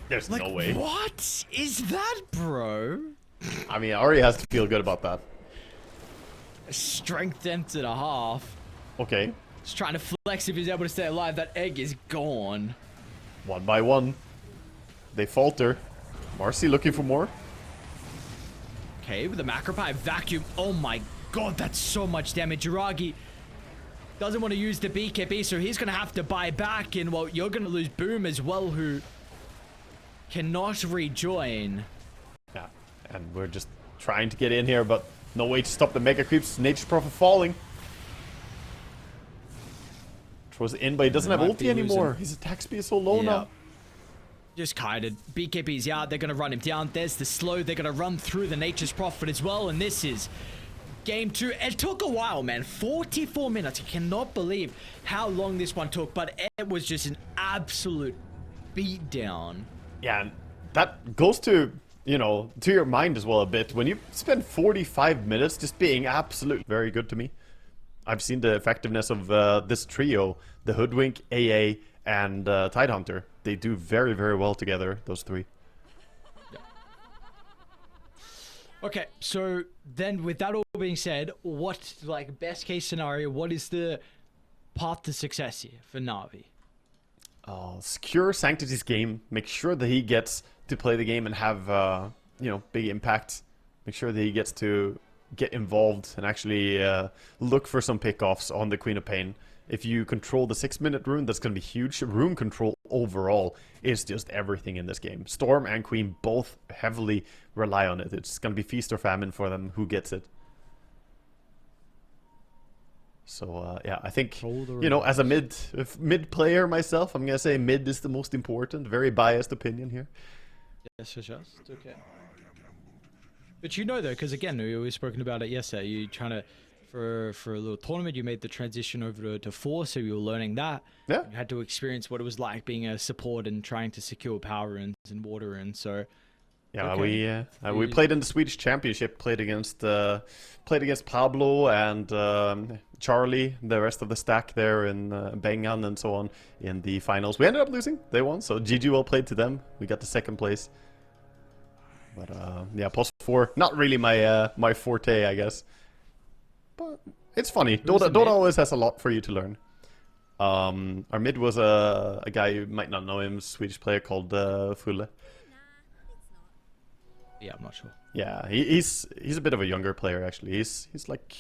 Speaker 1: There's
Speaker 2: Like,
Speaker 1: no way.
Speaker 2: what is that, bro?
Speaker 1: I mean, Ari has to feel good about that.
Speaker 2: Strength dent and a half.
Speaker 1: Okay,
Speaker 2: Just trying to flex if he's able to stay alive. That egg is gone.
Speaker 1: one by one. They falter. Marcy looking for more.
Speaker 2: Okay, with the Macropie vacuum. Oh my god, that's so much damage. Jiragi doesn't want to use the BKB, so he's going to have to buy back. And, well, you're going to lose Boom as well, who cannot rejoin.
Speaker 1: Yeah, and we're just trying to get in here, but no way to stop the Mega Creeps. Nature's Prophet falling. Throws it in, but he doesn't have ulti anymore. His attack speed is so low now.
Speaker 2: Just kited. BKB's out. They're going to run him down. There's the slow. They're going to run through the Nature's Prophet as well. And this is game 2. It took a while, man. 44 minutes. I cannot believe how long this one took. But it was just an absolute beatdown.
Speaker 1: Yeah, and that goes to, you know, to your mind as well a bit. When you spend 45 minutes just being absolutely very good to me. I've seen the effectiveness of this trio. The Hoodwink, AA, and Tidehunter. They do very, very well together, those three.
Speaker 2: Yeah. Okay, so then with that all being said, what, like, best case scenario, what is the path to success here for Na'Vi?
Speaker 1: Secure Sanctity's game. Make sure that he gets to play the game and have, you know, big impact. Make sure that he gets to get involved and actually look for some pickoffs on the Queen of Pain. If you control the 6-minute rune, that's going to be huge. Rune control overall is just everything in this game. Storm and Queen both heavily rely on it. It's going to be feast or famine for them who gets it. So, yeah, I think, you know, as a mid player myself, I'm going to say mid is the most important. Very biased opinion here.
Speaker 2: Yes, just okay. But you know, though, because again, we've spoken about it yesterday. You trying to, for a little tournament, you made the transition over to 4, so you were learning that.
Speaker 1: Yeah.
Speaker 2: You had to experience what it was like being a support and trying to secure power runes and water runes. So,
Speaker 1: yeah,
Speaker 2: okay.
Speaker 1: we played in the Swedish Championship. Played against Pablo and Charlie, the rest of the stack there in Bengan and so on in the finals. We ended up losing. They won, so GG well played to them. We got the 2nd place. But yeah, post 4, not really my forte, I guess. But it's funny. Dota always has a lot for you to learn. Our mid was a guy, you might not know him, Swedish player called Fulle.
Speaker 2: yeah, I'm not sure.
Speaker 1: Yeah, he's a bit of a younger player actually. He's like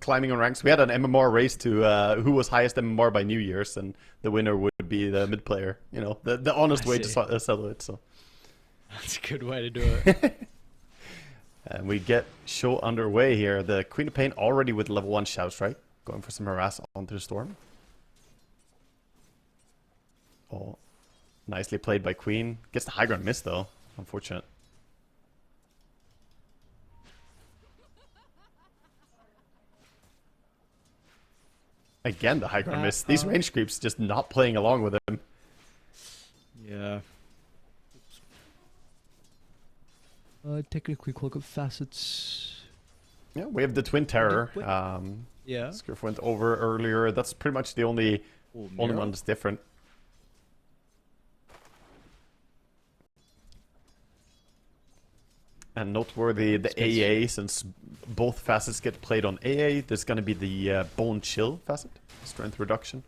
Speaker 1: climbing on ranks. We had an MMR race to who was highest MMR by New Year's, and the winner would be the mid player. You know, the honest way to settle it. So
Speaker 2: that's a good way to do it.
Speaker 1: And we get show underway here. The Queen of Pain already with level 1 shouts, right? Going for some harass onto the Storm. Oh, nicely played by Queen. Gets the high ground miss though. Unfortunate. Again, the high ground miss. These range creeps just not playing along with him.
Speaker 2: Yeah. Take a quick look at facets.
Speaker 1: Yeah, we have the Twin Terror.
Speaker 2: Yeah.
Speaker 1: Skirf went over earlier. That's pretty much the only one that's different. And noteworthy, the AA, since both facets get played on AA, there's going to be the Bone Chill facet, strength reduction.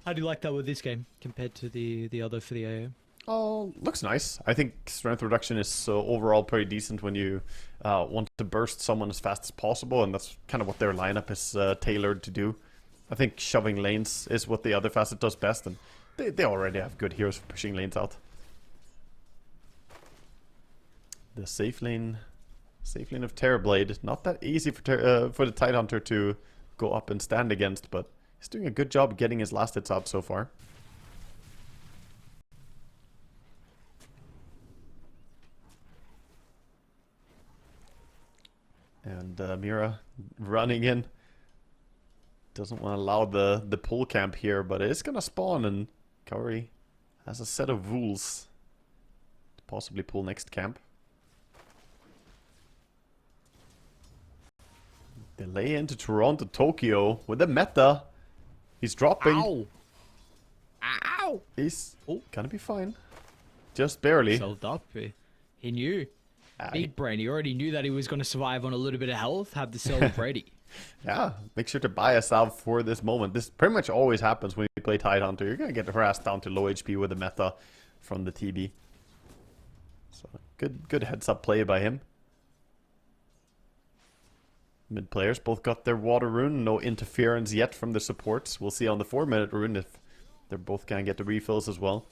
Speaker 2: How do you like that with this game compared to the other for the AA?
Speaker 1: Oh, looks nice. I think strength reduction is overall pretty decent when you want to burst someone as fast as possible, and that's kind of what their lineup is tailored to do. I think shoving lanes is what the other facet does best, and they already have good heroes for pushing lanes out. The safe lane of Terrorblade, not that easy for the Tidehunter to go up and stand against, but he's doing a good job getting his last hits out so far. And Mira running in. Doesn't want to allow the pull camp here, but it is going to spawn, and Kaori has a set of rules to possibly pull next camp. Delay into Toronto, Tokyo with the meta. He's dropping.
Speaker 2: Ow! Ow!
Speaker 1: He's gonna be fine. Just barely.
Speaker 2: Sold up. He knew. Big brain. He already knew that he was going to survive on a little bit of health. Have the self ready.
Speaker 1: Yeah, make sure to buy a salve for this moment. This pretty much always happens when you play Tidehunter. You're gonna get harassed down to low HP with the meta from the TB. So good heads up play by him. Mid players both got their water rune. No interference yet from the supports. We'll see on the 4-minute rune if they're both gonna get the refills as well.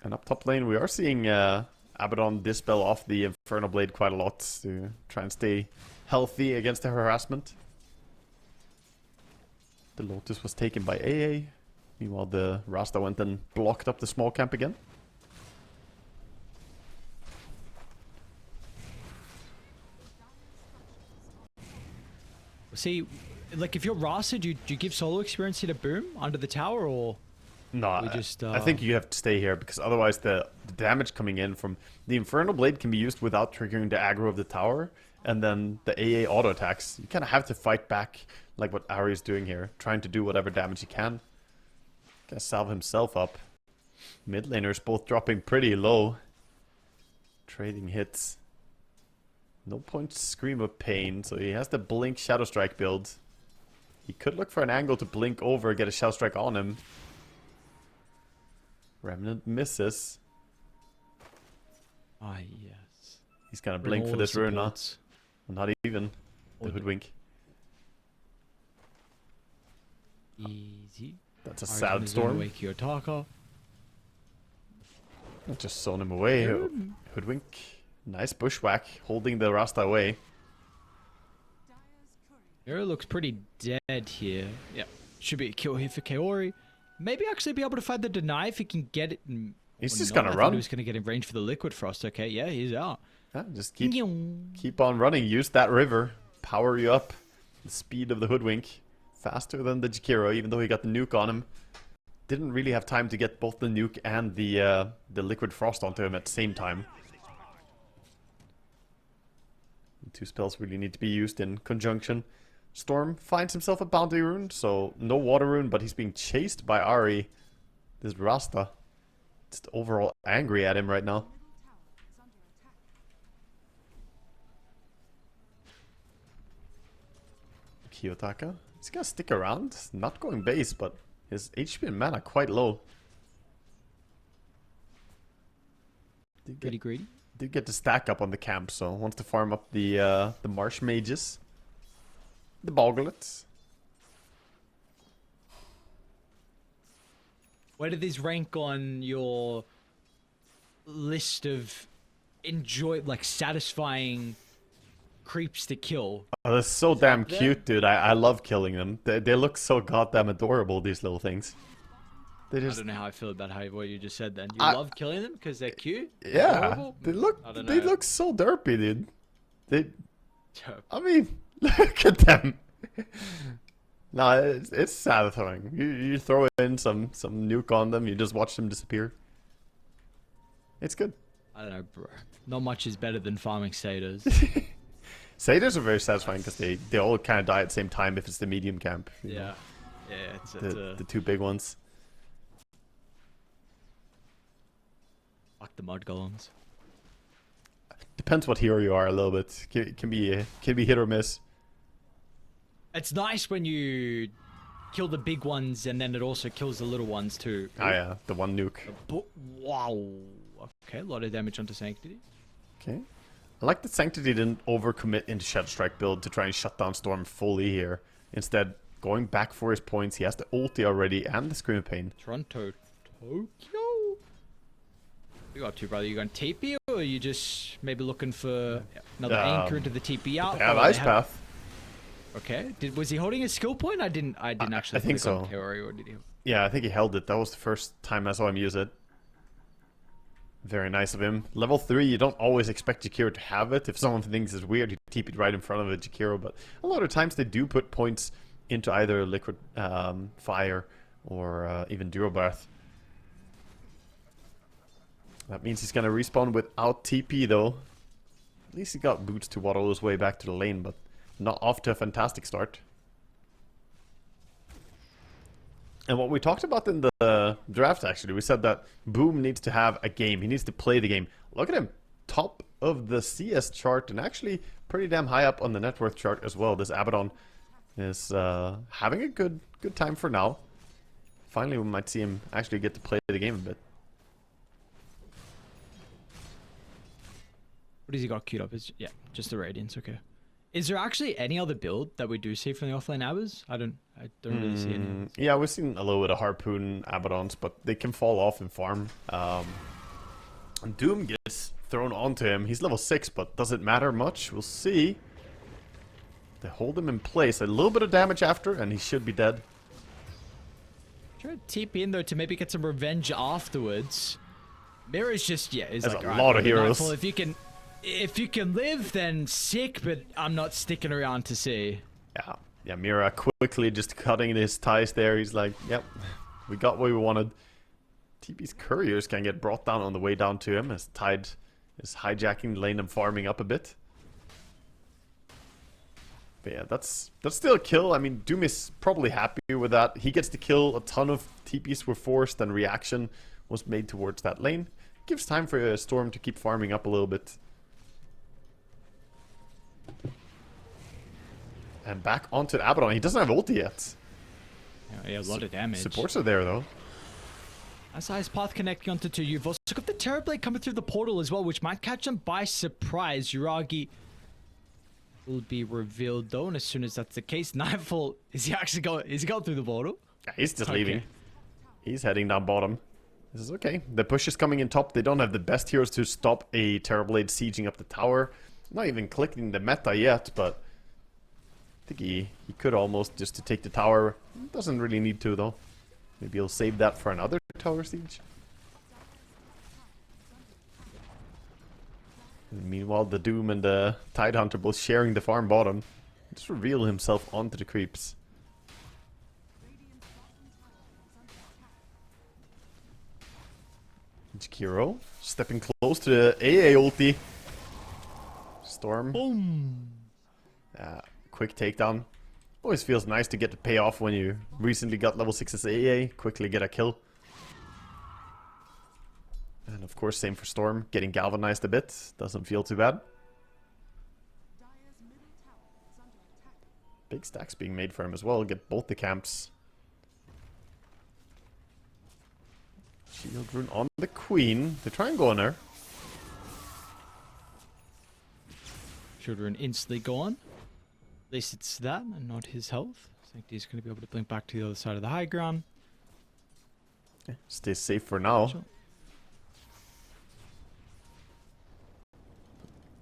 Speaker 1: And up top lane, we are seeing Abaddon dispel off the Infernal Blade quite a lot to try and stay healthy against the harassment. The Lotus was taken by AA. Meanwhile, the Rasta went and blocked up the small camp again.
Speaker 2: See, like if you're Rasta, do you give solo experience here to Boom under the tower, or?
Speaker 1: No, I think you have to stay here, because otherwise the damage coming in from the Infernal Blade can be used without triggering the aggro of the tower, and then the AA auto attacks. You kind of have to fight back like what Ari is doing here, trying to do whatever damage he can. Gonna salve himself up. Mid laners both dropping pretty low. Trading hits. No point to scream of pain, so he has the Blink Shadow Strike build. He could look for an angle to blink over, get a Shadow Strike on him. Remnant misses.
Speaker 2: Ah, yes.
Speaker 1: He's gonna blink for this rune now. Not even. The Hoodwink.
Speaker 2: Easy.
Speaker 1: That's a sad storm.
Speaker 2: Away Kiyotaka.
Speaker 1: Just sewn him away. Hoodwink. Nice bushwhack, holding the Rasta away.
Speaker 2: Mira looks pretty dead here. Yeah, should be a kill here for Kaori. Maybe actually be able to find the deny if he can get it.
Speaker 1: He's just gonna run.
Speaker 2: He was gonna get in range for the Liquid Frost. Okay, yeah, he's out.
Speaker 1: Yeah, just keep on running. Use that river. Power you up. The speed of the Hoodwink. Faster than the Jakiro, even though he got the nuke on him. Didn't really have time to get both the nuke and the Liquid Frost onto him at the same time. The two spells really need to be used in conjunction. Storm finds himself a bounty rune, so no water rune, but he's being chased by Ari. This Rasta. Just overall angry at him right now. Kiyotaka. He's gonna stick around. Not going base, but his HP and mana quite low.
Speaker 2: Pretty greedy.
Speaker 1: Did get to stack up on the camp, so wants to farm up the Marsh Mages. The Boglets.
Speaker 2: Where did these rank on your list of satisfying creeps to kill.
Speaker 1: Oh, that's so damn
Speaker 2: there?
Speaker 1: cute, dude. I love killing them. They look so goddamn adorable, these little things. They
Speaker 2: I
Speaker 1: just...
Speaker 2: don't know how I feel about what you just said then. You
Speaker 1: I-
Speaker 2: love killing them because they're cute?
Speaker 1: Yeah,
Speaker 2: Adorable? I don't
Speaker 1: they
Speaker 2: know.
Speaker 1: look so derpy, dude. I mean, look at them. No, it's satisfying. You throw in some nuke on them, you just watch them disappear. It's good.
Speaker 2: I don't know, bro. Not much is better than farming satyrs.
Speaker 1: Satyrs are very satisfying because they all kind of die at the same time if it's the medium camp. You know,
Speaker 2: Yeah, it's
Speaker 1: the two big ones.
Speaker 2: fuck the mud golems.
Speaker 1: Depends what hero you are a little bit. Can be hit or miss.
Speaker 2: It's nice when you kill the big ones and then it also kills the little ones too.
Speaker 1: Ah yeah, the one nuke.
Speaker 2: Wow. Okay, a lot of damage onto Sanctity.
Speaker 1: Okay. I like that Sanctity didn't overcommit into Shadow Strike build to try and shut down Storm fully here. Instead, going back for his points, he has the ulti already and the Scream of Pain.
Speaker 2: Toronto, Tokyo? What you up to, brother? You going TP or are you just maybe looking for another anchor into the TP out?
Speaker 1: They have
Speaker 2: or
Speaker 1: Ice
Speaker 2: they
Speaker 1: Path.
Speaker 2: Okay. Was he holding his skill point? I didn't actually
Speaker 1: I think
Speaker 2: click on
Speaker 1: so.
Speaker 2: Theory, or did he?
Speaker 1: Yeah, I think he held it. That was the first time I saw him use it. Very nice of him. Level 3, you don't always expect Jakiro to have it. If someone thinks it's weird, you TP it right in front of a Jakiro. But a lot of times they do put points into either Liquid Fire or even Duro Breath. That means he's going to respawn without TP though. At least he got boots to waddle his way back to the lane, but not off to a fantastic start. And what we talked about in the draft, actually, we said that Boom needs to have a game. He needs to play the game. Look at him. Top of the CS chart and actually pretty damn high up on the net worth chart as well. This Abaddon is having a good time for now. Finally, we might see him actually get to play the game a bit.
Speaker 2: What has he got queued up? Yeah, just the Radiance, okay. Is there actually any other build that we do see from the offlane Abbas? I don't really see any.
Speaker 1: Yeah, we've seen a little bit of Harpoon Abaddons, but they can fall off in farm. Doom gets thrown onto him. He's level 6, but does it matter much? We'll see. They hold him in place. A little bit of damage after, and he should be dead.
Speaker 2: Try to TP in though to maybe get some revenge afterwards. Mirror's just is
Speaker 1: There's
Speaker 2: like
Speaker 1: a
Speaker 2: "Alright,
Speaker 1: lot of
Speaker 2: Nightfall,
Speaker 1: heroes.
Speaker 2: if you can live, then sick, but I'm not sticking around to see.
Speaker 1: Yeah, Mira quickly just cutting his ties there. He's like, yep, we got what we wanted. TP's couriers can get brought down on the way down to him as Tide is hijacking the lane and farming up a bit. But yeah, that's still a kill. I mean, Doom is probably happy with that. He gets to kill. A ton of TPs were forced and reaction was made towards that lane. Gives time for Storm to keep farming up a little bit. And back onto the Abaddon. He doesn't have ulti yet.
Speaker 2: Yeah, a lot of damage.
Speaker 1: Supports are there though.
Speaker 2: That's Ice Path connecting onto 2. You've also got the Terrorblade coming through the portal as well, which might catch them by surprise. Yuragi will be revealed though, and as soon as that's the case, Nightfall, is he going through the portal?
Speaker 1: Yeah, he's just leaving. He's heading down bottom. This is okay. The push is coming in top. They don't have the best heroes to stop a Terrorblade sieging up the tower. Not even clicking the meta yet, but I think he could almost just to take the tower. Doesn't really need to though. Maybe he'll save that for another tower siege. And meanwhile, the Doom and the Tidehunter both sharing the farm bottom. Just reveal himself onto the creeps. Jakiro stepping close to the AA ulti. Storm.
Speaker 2: Boom.
Speaker 1: Quick takedown. Always feels nice to get the payoff when you recently got level 6's AA. Quickly get a kill. And of course, same for Storm. Getting galvanized a bit. Doesn't feel too bad. Big stacks being made for him as well. Get both the camps. Shield rune on the Queen. They try and go on her.
Speaker 2: Shield rune instantly gone. At least it's that and not his health. Sanctity's going to be able to blink back to the other side of the high ground.
Speaker 1: Okay, stay safe for now.
Speaker 2: Sure.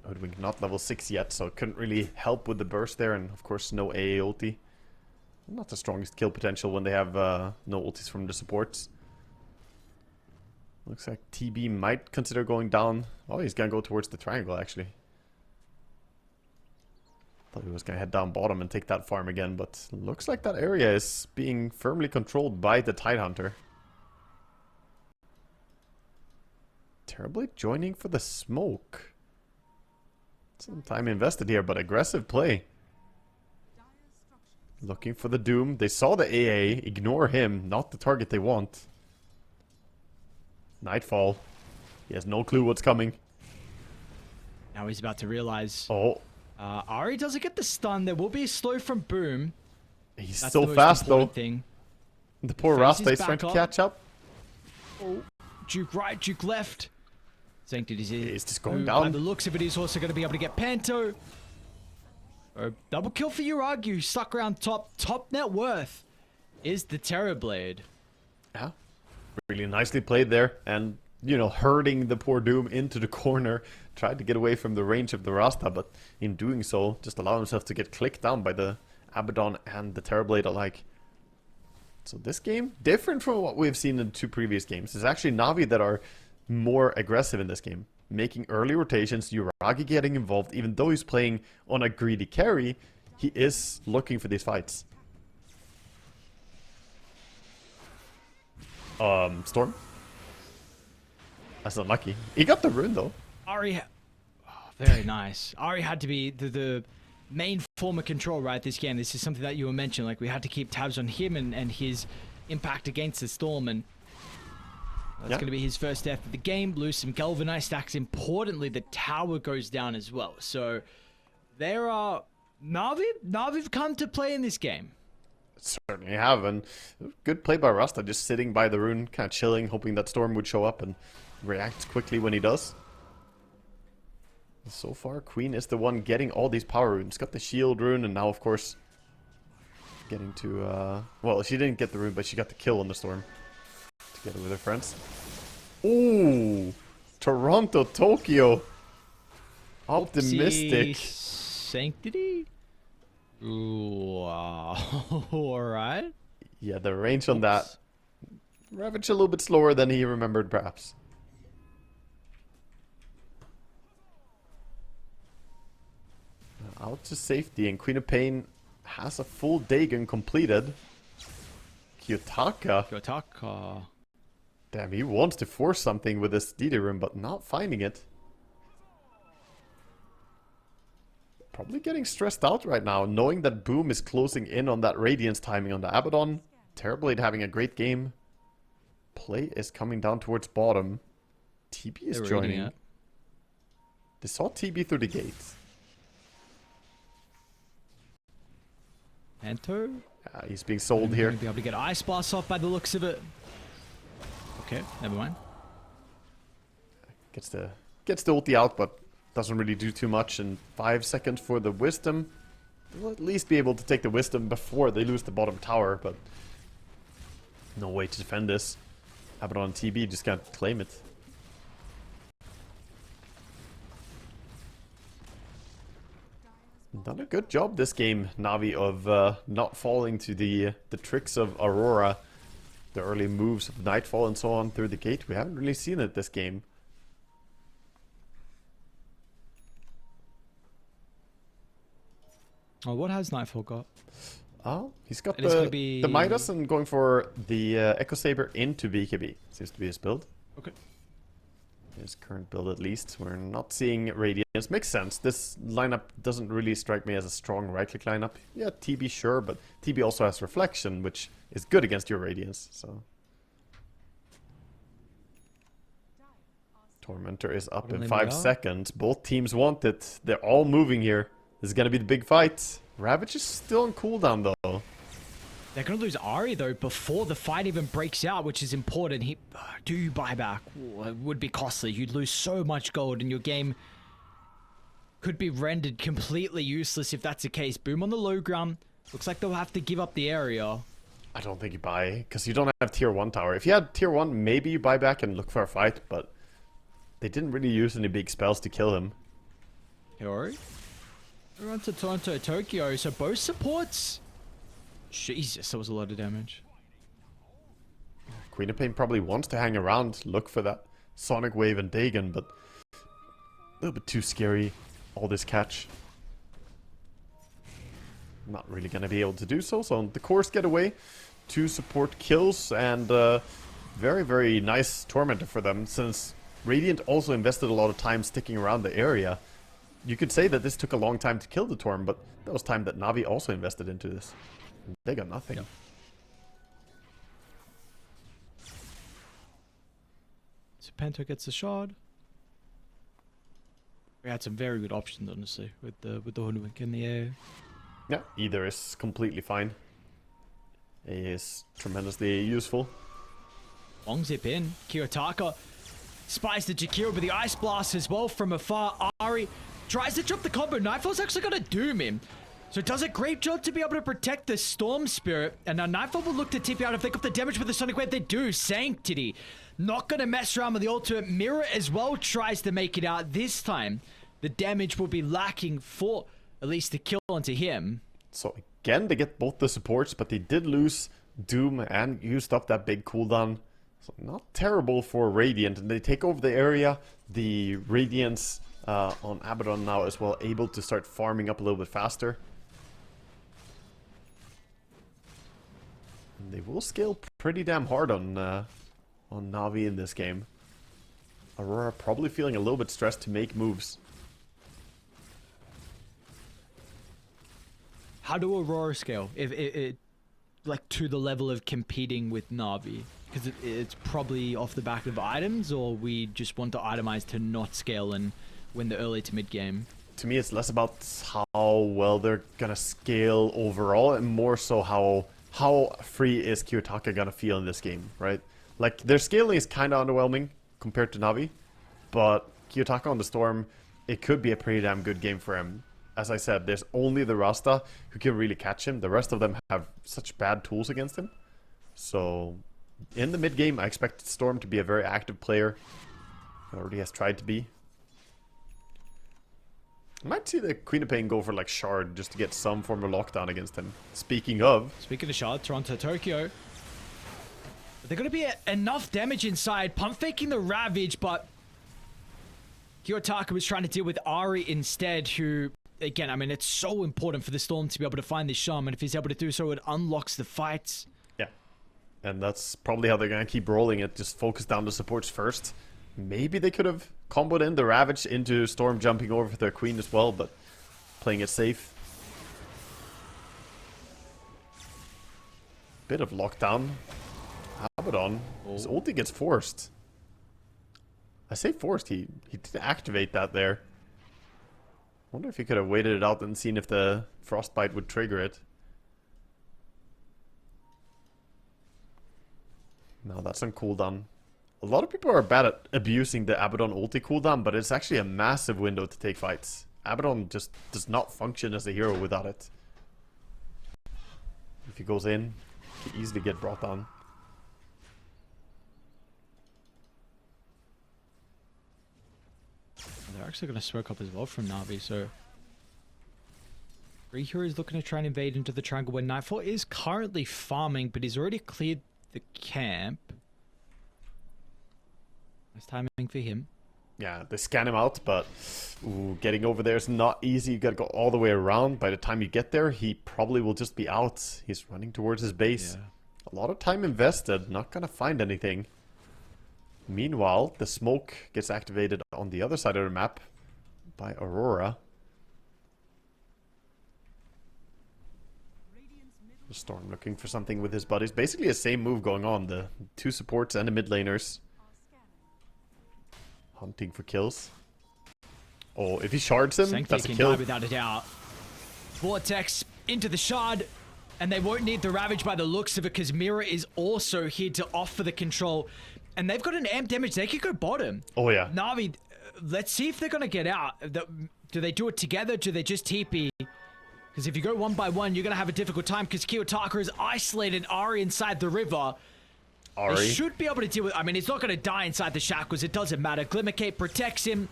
Speaker 1: Hoodwink not level 6 yet, so couldn't really help with the burst there, and of course no AA ulti. Not the strongest kill potential when they have no ultis from the supports. Looks like TB might consider going down. Oh, he's gonna go towards the triangle actually. Thought he was gonna head down bottom and take that farm again, but looks like that area is being firmly controlled by the Tidehunter. Terribly joining for the smoke. Some time invested here, but aggressive play. Looking for the Doom. They saw the AA. Ignore him. Not the target they want. Nightfall. He has no clue what's coming.
Speaker 2: Now he's about to realize.
Speaker 1: Oh.
Speaker 2: Ari doesn't get the stun. There will be a slow from Boom.
Speaker 1: He's
Speaker 2: That's
Speaker 1: so
Speaker 2: the most
Speaker 1: fast though.
Speaker 2: important thing.
Speaker 1: The poor
Speaker 2: Phase
Speaker 1: Rasta
Speaker 2: is
Speaker 1: is trying
Speaker 2: back
Speaker 1: to
Speaker 2: up.
Speaker 1: catch up.
Speaker 2: Oh, Duke right, Duke left. Sanctity is
Speaker 1: He's just going
Speaker 2: By
Speaker 1: down.
Speaker 2: the looks of it, he's also going to be able to get Panto. Oh, double kill for Uragi, who stuck around top. Top net worth is the Terrorblade.
Speaker 1: Yeah. Really nicely played there. And, you know, herding the poor Doom into the corner. Tried to get away from the range of the Rasta, but in doing so, just allowed himself to get clicked down by the Abaddon and the Terrorblade alike. So this game, different from what we've seen in the 2 previous games. It's actually Na'Vi that are more aggressive in this game. Making early rotations, Uragi getting involved, even though he's playing on a greedy carry, he is looking for these fights. Storm? That's unlucky. He got the rune though.
Speaker 2: Ari, very nice. Ari had to be the main form of control, right, this game. This is something that you were mentioning, like we had to keep tabs on him and his impact against the Storm, and that's going to be his first death of the game. Lose some Galvanized stacks. Importantly, the tower goes down as well. So there are Na'Vi've come to play in this game.
Speaker 1: Certainly have, and good play by Rasta, just sitting by the rune, kind of chilling, hoping that Storm would show up and react quickly when he does. So far, Queen is the one getting all these power runes. Got the shield rune, and now, of course, getting to, well, she didn't get the rune, but she got the kill on the Storm. Together with her friends. Ooh! Toronto, Tokyo! Optimistic.
Speaker 2: Sanctity? Ooh, alright.
Speaker 1: Yeah, the range on that. Ravage a little bit slower than he remembered, perhaps. Out to safety, and Queen of Pain has a full Dagon completed.
Speaker 2: Kyotaka.
Speaker 1: Damn, he wants to force something with this DD room, but not finding it. Probably getting stressed out right now, knowing that Boom is closing in on that Radiance timing on the Abaddon. Terrorblade having a great game. Play is coming down towards bottom. TB is joining. They saw TB through the gates.
Speaker 2: Panto?
Speaker 1: He's being sold here.
Speaker 2: Be able to get Ice Blast off by the looks of it. Okay, never mind.
Speaker 1: Gets the ulti out, but doesn't really do too much. And 5 seconds for the Wisdom. They'll at least be able to take the Wisdom before they lose the bottom tower, but no way to defend this. Abaddon and TB just can't claim it. Done a good job this game, Na'Vi, of not falling to the tricks of Aurora. The early moves of Nightfall and so on through the gate. We haven't really seen it this game.
Speaker 2: Oh, what has Nightfall got?
Speaker 1: Oh, he's got
Speaker 2: be...
Speaker 1: the Midas and going for the Echo Saber into BKB. Seems to be his build.
Speaker 2: Okay.
Speaker 1: His current build at least. We're not seeing Radiance. Makes sense. This lineup doesn't really strike me as a strong right-click lineup. Yeah, TB sure, but TB also has Reflection, which is good against your Radiance, so... Tormentor is up in 5 seconds. Both teams want it. They're all moving here. This is gonna be the big fight. Ravage is still on cooldown though.
Speaker 2: They're going to lose Ari, though, before the fight even breaks out, which is important. Do buyback. Ooh, it would be costly. You'd lose so much gold, and your game could be rendered completely useless if that's the case. Boom on the low ground. Looks like they'll have to give up the area.
Speaker 1: I don't think you buy, because you don't have tier 1 tower. If you had tier 1, maybe you buy back and look for a fight, but they didn't really use any big spells to kill him.
Speaker 2: Hori. We're on to Toronto Tokyo. So both supports. Jesus, that was a lot of damage.
Speaker 1: Queen of Pain probably wants to hang around, look for that Sonic Wave and Dagon, but a little bit too scary, all this catch. Not really going to be able to do so. So the course get away, 2 support kills, and very, very nice Tormentor for them, since Radiant also invested a lot of time sticking around the area. You could say that this took a long time to kill the Torm, but that was time that Navi also invested into this. They got nothing.
Speaker 2: Yep. So Pento gets the shard. We had some very good options, honestly, with the Hoodwink in the air.
Speaker 1: Yeah, either is completely fine. A is tremendously useful.
Speaker 2: Long zip in. Kiyotaka spies the Jakiro with the Ice Blast as well from afar. Ari tries to drop the combo. Nightfall's actually going to doom him. So it does a great job to be able to protect the Storm Spirit. And now Nightfall will look to TP out if they got the damage with the Sonic Wave. They do. Sanctity. Not going to mess around with the ultimate. Mirror as well tries to make it out. This time, the damage will be lacking for at least the kill onto him.
Speaker 1: So again, they get both the supports, but they did lose Doom and used up that big cooldown. So not terrible for Radiant. And they take over the area. The Radiants on Abaddon now as well, able to start farming up a little bit faster. And they will scale pretty damn hard on Navi in this game. Aurora probably feeling a little bit stressed to make moves.
Speaker 2: How do Aurora scale? If it like to the level of competing with Navi? Because it's probably off the back of items, or we just want to itemize to not scale and win the early to mid game.
Speaker 1: To me, it's less about how well they're gonna scale overall, and more so how free is Kiyotaka gonna feel in this game, right? Like, their scaling is kind of underwhelming compared to Navi, but Kiyotaka on the Storm, it could be a pretty damn good game for him. As I said, there's only the Rasta who can really catch him. The rest of them have such bad tools against him. So, in the mid game, I expect Storm to be a very active player. He already has tried to be. I might see the Queen of Pain go for like Shard just to get some form of lockdown against him. Speaking of
Speaker 2: Shard, Toronto Tokyo. They're going to be enough damage inside. Pump faking the Ravage, but Kiyotaka was trying to deal with Ari instead, who, again, I mean, it's so important for the Storm to be able to find this Shaman. If he's able to do so, it unlocks the fights.
Speaker 1: Yeah. And that's probably how they're going to keep rolling it. Just focus down the supports first. Maybe they could have comboed in the Ravage into Storm jumping over for their Queen as well, but playing it safe. Bit of lockdown. Abaddon. His ulti gets forced. I say forced, he didn't activate that there. Wonder if he could have waited it out and seen if the Frostbite would trigger it. No, that's on cooldown. A lot of people are bad at abusing the Abaddon ulti cooldown, but it's actually a massive window to take fights. Abaddon just does not function as a hero without it. If he goes in, he can easily get brought down.
Speaker 2: They're actually going to smoke up as well from Navi, so Rihiro is looking to try and invade into the triangle where Nightfall is currently farming, but he's already cleared the camp. Nice timing for him.
Speaker 1: Yeah, they scan him out, but getting over there is not easy. You gotta go all the way around. By the time you get there, he probably will just be out. He's running towards his base.
Speaker 2: Yeah.
Speaker 1: A lot of time invested, not gonna find anything. Meanwhile, the smoke gets activated on the other side of the map by Aurora. The Storm looking for something with his buddies. Basically the same move going on. The two supports and the mid laners hunting for kills. Oh, if he shards him,
Speaker 2: Sanctity
Speaker 1: that's a
Speaker 2: can
Speaker 1: kill.
Speaker 2: die without a doubt. Vortex into the shard, and they won't need the Ravage by the looks of it, because Mirror is also here to offer the control. And they've got an amp damage. They could go bottom.
Speaker 1: Oh, yeah.
Speaker 2: Navi, let's see if they're going to get out. Do they do it together? Do they just TP? Because if you go one by one, you're going to have a difficult time, because Kiyotaka is isolated Ari inside the river.
Speaker 1: Ari
Speaker 2: They should be able to deal with... I mean, he's not going to die inside the shackles. It doesn't matter. Glimmercape protects him.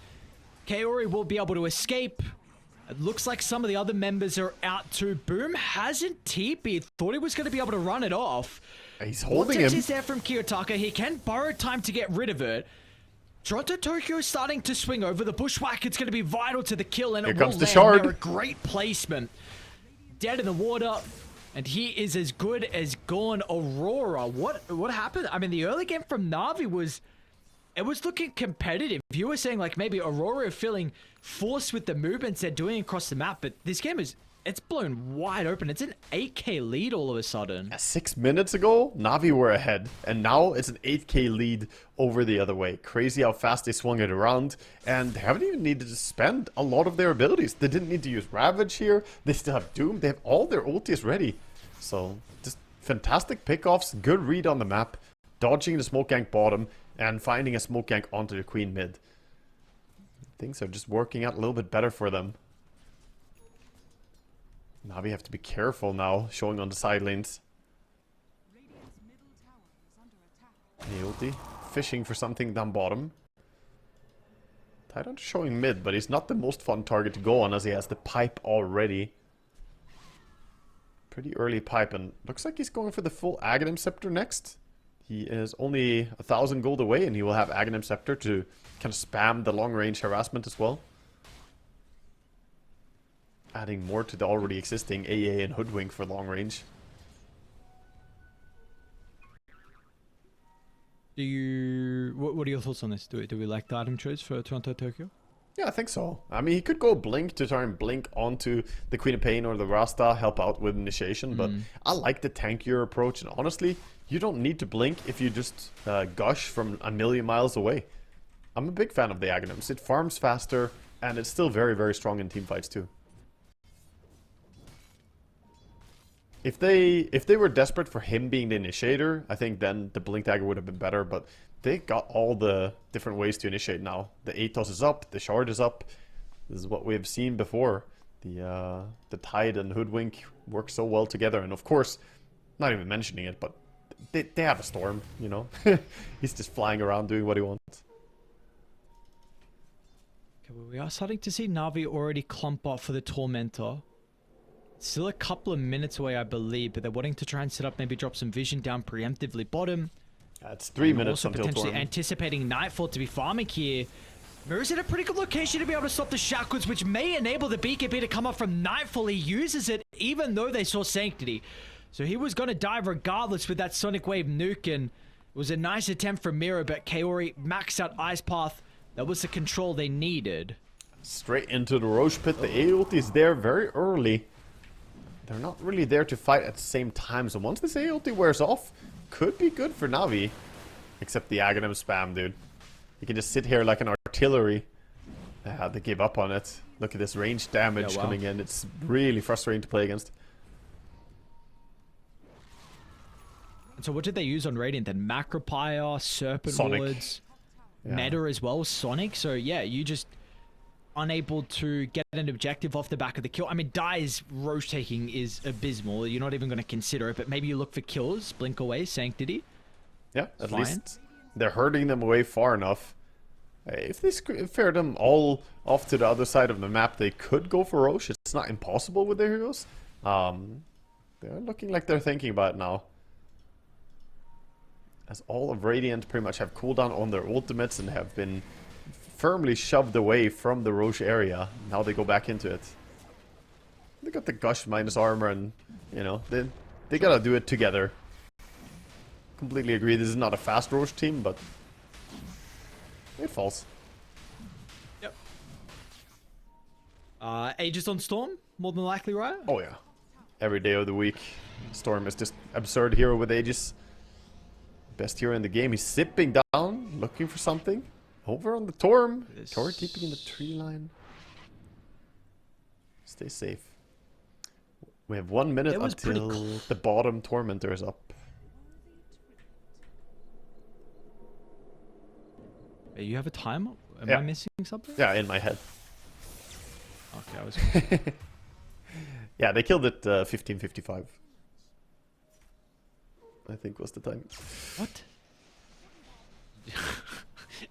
Speaker 2: Kaori will be able to escape. It looks like some of the other members are out too. Boom hasn't TP'd. Thought he was going to be able to run it off.
Speaker 1: He's holding
Speaker 2: Vortex
Speaker 1: him.
Speaker 2: is there from Kiyotaka. He can borrow time to get rid of it. Toronto Tokyo is starting to swing over. The bushwhack. It's going to be vital to the kill, and
Speaker 1: Here
Speaker 2: it will
Speaker 1: comes the
Speaker 2: land
Speaker 1: shard.
Speaker 2: there. A great placement. Dead in the water. And he is as good as gone. Aurora. What happened? I mean, the early game from Na'Vi was... It was looking competitive. You were saying like maybe Aurora feeling forced with the movements they're doing across the map, but this game it's blown wide open. It's an 8k lead all of a sudden.
Speaker 1: 6 minutes ago, Na'Vi were ahead, and now it's an 8k lead over the other way. Crazy how fast they swung it around, and they haven't even needed to spend a lot of their abilities. They didn't need to use Ravage here. They still have Doom. They have all their ultis ready. So, just fantastic pickoffs, good read on the map, dodging the smoke gank bottom, and finding a smoke gank onto the queen mid. Things are just working out a little bit better for them. Na'Vi have to be careful now, showing on the side lanes. Ulti, fishing for something down bottom. Titan's showing mid, but he's not the most fun target to go on as he has the pipe already. Pretty early pipe, and looks like he's going for the full Aghanim Scepter next. He is only 1,000 gold away, and he will have Aghanim Scepter to kind of spam the long-range harassment as well. Adding more to the already existing AA and Hoodwink for long range.
Speaker 2: What are your thoughts on this? Do we like the item choice for Toronto Tokyo?
Speaker 1: Yeah, I think so. I mean, he could go Blink to try and blink onto the Queen of Pain or the Rasta, help out with initiation, but I like the tankier approach, and honestly, you don't need to blink if you just gush from a million miles away. I'm a big fan of the Aghanims. It farms faster, and it's still very, very strong in teamfights too. If they were desperate for him being the initiator, I think then the Blink Dagger would have been better, but they got all the different ways to initiate now. The Atos is up, the Shard is up. This is what we have seen before. The Tide and Hoodwink work so well together, and of course, not even mentioning it, but they have a Storm, you know? He's just flying around doing what he wants.
Speaker 2: Okay, well, we are starting to see Na'Vi already clump off for the Tormentor. Still a couple of minutes away, I believe, but they're wanting to try and set up, maybe drop some vision down preemptively bottom.
Speaker 1: It's 3 minutes
Speaker 2: also
Speaker 1: until
Speaker 2: potentially
Speaker 1: Torm.
Speaker 2: anticipating Nightfall to be farming here. Mirror's in a pretty good location to be able to stop the shackles, which may enable the BKB to come up from Nightfall. He uses it even though they saw Sanctity. So he was going to die regardless with that Sonic Wave nuke, and it was a nice attempt from Mirror, but Kaori maxed out Ice Path. That was the control they needed.
Speaker 1: Straight into the Roche Pit. The A ulti is there very early. They're not really there to fight at the same time, so once this A ulti wears off, could be good for Na'Vi. Except the Aghanim spam, dude. You can just sit here like an artillery. They gave up on it. Look at this range damage coming in. It's really frustrating to play against.
Speaker 2: And so what did they use on Radiant then? Macropire, Serpent
Speaker 1: Sonic.
Speaker 2: Wards,
Speaker 1: Yeah.
Speaker 2: Meta as well, Sonic. So yeah, you just unable to get an objective off the back of the kill. I mean, Dai's Roche taking is abysmal. You're not even going to consider it, but maybe you look for kills, blink away, Sanctity.
Speaker 1: Yeah, at
Speaker 2: fine.
Speaker 1: least they're hurting them away far enough. If they fare them all off to the other side of the map, they could go for Roche. It's not impossible with their heroes. They're looking like they're thinking about it now. As all of Radiant pretty much have cooldown on their ultimates and have been firmly shoved away from the Roche area. Now they go back into it. They got the Gush minus armor, and you know, they gotta do it together. Completely agree, this is not a fast Roche team, but it falls.
Speaker 2: Yep. Aegis on Storm, more than likely, right?
Speaker 1: Oh yeah. Every day of the week. Storm is just absurd hero with Aegis. Best hero in the game. He's sipping down, looking for something. Over on the Torm. Tor keeping in the tree line. Stay safe. We have 1 minute until the bottom Tormentor is up.
Speaker 2: You have a timer? Am
Speaker 1: Yeah.
Speaker 2: I missing something?
Speaker 1: Yeah, in my head.
Speaker 2: Okay, I was...
Speaker 1: Yeah, they killed it 15:55. I think was the time.
Speaker 2: What?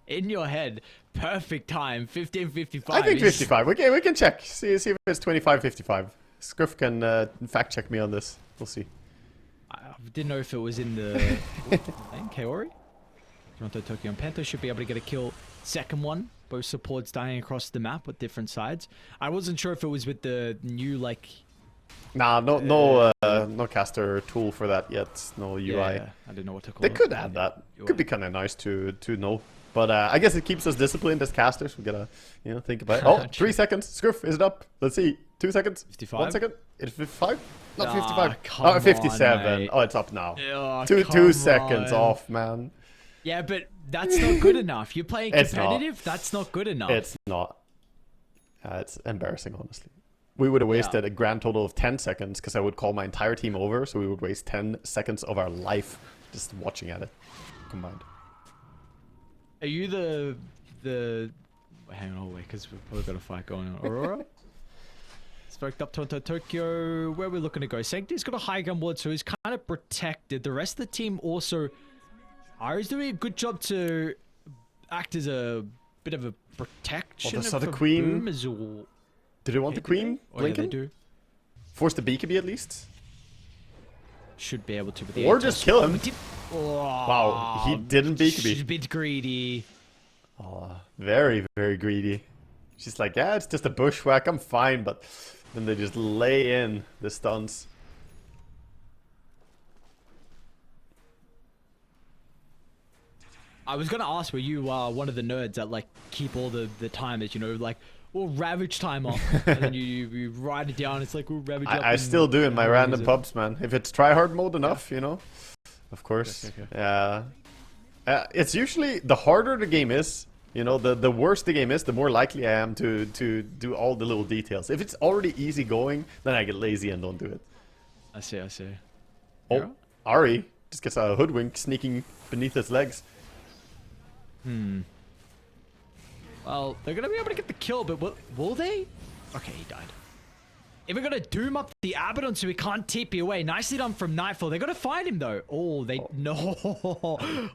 Speaker 2: in your head, perfect time, 15:55.
Speaker 1: I think 55. Okay, we can check. See if it's 25:55. Scruff can fact check me on this. We'll see.
Speaker 2: I didn't know if it was in the Kaori. Toronto, Tokyo, and Panther should be able to get a kill. Second one, both supports dying across the map with different sides. I wasn't sure if it was with the new like.
Speaker 1: Nah, no caster tool for that yet. No UI.
Speaker 2: Yeah, I didn't know what to call
Speaker 1: They
Speaker 2: it.
Speaker 1: could add that. Could be kind of nice to know. But I guess it keeps us disciplined as casters. We gotta, think about it. Oh, 3 seconds. Scruff, is it up? Let's see. 2 seconds.
Speaker 2: 55?
Speaker 1: 1 second. It's 55? Not 55.
Speaker 2: Come
Speaker 1: Oh, 57.
Speaker 2: on, mate.
Speaker 1: Oh, it's up now.
Speaker 2: Oh,
Speaker 1: 2 seconds
Speaker 2: on.
Speaker 1: off, man.
Speaker 2: Yeah, but that's not good enough. You're playing
Speaker 1: It's not.
Speaker 2: competitive. That's not good enough.
Speaker 1: It's not. It's embarrassing, honestly. We would have wasted a grand total of 10 seconds because I would call my entire team over, so we would waste 10 seconds of our life just watching at it combined.
Speaker 2: Are you the? Hang on, wait, because we've probably got a fight going on. Aurora. Smoked up Toronto, Tokyo. Where are we looking to go? Sancti's got a high gun ward, so he's kind of protected. The rest of the team also. Ari's doing a good job to act as a bit of a protection.
Speaker 1: Oh, that's not a
Speaker 2: for
Speaker 1: queen.
Speaker 2: Boom as well.
Speaker 1: Do they want the queen?
Speaker 2: Oh, yeah, they
Speaker 1: Blinking?
Speaker 2: do.
Speaker 1: Force the BKB at least?
Speaker 2: Should be able to. With the
Speaker 1: Or
Speaker 2: Atos.
Speaker 1: just kill him.
Speaker 2: Oh,
Speaker 1: Wow, he didn't
Speaker 2: She's a
Speaker 1: BKB.
Speaker 2: bit greedy.
Speaker 1: Oh, very, very greedy. She's like, yeah, it's just a bushwhack, I'm fine, but then they just lay in the stuns.
Speaker 2: I was gonna ask, were you one of the nerds that like keep all the timers, like, we'll ravage timer, and then you write it down. It's like we'll ravage.
Speaker 1: I still do in my random pubs, man. If it's tryhard mode enough, of course.
Speaker 2: Okay.
Speaker 1: Yeah. It's usually the harder the game is, the worse the game is, the more likely I am to do all the little details. If it's already easy going, then I get lazy and don't do it.
Speaker 2: I see.
Speaker 1: Oh,
Speaker 2: Hero?
Speaker 1: Ari just gets a hoodwink sneaking beneath his legs.
Speaker 2: Well, they're gonna be able to get the kill, but will they? Okay, he died. If we're gonna doom up the Abaddon so we can't TP away, nicely done from Nightfall. They're gonna find him though. Oh, no.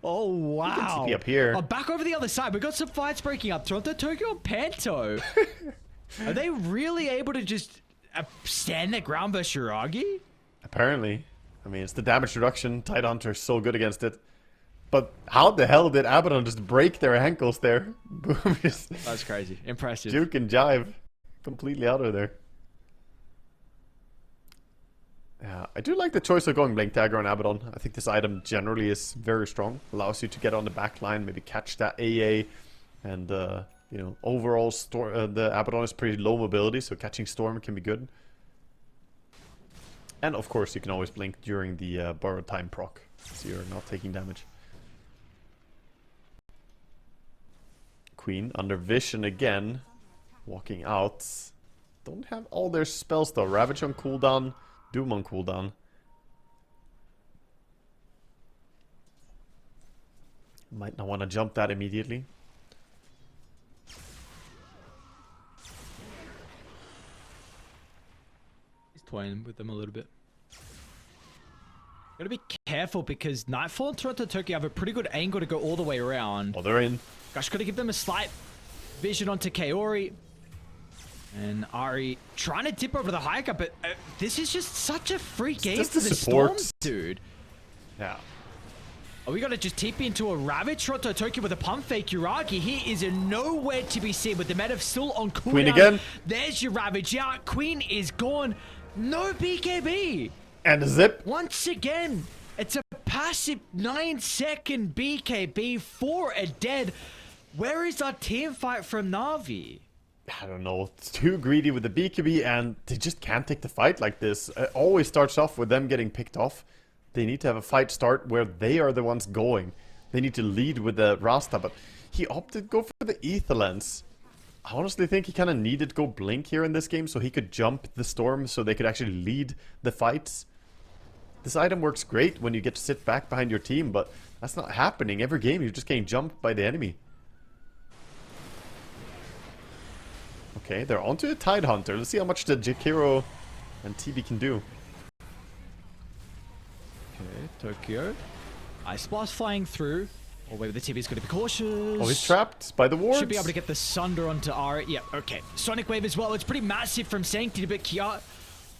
Speaker 2: Oh, wow.
Speaker 1: He can TP up here.
Speaker 2: Oh, back over the other side. We got some fights breaking up. Toronto, Tokyo, and Panto. Are they really able to just stand their ground versus Shiragi?
Speaker 1: Apparently. I mean, it's the damage reduction. Tidehunter is so good against it. But how the hell did Abaddon just break their ankles there? Boom, just
Speaker 2: That's crazy. Impressive.
Speaker 1: juke and jive. Completely out of there. Yeah, I do like the choice of going Blink Dagger on Abaddon. I think this item generally is very strong. Allows you to get on the back line, maybe catch that AA. And, overall, the Abaddon is pretty low mobility, so catching Storm can be good. And, of course, you can always blink during the borrowed time proc, so you're not taking damage. Queen under vision again. Walking out. Don't have all their spells though. Ravage on cooldown. Doom on cooldown. Might not want to jump that immediately.
Speaker 2: He's toying with them a little bit. Gotta be careful because Nightfall and Toronto, Tokyo have a pretty good angle to go all the way around.
Speaker 1: Oh, they're in.
Speaker 2: Gosh, gotta give them a slight vision onto Kaori. And Ari trying to dip over the high cut, but this is just such a free game
Speaker 1: just
Speaker 2: for
Speaker 1: the
Speaker 2: the
Speaker 1: support.
Speaker 2: Storm, dude.
Speaker 1: Yeah.
Speaker 2: Are we gonna just TP into a Ravage? Toronto, Tokyo with a pump fake. Uragi, he is nowhere to be seen with the meta still on cooldown.
Speaker 1: Queen again.
Speaker 2: There's your Ravage. Yeah, Queen is gone. No BKB.
Speaker 1: And a zip.
Speaker 2: Once again, it's a passive 9-second BKB for a dead. Where is our team fight from Na'Vi?
Speaker 1: I don't know. It's too greedy with the BKB and they just can't take the fight like this. It always starts off with them getting picked off. They need to have a fight start where they are the ones going. They need to lead with the Rasta, but he opted to go for the Ether Lens. I honestly think he kind of needed to go Blink here in this game so he could jump the Storm so they could actually lead the fights. This item works great when you get to sit back behind your team, but that's not happening. Every game you're just getting jumped by the enemy. Okay, they're onto a Tidehunter. Let's see how much the Jakiro and TB can do.
Speaker 2: Okay, Tokyo. Ice Blast flying through. Oh, wait, the TV's going to be cautious.
Speaker 1: Oh, he's trapped by the wards.
Speaker 2: Should be able to get the Sunder onto Aura. Yeah, okay. Sonic Wave as well. It's pretty massive from Sanctity, but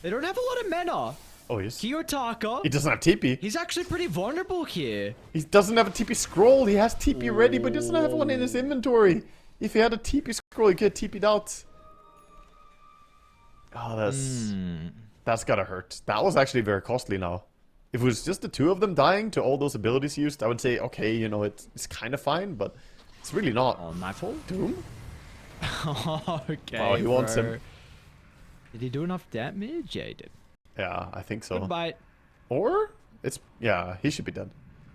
Speaker 2: they don't have a lot of mana.
Speaker 1: Oh, yes.
Speaker 2: Kiyotaka.
Speaker 1: He doesn't have TP.
Speaker 2: He's actually pretty vulnerable here.
Speaker 1: He doesn't have a TP scroll. He has TP ready, but doesn't have one in his inventory. If he had a TP scroll, he could have TP'd out. Oh, that's gotta hurt. That was actually very costly now. If it was just the two of them dying to all those abilities used, I would say, okay, you know, it's kind of fine, but it's really not.
Speaker 2: Oh, Nightfall?
Speaker 1: Doom?
Speaker 2: Okay,
Speaker 1: Oh, he wants him.
Speaker 2: Did he do enough damage? Yeah, he did.
Speaker 1: Yeah, I think so.
Speaker 2: Goodbye.
Speaker 1: Or, yeah, he should be dead.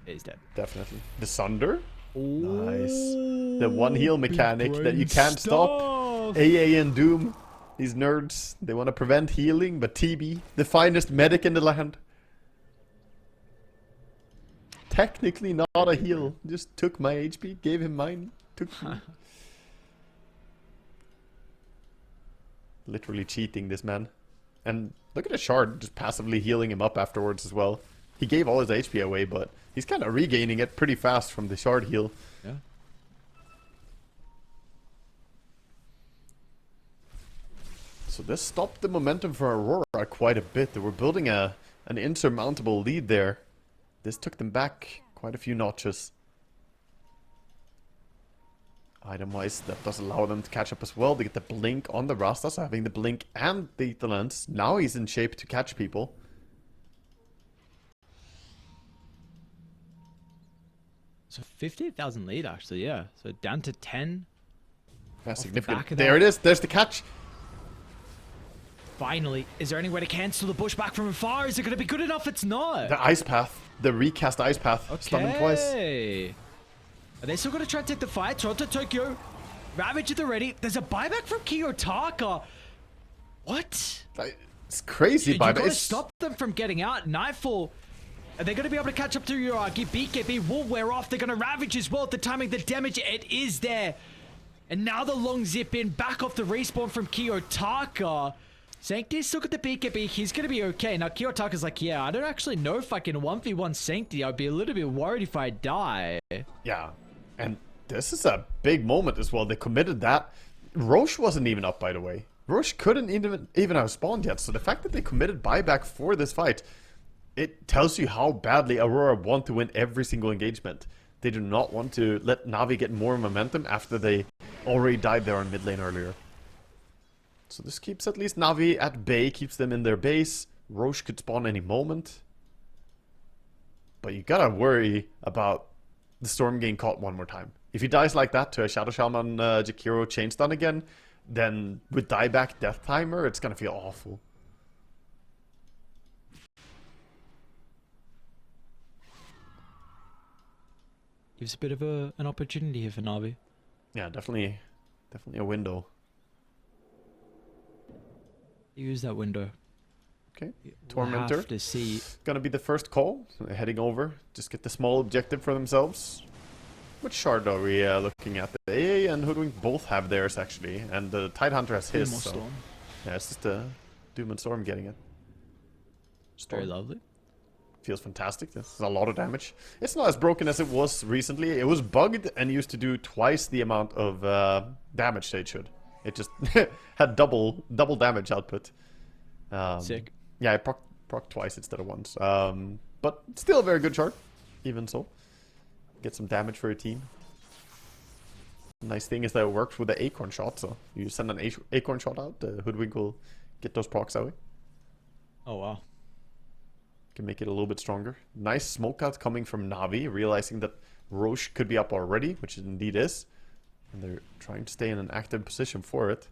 Speaker 2: He's dead.
Speaker 1: Definitely. The Sunder?
Speaker 2: Ooh,
Speaker 1: Nice. The one heal mechanic
Speaker 2: big
Speaker 1: that you
Speaker 2: brain
Speaker 1: can't stop.
Speaker 2: stuff.
Speaker 1: AA and Doom. These nerds, they want to prevent healing, but TB, the finest medic in the land. Technically not a heal. Just took my HP, gave him mine, took me. Literally cheating, this man. And look at the shard, just passively healing him up afterwards as well. He gave all his HP away, but he's kind of regaining it pretty fast from the shard heal.
Speaker 2: Yeah.
Speaker 1: So this stopped the momentum for Aurora quite a bit. They were building an insurmountable lead there. This took them back quite a few notches. Item-wise, that does allow them to catch up as well. They get the blink on the Rasta, so having the blink and the lens. Now he's in shape to catch people.
Speaker 2: So 50,000 lead, actually, yeah. So down to 10.
Speaker 1: Yeah,
Speaker 2: back
Speaker 1: significant.
Speaker 2: of
Speaker 1: There
Speaker 2: that.
Speaker 1: it is. There's the catch.
Speaker 2: Finally, is there any way to cancel the push back from afar? Is it going to be good enough? It's not.
Speaker 1: The ice path. The recast ice path. Stun him twice.
Speaker 2: Okay. Are they still going to try to take the fight? Toronto Tokyo. Ravage at the ready. There's a buyback from Kiyotaka. What?
Speaker 1: It's crazy,
Speaker 2: You
Speaker 1: but
Speaker 2: got to
Speaker 1: it's
Speaker 2: stop them from getting out. Nightfall. Are they going to be able to catch up to Yuragi? BKB will wear off. They're going to Ravage as well. The timing, the damage, it is there. And now the long zip in. Back off the respawn from Kiyotaka. Sanctity's still got the BKB. He's going to be okay. Now, Kiyotaka's like, yeah, I don't actually know if I can 1v1 Sanctity. I'd be a little bit worried if I die.
Speaker 1: yeah. And this is a big moment as well. They committed that. Roche wasn't even up, by the way. Roche couldn't even have spawned yet. So the fact that they committed buyback for this fight, it tells you how badly Aurora want to win every single engagement. They do not want to let Navi get more momentum after they already died there on mid lane earlier. So this keeps at least Navi at bay, keeps them in their base. Roche could spawn any moment. But you gotta worry about the Storm getting caught one more time. If he dies like that to a Shadow Shaman Jakiro chain stun again, then with dieback Death Timer, it's gonna feel awful.
Speaker 2: Gives a bit of an opportunity here for Navi.
Speaker 1: Yeah, definitely a window.
Speaker 2: Use that window.
Speaker 1: Okay,
Speaker 2: We'll
Speaker 1: Tormentor.
Speaker 2: have to see.
Speaker 1: Gonna be the first call. So they're heading over. Just get the small objective for themselves. Which shard are we looking at? The AA and Hoodwink both have theirs actually, and the Tidehunter has his.
Speaker 2: Doom or
Speaker 1: So.
Speaker 2: Storm.
Speaker 1: Yeah, it's just Doom and Storm getting it. Storm
Speaker 2: Very lovely.
Speaker 1: feels fantastic. This is a lot of damage. It's not as broken as it was recently. It was bugged and used to do twice the amount of damage that it should. It just had double damage output.
Speaker 2: Sick.
Speaker 1: Yeah, I proc twice instead of once. But still a very good chart, even so. Get some damage for your team. Nice thing is that it works with the Acorn shot, so you send an Acorn shot out, the Hoodwink will get those procs away.
Speaker 2: Oh, wow.
Speaker 1: Can make it a little bit stronger. Nice smoke out coming from Navi, realizing that Roche could be up already, which it indeed is. And they're trying to stay in an active position for it.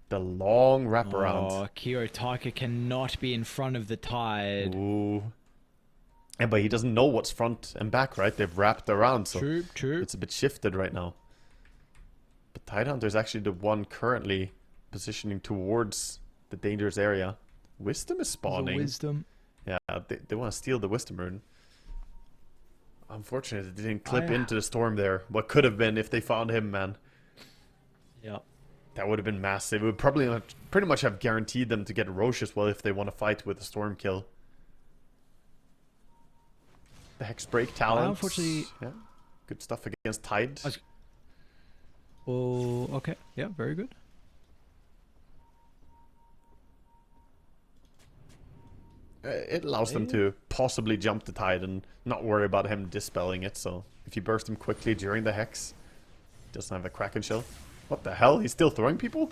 Speaker 1: The long wraparound.
Speaker 2: Oh, Kiyotaka cannot be in front of the tide.
Speaker 1: Ooh. Yeah, but he doesn't know what's front and back, right? They've wrapped around, so
Speaker 2: True.
Speaker 1: it's a bit shifted right now. But Tidehunter is actually the one currently positioning towards the dangerous area. Wisdom is spawning.
Speaker 2: Wisdom.
Speaker 1: Yeah, they want to steal the Wisdom rune. Unfortunately, they didn't clip into the storm there. What could have been if they found him, man.
Speaker 2: Yeah.
Speaker 1: That would have been massive. It would probably pretty much have guaranteed them to get Roche as well if they want to fight with a storm kill. The Hex Break talent.
Speaker 2: Unfortunately,
Speaker 1: Yeah. Good stuff against Tide.
Speaker 2: Oh, okay. Yeah, very good.
Speaker 1: It allows them to possibly jump the Tide and not worry about him dispelling it. So if you burst him quickly during the Hex, he doesn't have a Kraken Shell. What the hell? He's still throwing people?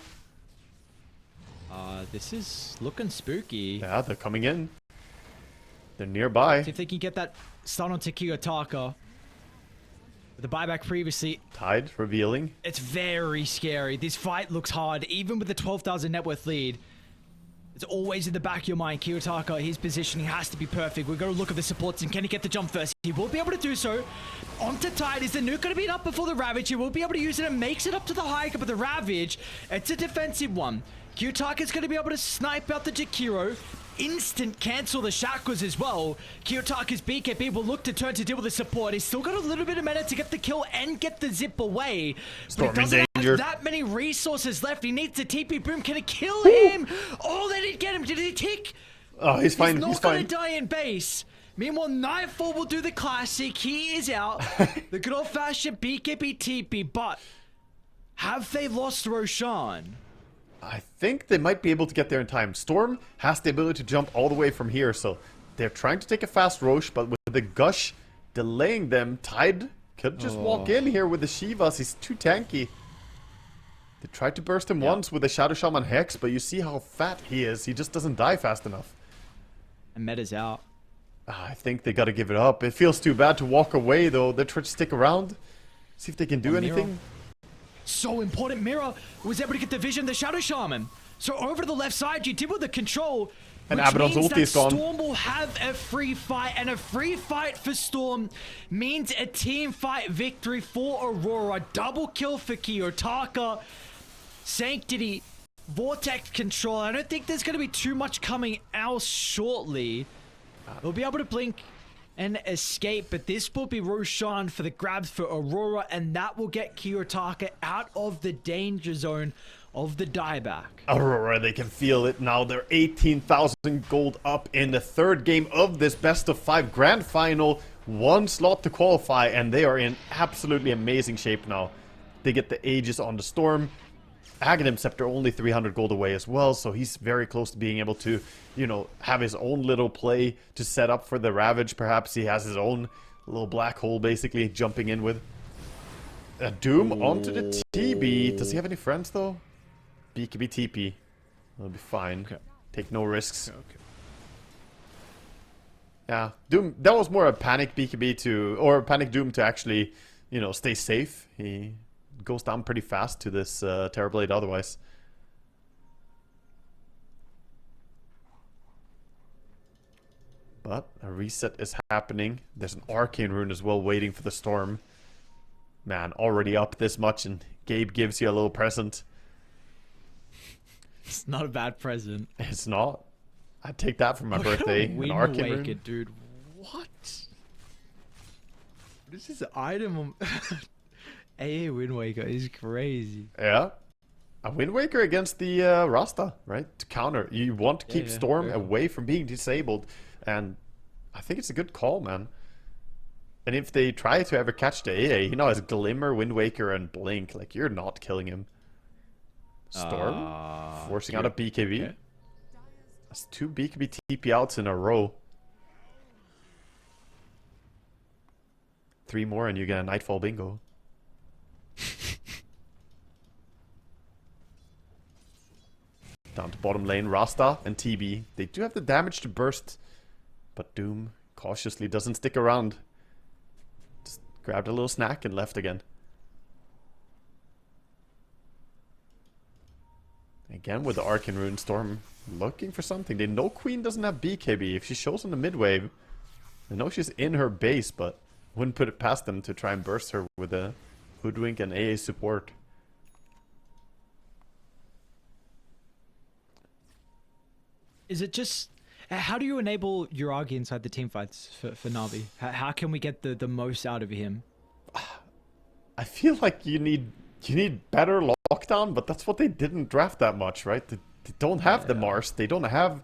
Speaker 2: This is looking spooky.
Speaker 1: Yeah, they're coming in. They're nearby.
Speaker 2: See if they can get that stun onto Kiyotaka. With the buyback previously,
Speaker 1: Tide revealing.
Speaker 2: it's very scary. This fight looks hard, even with the 12,000 net worth lead. It's always in the back of your mind. Kiyotaka, his positioning has to be perfect. We've got to look at the supports and can he get the jump first? He will be able to do so. Onto Tide. Is the nuke going to be up before the Ravage? He will be able to use it and makes it up to the hiker, but the Ravage, it's a defensive one. Kiyotaka's going to be able to snipe out the Jakiro. Instant cancel the shackles as well. Kiyotaka's BKB will look to turn to deal with the support. He's still got a little bit of mana to get the kill and get the zip away.
Speaker 1: Storm
Speaker 2: but he doesn't
Speaker 1: in danger.
Speaker 2: have that many resources left. He needs the TP boom. Can it kill him? Oh, they didn't get him. Did he tick?
Speaker 1: Oh, he's fine.
Speaker 2: He's not
Speaker 1: He's
Speaker 2: going
Speaker 1: fine.
Speaker 2: to die in base. Meanwhile, Nightfall will do the classic. He is out. The good old-fashioned BKB TP, but have they lost Roshan?
Speaker 1: I think they might be able to get there in time. Storm has the ability to jump all the way from here, so they're trying to take a fast Roche, but with the Gush delaying them, Tide could just walk in here with the Shivas. He's too tanky. They tried to burst him once with the Shadow Shaman Hex, but you see how fat he is. He just doesn't die fast enough.
Speaker 2: And Meta's out.
Speaker 1: I think they gotta give it up. It feels too bad to walk away, though. They're trying to stick around. See if they can do anything.
Speaker 2: So important. Mira was able to get the vision, the Shadow Shaman. So over to the left side, you did with the control.
Speaker 1: And
Speaker 2: which
Speaker 1: Abaddon's
Speaker 2: means
Speaker 1: ulti
Speaker 2: that
Speaker 1: is gone.
Speaker 2: Storm will have a free fight, and a free fight for Storm means a team fight victory for Aurora. Double kill for Kiyotaka. Sanctity, Vortex control. I don't think there's going to be too much coming else shortly. They'll be able to blink and escape, but this will be Roshan for the grabs for Aurora, and that will get Kiyotaka out of the danger zone of the dieback.
Speaker 1: Aurora, they can feel it now. They're 18,000 gold up in the third game of this best of 5 grand final. One slot to qualify, and they are in absolutely amazing shape now. They get the Aegis on the Storm. Aghanim Scepter only 300 gold away as well, so he's very close to being able to, you know, have his own little play to set up for the Ravage. Perhaps he has his own little black hole, basically, jumping in with. Doom onto the TB. Does he have any friends, though? BKB TP. That'll be fine.
Speaker 2: Okay.
Speaker 1: Take no risks.
Speaker 2: Okay.
Speaker 1: Yeah, Doom, that was more a panic BKB to, or panic Doom to actually, you know, stay safe. He goes down pretty fast to this Terrorblade otherwise. But a reset is happening. There's an Arcane Rune as well waiting for the Storm. Man, already up this much, and Gabe gives you a little present.
Speaker 2: It's not a bad present.
Speaker 1: It's not. I'd take that for my birthday. An
Speaker 2: Wind
Speaker 1: Arcane
Speaker 2: Waker,
Speaker 1: Rune.
Speaker 2: dude. What? This is item on AA Wind Waker is crazy.
Speaker 1: Yeah. A Wind Waker against the Rasta, right? To counter. You want to keep Storm away from being disabled. And I think it's a good call, man. And if they try to ever catch the AA, you know, as Glimmer, Wind Waker, and Blink, like, you're not killing him. Storm? Forcing out a BKB.
Speaker 2: Okay.
Speaker 1: That's 2 BKB TP outs in a row. 3 more and you get a Nightfall bingo. Down to bottom lane, Rasta and TB. They do have the damage to burst, but Doom cautiously doesn't stick around. Just grabbed a little snack and left again. Again with the Arcane Rune, Storm looking for something. They know Queen doesn't have BKB. If she shows on the mid wave, they know she's in her base, but wouldn't put it past them to try and burst her with a Hoodwink and AA support.
Speaker 2: Is it just... How do you enable Uragi inside the team fights for Navi? How can we get the most out of him?
Speaker 1: I feel like you need better lockdown, but that's what they didn't draft that much, right? They don't have the Mars. They don't have,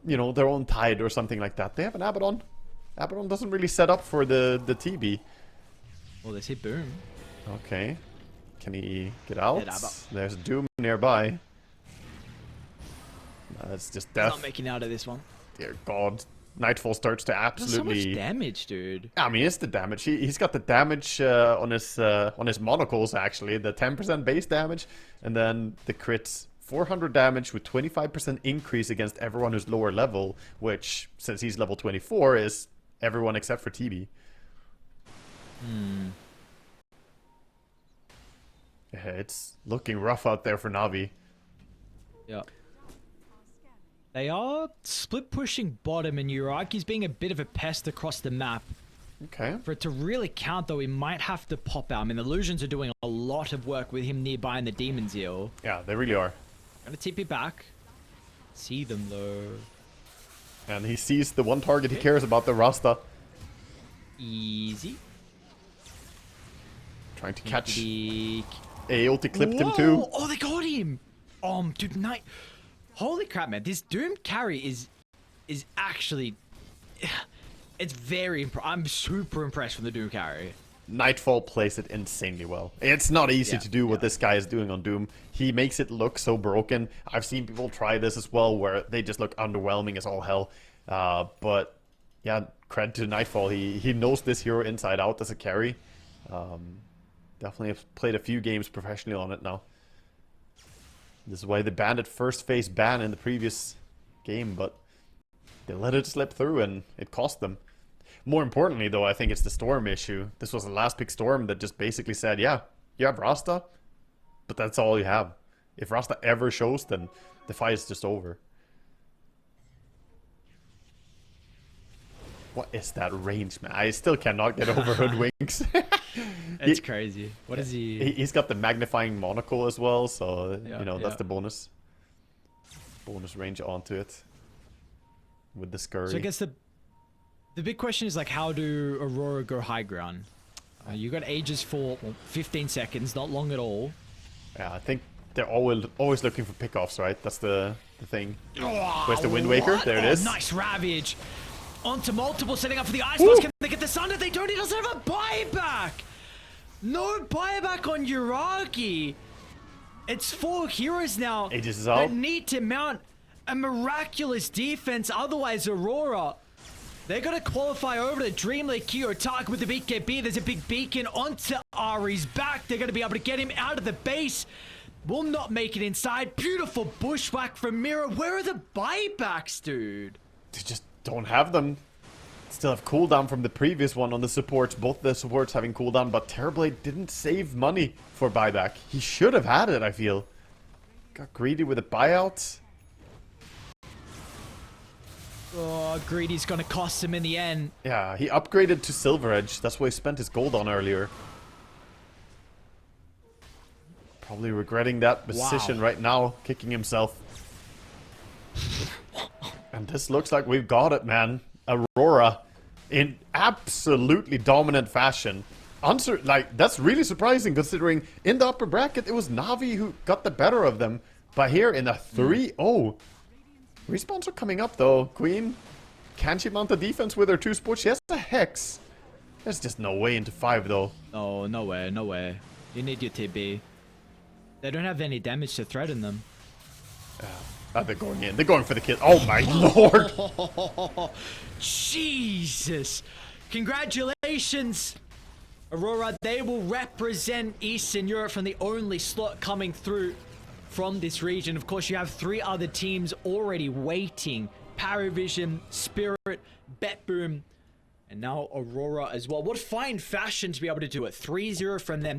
Speaker 1: you know, their own Tide or something like that. They have an Abaddon. Abaddon doesn't really set up for the TB.
Speaker 2: Well, they say boom.
Speaker 1: Okay. Can he get out?
Speaker 2: Get out.
Speaker 1: There's Doom nearby. No, that's just
Speaker 2: He's
Speaker 1: death.
Speaker 2: not making out of this one.
Speaker 1: Dear God. Nightfall starts to
Speaker 2: That's so
Speaker 1: absolutely...
Speaker 2: much damage, dude.
Speaker 1: I mean, it's the damage. He's got the damage on his monocles, actually. The 10% base damage. And then the crits. 400 damage with 25% increase against everyone who's lower level. Which, since he's level 24, is everyone except for TB. Yeah, it's looking rough out there for Navi.
Speaker 2: Yeah. They are split pushing bottom, and Uraki's being a bit of a pest across the map.
Speaker 1: Okay.
Speaker 2: For it to really count, though, he might have to pop out. I mean, the Illusions are doing a lot of work with him nearby in the Demon's Eel.
Speaker 1: Yeah, they really are.
Speaker 2: Gonna TP back. See them, though.
Speaker 1: And he sees the one target he cares about, the Rasta.
Speaker 2: Easy.
Speaker 1: Trying to catch.
Speaker 2: The...
Speaker 1: Ulti clipped him too.
Speaker 2: Oh, they got him! Dude, holy crap, man. This Doom carry is actually... It's very... I'm super impressed with the Doom carry.
Speaker 1: Nightfall plays it insanely well. It's not easy to do what this guy is doing on Doom. He makes it look so broken. I've seen people try this as well, where they just look underwhelming as all hell. But yeah, credit to Nightfall. He knows this hero inside out as a carry. Definitely have played a few games professionally on it now. This is why they banned it first phase ban in the previous game, but they let it slip through and it cost them. More importantly, though, I think it's the Storm issue. This was the last pick Storm that just basically said, yeah, you have Rasta, but that's all you have. If Rasta ever shows, then the fight is just over. What is that range, man? I still cannot get over Hoodwinks.
Speaker 2: It's crazy. What is he?
Speaker 1: He's got the magnifying monocle as well, so, you know, that's
Speaker 2: yeah.
Speaker 1: the bonus. Bonus range onto it. With the scurry.
Speaker 2: So I guess the big question is, like, how do Aurora go high ground? You got Aegis for 15 seconds, not long at all.
Speaker 1: Yeah, I think they're always looking for pickoffs, right? That's the thing. Where's the Wind Waker? There it is.
Speaker 2: Nice Ravage. Onto multiple, setting up for the Ice Blast. Can they get the Sunder? They don't. He doesn't have a buyback. No buyback on Uragi. It's 4 heroes now
Speaker 1: Aegis is
Speaker 2: that
Speaker 1: out.
Speaker 2: need to mount a miraculous defense. Otherwise, Aurora, they're going to qualify over to DreamLeague Kiyotaka with the BKB. There's a big beacon onto Ari's back. They're going to be able to get him out of the base. Will not make it inside. Beautiful bushwhack from Mira. Where are the buybacks, dude?
Speaker 1: They just don't have them. Still have cooldown from the previous one on the supports. Both the supports having cooldown, but Terrorblade didn't save money for buyback. He should have had it, I feel. Got greedy with a buyout.
Speaker 2: Oh, Greedy's going to cost him in the end.
Speaker 1: Yeah, he upgraded to Silver Edge. That's what he spent his gold on earlier. Probably regretting that decision right now, kicking himself. And this looks like we've got it, man. Aurora in absolutely dominant fashion. Like, that's really surprising considering in the upper bracket it was Navi who got the better of them. But here in a 3-0. Respawns are coming up though. Queen, can she mount the defense with her 2 sports? She has a Hex. There's just no way into 5 though.
Speaker 2: Oh, no way, no way. You need your TB. They don't have any damage to threaten them.
Speaker 1: They're going in. They're going for the kill. Oh my lord.
Speaker 2: Jesus. Congratulations, Aurora. They will represent Eastern Europe from the only slot coming through from this region. Of course, you have 3 other teams already waiting. Paravision, Spirit, BetBoom, and now Aurora as well. What fine fashion to be able to do it. 3-0 from them.